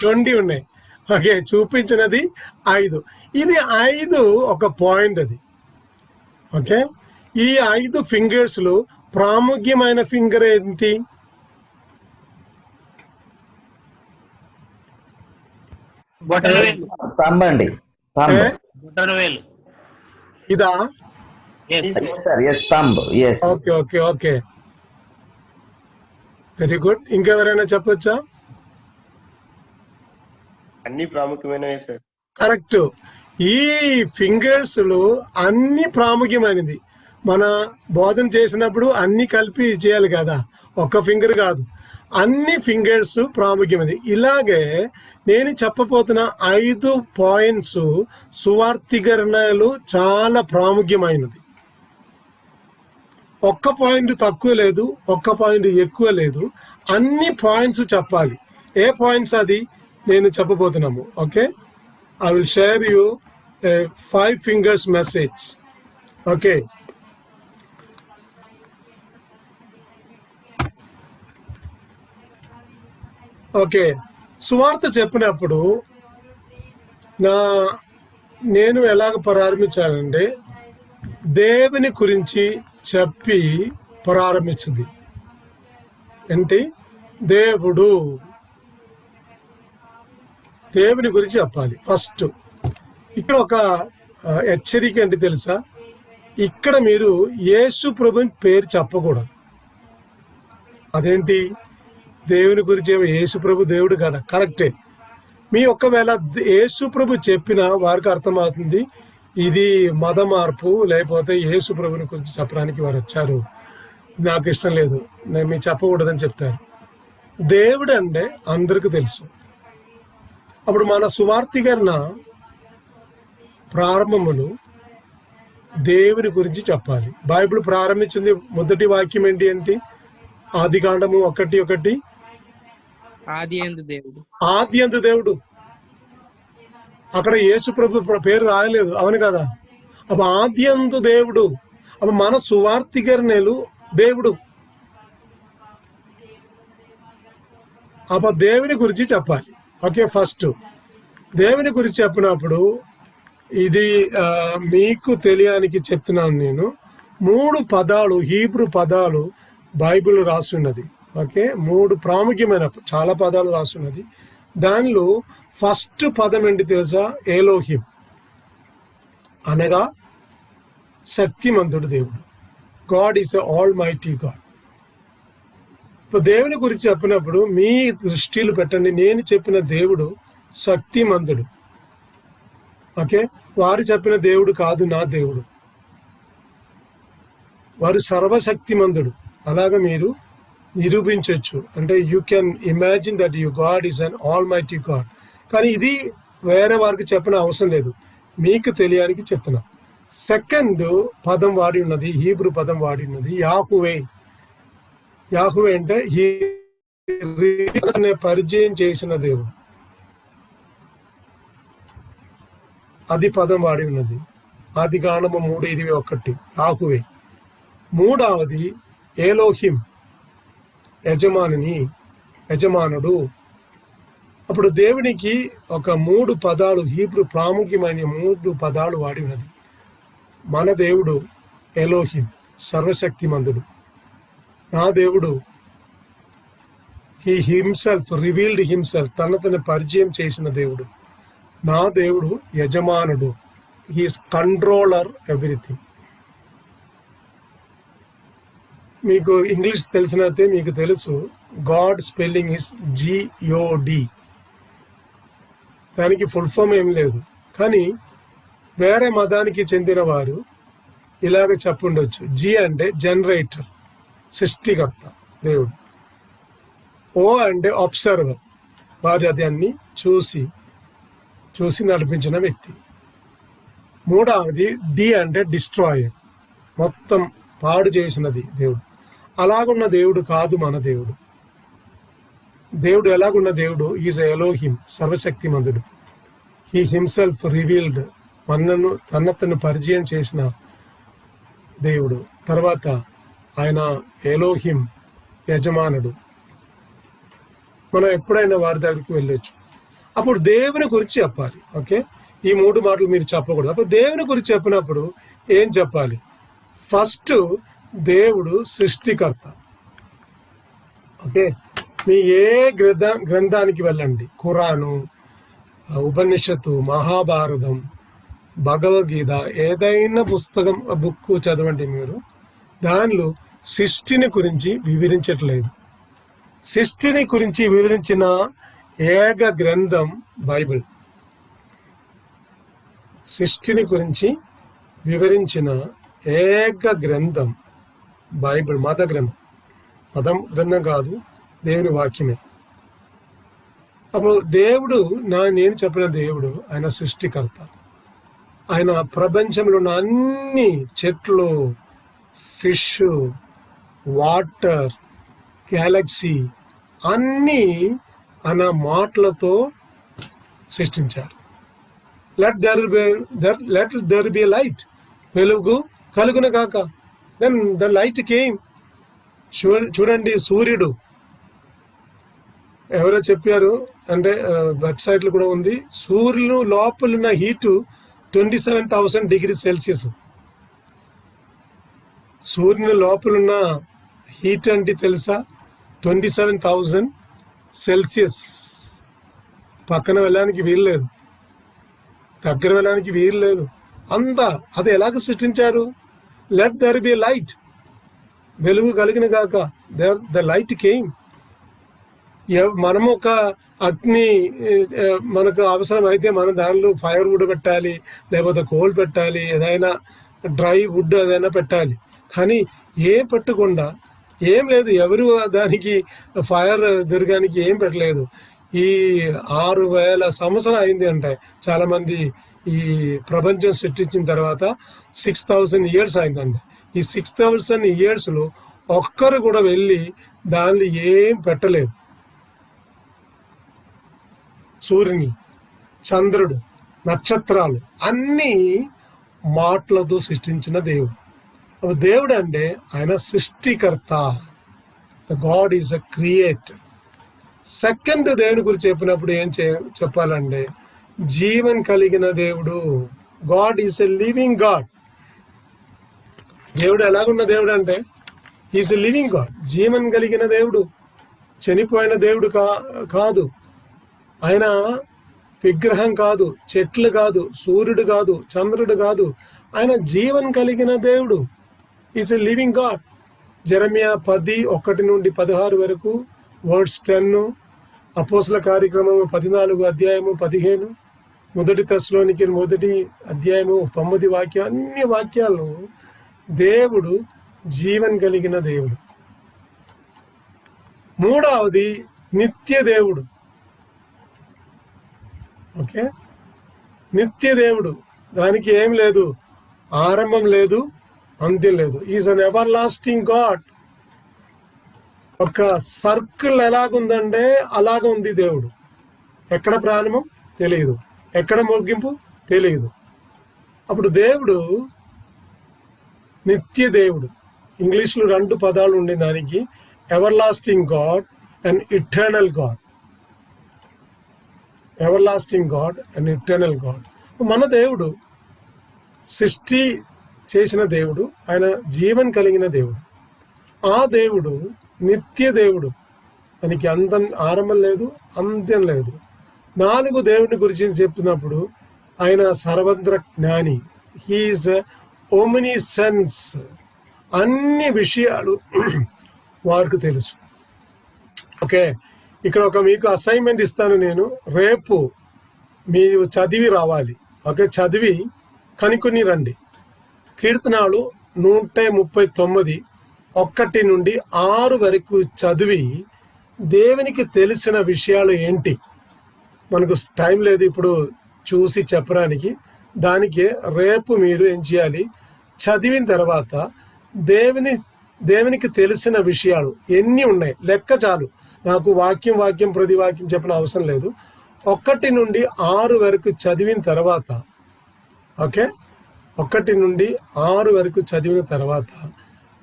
20 ఉన్నాయి. ఓకే, చూపించినది 5. ఇది 5 ఒక పాయింట్ అది. ఓకే, ఈ 5 ఫింగర్స్ లో ప్రాముఖ్యమైన ఫింగర్ ఏంటి? ఇదా? Okay okay okay, very good. ఇంకెవరైనా చెప్పొచ్చా? అన్ని ప్రాముఖ్యమైనవే సార్. కరెక్ట్, ఈ ఫింగర్స్ లో అన్ని ప్రాముఖ్యమైనది. మన బోధన చేసినప్పుడు అన్ని కలిపి చేయాలి కదా, ఒక్క ఫింగర్ కాదు, అన్ని ఫింగర్స్ ప్రాముఖ్యమైనది. ఇలాగే నేను చెప్పబోతున్న 5 పాయింట్స్ సువార్థీకరణలో చాలా ప్రాముఖ్యమైనది. ఒక్క పాయింట్ తక్కువ లేదు, ఒక్క పాయింట్ ఎక్కువ లేదు, అన్ని పాయింట్స్ చెప్పాలి. ఏ పాయింట్స్ అది నేను చెప్పబోతున్నాము. Okay, I will share you 5 fingers message. Okay, okay, సువార్త చెప్పినప్పుడు నేను ఎలాగ ప్రారంభించానంటే దేవుని గురించి చెప్పి ప్రారంభించింది. ఏంటి? దేవుని గురించి చెప్పాలి ఫస్ట్. ఇక్కడ ఒక హెచ్చరిక ఏంటి తెలుసా? ఇక్కడ మీరు యేసు ప్రభుని పేరు చెప్పకూడదు. అదేంటి? దేవుని గురించి యేసు ప్రభు దేవుడు కదా, కరెక్టే. మీ ఒకవేళ యేసు ప్రభు చెప్పిన వారికి అర్థమవుతుంది ఇది మత మార్పు, లేకపోతే యేసు ప్రభుని గురించి చెప్పడానికి వారు వచ్చారు, నాకు ఇష్టం లేదు, నేను మీకు చెప్పకూడదని చెప్తారు. దేవుడు అంటే అందరికీ తెలుసు. అప్పుడు మన సువార్థీకరణ ప్రారంభములు దేవుని గురించి చెప్పాలి. బైబిల్ ప్రారంభించింది మొదటి వాక్యం ఏంటి? ఆదికాండము 1:1. ఆది యందు దేవుడు. అక్కడ యేసు ప్రభు పేరు రాయలేదు, అవును కదా? అప్పుడు ఆది యందు దేవుడు. అప్పుడు మన సువార్థీకరణలు దేవుడు. అప్పుడు దేవుని గురించి చెప్పాలి. ఓకే, ఫస్ట్ దేవుని గురించి చెప్పినప్పుడు ఇది మీకు తెలియడానికి చెప్తున్నాను నేను. 3 పదాలు, హీబ్రూ పదాలు బైబిల్ రాసున్నది. ఓకే, 3 ప్రాముఖ్యమైన చాలా పదాలు రాసున్నది. దానిలో ఫస్ట్ పదం ఏంటి తెలుసా? ఎలోహిం, అనగా శక్తిమంతుడు దేవుడు. God is a all mighty God. ఇప్పుడు దేవుని గురించి చెప్పినప్పుడు మీ దృష్టిలు పెట్టండి. నేను చెప్పిన దేవుడు శక్తిమంతుడు. ఓకే, వారు చెప్పిన దేవుడు కాదు నా దేవుడు. వారు సర్వశక్తిమంతుడు. అలాగా మీరు నిరూపించవచ్చు. అంటే you can imagine that you God is an all mighty God. కానీ ఇది వేరే వారికి చెప్పిన అవసరం లేదు, మీకు తెలియడానికి చెప్తున్నా. సెకండ్ పదం వాడి ఉన్నది, హీబ్రూ పదం వాడి ఉన్నది యాహువే. యాహువే అంటే పరిచయం చేసిన దేవుడు, అది పదం వాడి ఉన్నది. ఆదికాండము 3:21 యాహువే. మూడవది ఎలోహిం, యజమానుడు. అప్పుడు దేవునికి ఒక 3 పదాలు, హీబ్రూ ప్రాముఖ్యమైన 3 పదాలు వాడి ఉన్నది. మన దేవుడు ఎలోహిం, సర్వశక్తిమంతుడు. నా దేవుడు హీ హిమ్సెల్ఫ్ రివీల్డ్ హిమ్సెల్ఫ్, తను పరిచయం చేసిన దేవుడు. నా దేవుడు యజమానుడు, హీస్ కంట్రోలర్ ఎవ్రీథింగ్. మీకు ఇంగ్లీష్ తెలిసినైతే మీకు తెలుసు, గాడ్ స్పెల్లింగ్ ఇస్ GOD. దానికి ఫుల్ ఫామ్ ఏం లేదు. కానీ వేరే మతానికి చెందిన వారు ఇలాగ చెప్పుండొచ్చు. G అంటే జనరేటర్, సృష్టికర్త దేవుడు. O అంటే అబ్జర్వర్, వారు దాన్ని చూసి నడిపించిన వ్యక్తి. మూడవది D అంటే డిస్ట్రాయర్, మొత్తం పాడు చేసినది దేవుడు. అలాగున్న దేవుడు కాదు మన దేవుడు. దేవుడు ఎలాగున్న దేవుడు? ఈజ్ ఎలోహిం, సర్వశక్తిమంతుడు. హీ హిమ్సెల్ఫ్ రివీల్డ్, తనను పరిచయం చేసిన దేవుడు. తర్వాత ఆయన ఎలోహిం, యజమానుడు. మనం ఎప్పుడైనా వారి దగ్గరికి వెళ్ళొచ్చు. అప్పుడు దేవుని గురించి చెప్పాలి. ఓకే, ఈ 3 మాటలు మీరు చెప్పకూడదు. అప్పుడు దేవుని గురించి చెప్పినప్పుడు ఏం చెప్పాలి? ఫస్ట్ దేవుడు సృష్టికర్త. ఓకే, మీ ఏ గ్రంథానికి వెళ్ళండి, ఖురాను, ఉపనిషత్తు, మహాభారతం, భగవద్గీత, ఏదైనా పుస్తకం, బుక్ చదవండి మీరు. దానిలో సృష్టిని గురించి వివరించట్లేదు. సృష్టిని గురించి వివరించిన ఏక గ్రంథం బైబిల్. సృష్టిని గురించి వివరించిన ఏక గ్రంథం బైబిల్. మతం గ్రంథం కాదు, దేవుని వాక్యమే. అప్పుడు దేవుడు, నేను చెప్పిన దేవుడు ఆయన సృష్టికర్త. ఆయన ప్రపంచంలో ఉన్న అన్ని చెట్లు, ఫిష్, వాటర్, గ్యాలక్సీ అన్నీ ఆయన మాటలతో సృష్టించారు. లెట్ దెర్ బి లైట్, వెలుగు కలుగును కాక. Then the light came. చూడండి, సూర్యుడు ఎవరో చెప్పారు, అంటే వెబ్సైట్లు కూడా ఉంది, సూర్యుడు లోపలున్న హీటు 27,000 degrees Celsius. సూర్యుని లోపలున్న హీట్ అంటే తెలుసా? 27,000 Celsius. పక్కన వెళ్ళడానికి వీల్లేదు, దగ్గర వెళ్ళడానికి వీల్లేదు. అంతా అది ఎలాగ సృష్టించారు? లెట్ దెర్ బి లైట్, వెలుగు కలిగిన గాక. The light came. మనము ఒక అగ్ని మనకు అవసరం అయితే మనం దానిలో ఫైర్ వుడ్ పెట్టాలి, లేకపోతే కోల్ పెట్టాలి, ఏదైనా డ్రై వుడ్ ఏదైనా పెట్టాలి. కానీ ఏం పెట్టకుండా ఏం లేదు, ఎవరు దానికి ఫైర్ దొరకడానికి ఏం పెట్టలేదు. ఈ 6,000 సంవత్సరం అయింది అంటే చాలామంది ఈ ప్రపంచం సృష్టించిన తర్వాత 6,000 years అయిందండి. ఈ 6,000 yearsలో ఒక్కరు కూడా వెళ్ళి దానిలో ఏం పెట్టలేదు. సూర్యుని, చంద్రుడు, నక్షత్రాలు అన్నీ మాటలతో సృష్టించిన దేవుడు. దేవుడు అంటే ఆయన సృష్టికర్త. God is a creator. Second దేవుని గురించి చెప్పినప్పుడు ఏం చెప్పాలంటే జీవన్ కలిగిన దేవుడు. God is a living God. దేవుడు ఎలాగున్న దేవుడు అంటే is a living God, Jeevan కలిగిన దేవుడు, చనిపోయిన దేవుడు కాదు. ఆయన విగ్రహం కాదు, చెట్లు కాదు, సూర్యుడు కాదు, చంద్రుడు కాదు. ఆయన జీవన్ కలిగిన దేవుడు. Is a living God. జెరమియా 10:1-16 వరకు, వర్డ్స్ 10, అపోస్తల కార్యక్రమము 14:15, మొదటి తెస్సలోనికీ 1:9 వాక్యం, అన్ని వాక్యాలు దేవుడు జీవన్ కలిగిన దేవుడు. మూడవది నిత్య దేవుడు. ఓకే, నిత్య దేవుడు, దానికి ఏం లేదు, ఆరంభం లేదు, అంత్యం లేదు. Is an ever lasting God. ఒక సర్కిల్ ఎలాగుందంటే అలాగ ఉంది దేవుడు. ఎక్కడ ప్రారంభం తెలియదు, ఎక్కడ ముగింపు తెలియదు. అప్పుడు దేవుడు నిత్య దేవుడు. ఇంగ్లీష్లో 2 పదాలు ఉండే దానికి, ever lasting God and eternal God. Ever lasting God and eternal God. మన దేవుడు సృష్టి చేసిన దేవుడు, ఆయన జీవన్ కలిగిన దేవుడు. ఆ దేవుడు నిత్య దేవుడు, దానికి ఆరంభం లేదు, అంత్యం లేదు. 4 దేవుని గురించి చెప్తున్నప్పుడు ఆయన సర్వత్ర జ్ఞాని, హీఈస్ ఓమ్నిసెన్స్. అన్ని విషయాలు వారికి తెలుసు. ఓకే, ఇక్కడ మీకు అసైన్మెంట్ ఇస్తాను నేను. రేపు మీరు చదివి రావాలి. ఓకే, చదివి కనుక్కొని రండి. కీర్తనాలు 139 1-6 వరకు చదివి దేవునికి తెలిసిన విషయాలు ఏంటి. మనకు టైం లేదు ఇప్పుడు చూసి చెప్పడానికి. దానికి రేపు మీరు ఏం చేయాలి, చదివిన తర్వాత దేవునికి తెలిసిన విషయాలు ఎన్ని ఉన్నాయి లెక్క చాలు. నాకు వాక్యం ప్రతి వాక్యం చెప్పిన అవసరం లేదు. 1-6 వరకు చదివిన తర్వాత, ఓకే, 1-6 వరకు చదివిన తర్వాత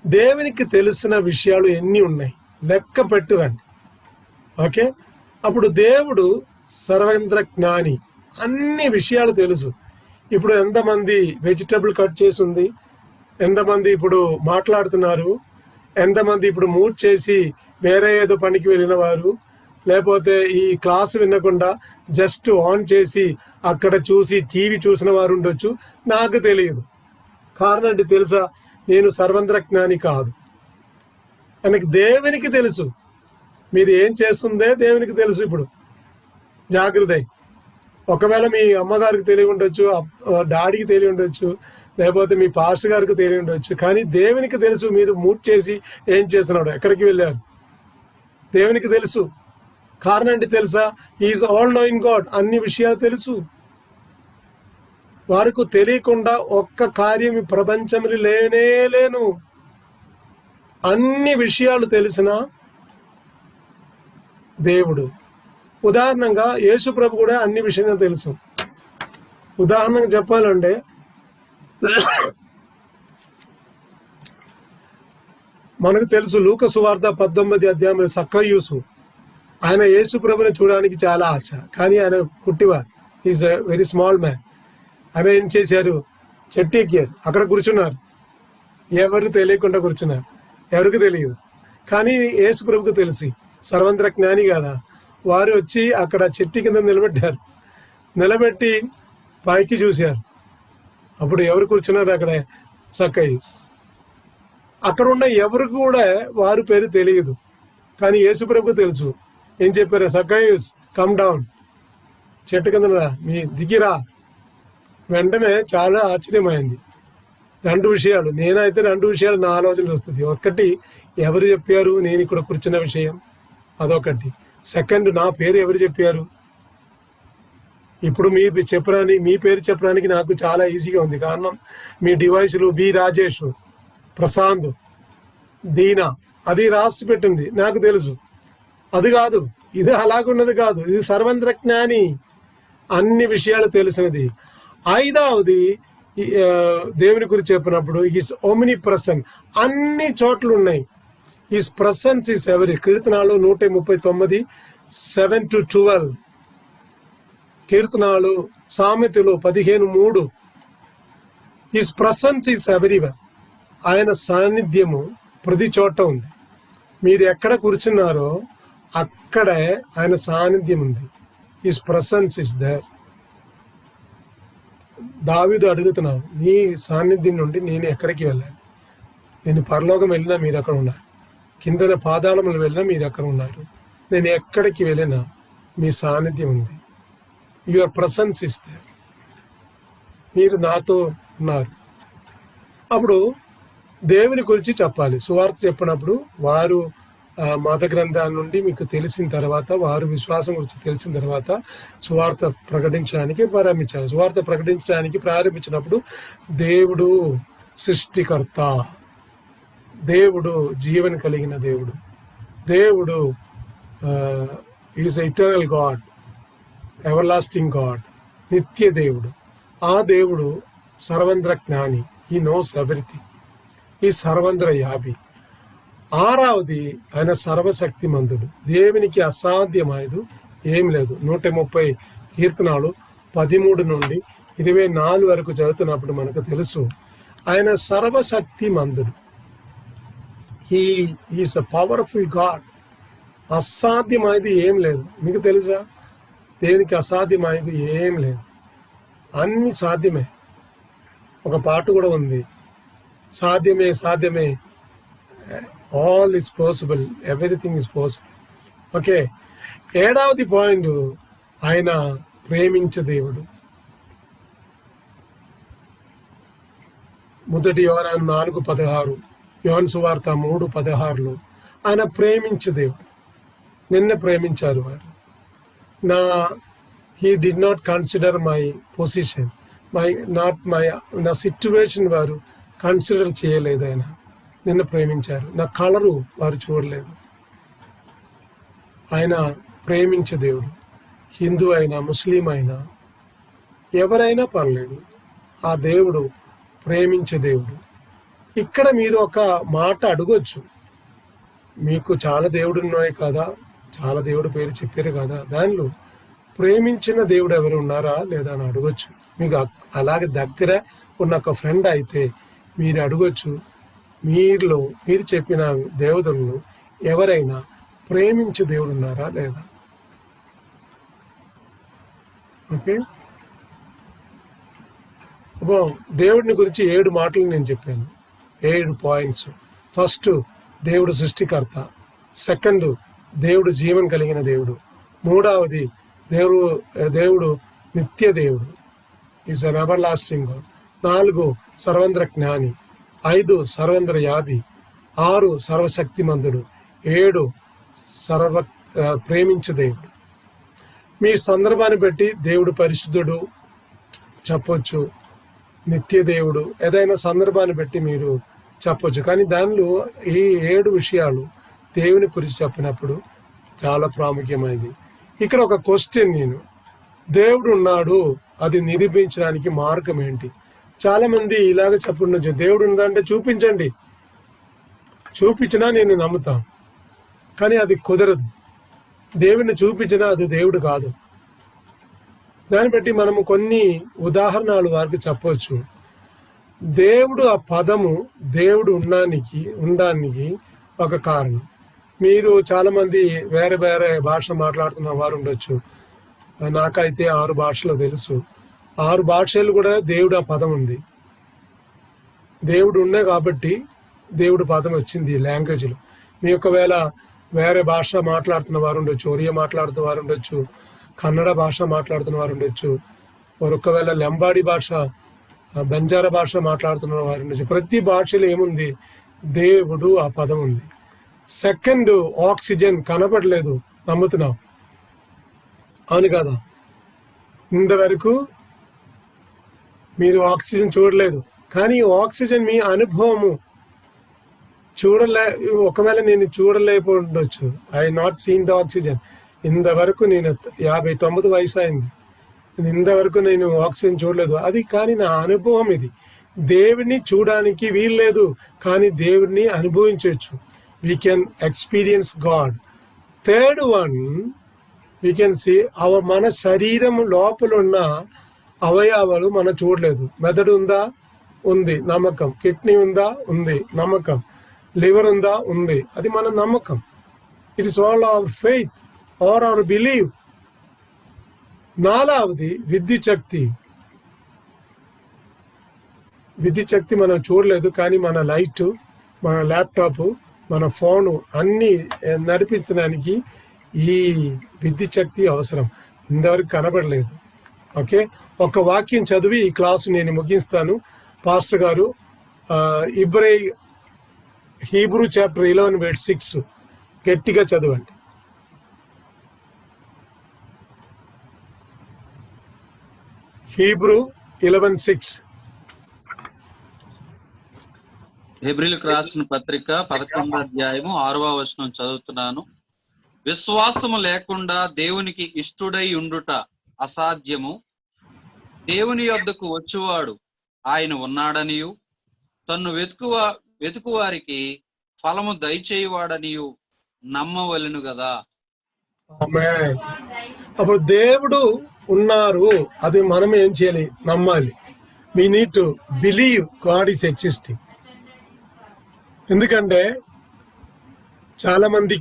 దేవునికి తెలిసిన విషయాలు ఎన్ని ఉన్నాయి లెక్క పెట్టురండి. ఓకే, అప్పుడు దేవుడు సర్వత్ర జ్ఞాని, అన్ని విషయాలు తెలుసు. ఇప్పుడు ఎంతమంది వెజిటబుల్ కట్ చేసి ఉంది, ఎంతమంది ఇప్పుడు మాట్లాడుతున్నారు, ఎంతమంది ఇప్పుడు మూడ్ చేసి వేరే ఏదో పనికి వెళ్ళిన వారు, లేకపోతే ఈ క్లాసు వినకుండా జస్ట్ ఆన్ చేసి అక్కడ చూసి టీవీ చూసిన వారు ఉండొచ్చు. నాకు తెలియదు. కారణం అంటే తెలుసా, నేను సర్వత్ర జ్ఞాని కాదు. ఆయనకి దేవునికి తెలుసు. మీరు ఏం చేస్తుందే దేవునికి తెలుసు. ఇప్పుడు జాగ్రత్త. ఒకవేళ మీ అమ్మగారికి తెలియ ఉండొచ్చు, డాడీకి తెలియ ఉండొచ్చు, లేకపోతే మీ పాస్టర్ గారికి తెలియ ఉండొచ్చు, కానీ దేవునికి తెలుసు మీరు మూడ్ చేసి ఏం చేస్తున్నాడు, ఎక్కడికి వెళ్ళారు. దేవునికి తెలుసు. కారణం అంటే తెలుసా, ఈజ్ ఆల్ నోయింగ్ గాడ్. అన్ని విషయాలు తెలుసు. వారికి తెలియకుండా ఒక్క కార్యం ఈ ప్రపంచంలో లేను. అన్ని విషయాలు తెలిసిన దేవుడు. ఉదాహరణంగా యేసు ప్రభు కూడా అన్ని విషయాలు తెలుసు. ఉదాహరణగా చెప్పాలంటే మనకు తెలుసు లూకా సువార్త 19 సక్కయూసు. ఆయన యేసు ప్రభుని చూడడానికి చాలా ఆశ, కానీ ఆయన కుట్టివారు. Is a very small man. ఆయన ఏం చేశారు, చెట్టు ఎక్కారు, అక్కడ కూర్చున్నారు. ఎవరు తెలియకుండా కూర్చున్నారు, ఎవరికి తెలియదు. కానీ యేసు ప్రభుకు తెలిసి, సర్వత్ర జ్ఞాని కదా, వారు వచ్చి అక్కడ చెట్టు కింద నిలబెట్టారు. నిలబెట్టి పైకి చూశారు. అప్పుడు ఎవరు కూర్చున్నారు అక్కడ, సక్కయూస్. అక్కడ ఉన్న ఎవరు కూడా వారి పేరు తెలియదు, కానీ యేసు ప్రభుకు తెలుసు. ఏం చెప్పారు, సక్కయూస్ కమ్ డౌన్, చెట్టు కింద మీ దిగిరా. వెంటనే చాలా ఆశ్చర్యమైంది. 2 విషయాలు, నేనైతే 2 విషయాలు నా ఆలోచన వస్తుంది. ఒకటి, ఎవరు చెప్పారు నేను ఇక్కడ కూర్చున్న విషయం, అదొకటి. సెకండ్, నా పేరు ఎవరు చెప్పారు. ఇప్పుడు మీ పేరు చెప్పడానికి నాకు చాలా ఈజీగా ఉంది. కారణం మీ డివైసులు బి రాజేష్, ప్రశాంత్, దీనా, అది రాసి పెట్టింది, నాకు తెలుసు. అది కాదు, ఇది అలాగున్నది కాదు. ఇది సర్వత్ర జ్ఞాని, అన్ని విషయాలు తెలిసినది. 5వది, దేవుని గురించి చెప్పినప్పుడు హిస్ ఓమ్ని ప్రెసెంట్, అన్ని చోట్ల ఉన్నాయి. His presence is every. కీర్తనాలు 139 7-12, కీర్తనాలు, సామెతలు 15:3, హిస్ ప్రసెన్స్ ఈస్ ఎవరీవేర్. ఆయన సాన్నిధ్యము ప్రతి చోట ఉంది. మీరు ఎక్కడ కూర్చున్నారో అక్కడే ఆయన సాన్నిధ్యం ఉంది. His presence is there. దావీదు అడుగుతున్నావు, నీ సాన్నిధ్యం నుండి నేను ఎక్కడికి వెళ్ళాలి? నేను పరలోకం వెళ్ళినా మీరు అక్కడ ఉన్నారు, కిందన పాదాళములు వెళ్ళినా మీరు అక్కడ ఉన్నారు. నేను ఎక్కడికి వెళ్ళినా మీ సాన్నిధ్యం ఉంది. Your presence is there. మీరు నాతో ఉన్నారు. అప్పుడు దేవుని గురించి చెప్పాలి. సువార్త చెప్పినప్పుడు వారు మత గ్రంథాల నుండి మీకు తెలిసిన తర్వాత, వారు విశ్వాసం గురించి తెలిసిన తర్వాత సువార్త ప్రకటించడానికి ప్రారంభించారు. సువార్త ప్రకటించడానికి ప్రారంభించినప్పుడు దేవుడు సృష్టికర్త, దేవుడు జీవన కలిగిన దేవుడు, దేవుడు is eternal God, ever lasting God, నిత్య దేవుడు. ఆ దేవుడు సర్వంద్ర జ్ఞాని. He knows everything. ఈ సర్వంద్ర యాభి. ఆరావది ఆయన సర్వశక్తిమంతుడు. దేవునికి అసాధ్యమైనది ఏం లేదు. 130 కీర్తనాలు 13 నుండి 24 వరకు చదువుతున్నప్పుడు మనకు తెలుసు ఆయన సర్వశక్తిమంతుడు. He is a powerful God. అసాధ్యమైనది ఏం లేదు. మీకు తెలుసా? దేవునికి అసాధ్యమైనది ఏం లేదు, అన్ని సాధ్యమే. ఒక పాట కూడా ఉంది, సాధ్యమే సాధ్యమే, all is possible, everything is possible. Okay, 7వ పాయింట్, ఆయన ప్రేమించే దేవుడు. 1 యోహాను 4:16, యోహాను సువార్త 3:16 ఆయన ప్రేమించే దేవుడు. నిన్న ప్రేమించారు వారు. He did not consider my position, నా సిచ్యువేషన్ వారు కన్సిడర్ చేయలేదు. ఆయన నిన్ను ప్రేమించారు. నా కలరు వారు చూడలేదు. ఆయన ప్రేమించే దేవుడు. హిందూ అయినా, ముస్లిం అయినా, ఎవరైనా పర్లేదు, ఆ దేవుడు ప్రేమించే దేవుడు. ఇక్కడ మీరు ఒక మాట అడగొచ్చు, మీకు చాలా దేవుడు ఉన్నాయి కదా, చాలా దేవుడు పేరు చెప్పారు కదా, దానిలో ప్రేమించిన దేవుడు ఎవరు ఉన్నారా లేదా అని అడగొచ్చు. మీకు అలాగే దగ్గర ఉన్న ఒక ఫ్రెండ్ అయితే మీరు అడగొచ్చు, మీరు చెప్పిన దేవతలను ఎవరైనా ప్రేమించే దేవుడు ఉన్నారా లేదా. ఓకే, దేవుడిని గురించి 7 మాటలు నేను చెప్పాను, 7 పాయింట్స్. ఫస్ట్, దేవుడు సృష్టికర్త. సెకండ్, దేవుడు జీవం కలిగిన దేవుడు. 3వది, దేవుడు నిత్య దేవుడు, is an ever lasting God. 4, సర్వంద్ర జ్ఞాని. 5, సర్వంద్ర యాభి. 6, సర్వశక్తిమంతుడు. 7, ప్రేమించే దేవుడు. మీ సందర్భాన్ని బట్టి దేవుడు పరిశుద్ధుడు చెప్పొచ్చు, నిత్య దేవుడు, ఏదైనా సందర్భాన్ని బట్టి మీరు చెప్పొచ్చు. కానీ దానిలో ఈ 7 విషయాలు దేవుని గురించి చెప్పినప్పుడు చాలా ప్రాముఖ్యమైనది. ఇక్కడ ఒక క్వశ్చన్, నేను దేవుడు ఉన్నాడు, అది నిరూపించడానికి మార్గం ఏంటి? చాలా మంది ఇలాగ చెప్పుండొచ్చు, దేవుడు ఉందంటే చూపించండి, చూపించినా నేను నమ్ముతాను. కానీ అది కుదరదు. దేవుడిని చూపించినా అది దేవుడు కాదు. దాన్ని బట్టి మనము కొన్ని ఉదాహరణలు వారికి చెప్పవచ్చు. దేవుడు, ఆ పదము దేవుడు ఉండడానికి ఒక కారణం. మీరు చాలామంది వేరే వేరే భాష మాట్లాడుతున్న వారు ఉండొచ్చు. నాకైతే 6 భాషలు తెలుసు. 6 భాషలు కూడా దేవుడు ఆ పదం ఉంది. దేవుడు ఉన్నాయి కాబట్టి దేవుడు పదం వచ్చింది లాంగ్వేజ్లో. మీ ఒకవేళ వేరే భాష మాట్లాడుతున్న వారు ఉండొచ్చు, ఒరియా మాట్లాడుతున్న వారు ఉండొచ్చు, కన్నడ భాష మాట్లాడుతున్న వారు ఉండొచ్చు, ఒకవేళ లంబాడి భాష, బంజారా భాష మాట్లాడుతున్న వారు ఉండొచ్చు. ప్రతి భాషలో ఏముంది? దేవుడు ఆ పదం ఉంది. సెకండ్, ఆక్సిజన్ కనపడలేదు, నమ్ముతున్నాం, అవును కదా? ఇంతవరకు మీరు ఆక్సిజన్ చూడలేదు, కానీ ఆక్సిజన్ మీ అనుభవము ఒకవేళ నేను చూడలేకపోవచ్చు. I not seen the oxygen. ఇంతవరకు నేను 59 వయసు అయింది, ఇంతవరకు నేను ఆక్సిజన్ చూడలేదు. అది కానీ నా అనుభవం ఇది. దేవుడిని చూడడానికి వీల్లేదు, కానీ దేవుడిని అనుభవించవచ్చు. We can experience God. Third one, we can see మన శరీరం లోపల ఉన్న అవయవాలు మనం చూడలేదు. మెదడు ఉందా? ఉంది, నమ్మకం. కిడ్నీ ఉందా? ఉంది, నమ్మకం. లివర్ ఉందా? ఉంది, అది మన నమ్మకం. It is all our faith are our believe. 4వది విద్యుత్ శక్తి. విద్యుత్ శక్తి మనం చూడలేదు, కానీ మన లైట్, మన ల్యాప్టాప్, మన ఫోను అన్నీ నడిపించడానికి ఈ విద్యుత్ శక్తి అవసరం. ఇంతవరకు కనబడలేదు. ఓకే, ఒక వాక్యం చదివి ఈ క్లాసు నేను ముగిస్తాను. పాస్టర్ గారు హీబ్రూ చాప్టర్ 11:6 గట్టిగా చదవండి. హీబ్రూ 11:6. హెబ్రీలకు రాసిన పత్రిక 11వ అధ్యాయము 6వ వచనం చదువుతున్నాను. విశ్వాసము లేకుండా దేవునికి ఇష్టుడై ఉండుట అసాధ్యము. దేవుని యొద్దకు వచ్చువాడు ఆయన ఉన్నాడనియు, తన్ను వెతుకువారికి ఫలము దయచేయువాడనియు నమ్మవలెను గదా. ఆమేన్. అప్పుడు దేవుడు ఉన్నారు, అది మనం ఏం చేయాలి? నమ్మాలి. we need to believe God is existing. ఎందుకంటే చాలా మంది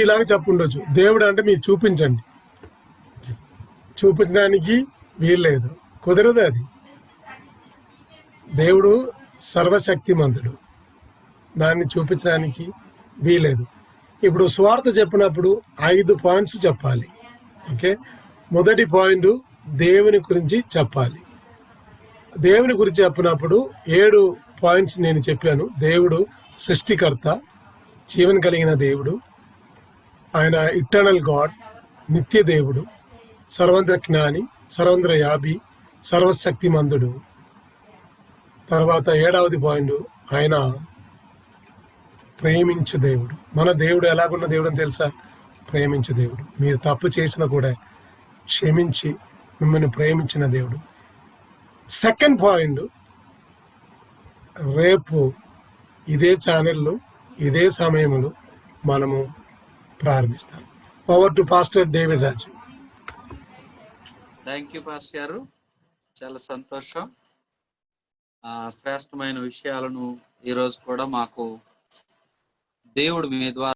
ఇలాగ చెప్పుండొచ్చు, దేవుడు అంటే మీరు చూపించండి. చూపించడానికి వీల్లేదు, కుదరదు. అది దేవుడు సర్వశక్తిమంతుడు, దాన్ని చూపించడానికి వీలేదు. ఇప్పుడు సువార్త చెప్పినప్పుడు 5 పాయింట్స్ చెప్పాలి. ఓకే, మొదటి పాయింట్ దేవుని గురించి చెప్పాలి. దేవుని గురించి చెప్పినప్పుడు 7 పాయింట్స్ నేను చెప్పాను. దేవుడు సృష్టికర్త, జీవన కలిగిన దేవుడు, ఆయన ఇటర్నల్ గాడ్, నిత్య దేవుడు, సర్వంత్ర జ్ఞాని, సర్వంత్ర యాభి, సర్వశక్తిమంతుడు. తర్వాత 7వది పాయింట్, ఆయన ప్రేమించే దేవుడు. మన దేవుడు ఎలాగున్న దేవుడు అని తెలుసా? ప్రేమించే దేవుడు. మీరు తప్పు చేసినా కూడా క్షమించి మిమ్మల్ని ప్రేమించిన దేవుడు. సెకండ్ పాయింట్, రేపు ఇదే ఛానల్లో ఇదే సమయంలో మనము ప్రారంభిస్తాం. Over to pastor David Raju. Thank you pastor గారు, చాలా సంతోషం. శ్రేష్టమైన విషయాలను ఈరోజు కూడా మాకు దేవుడు మీ ద్వారా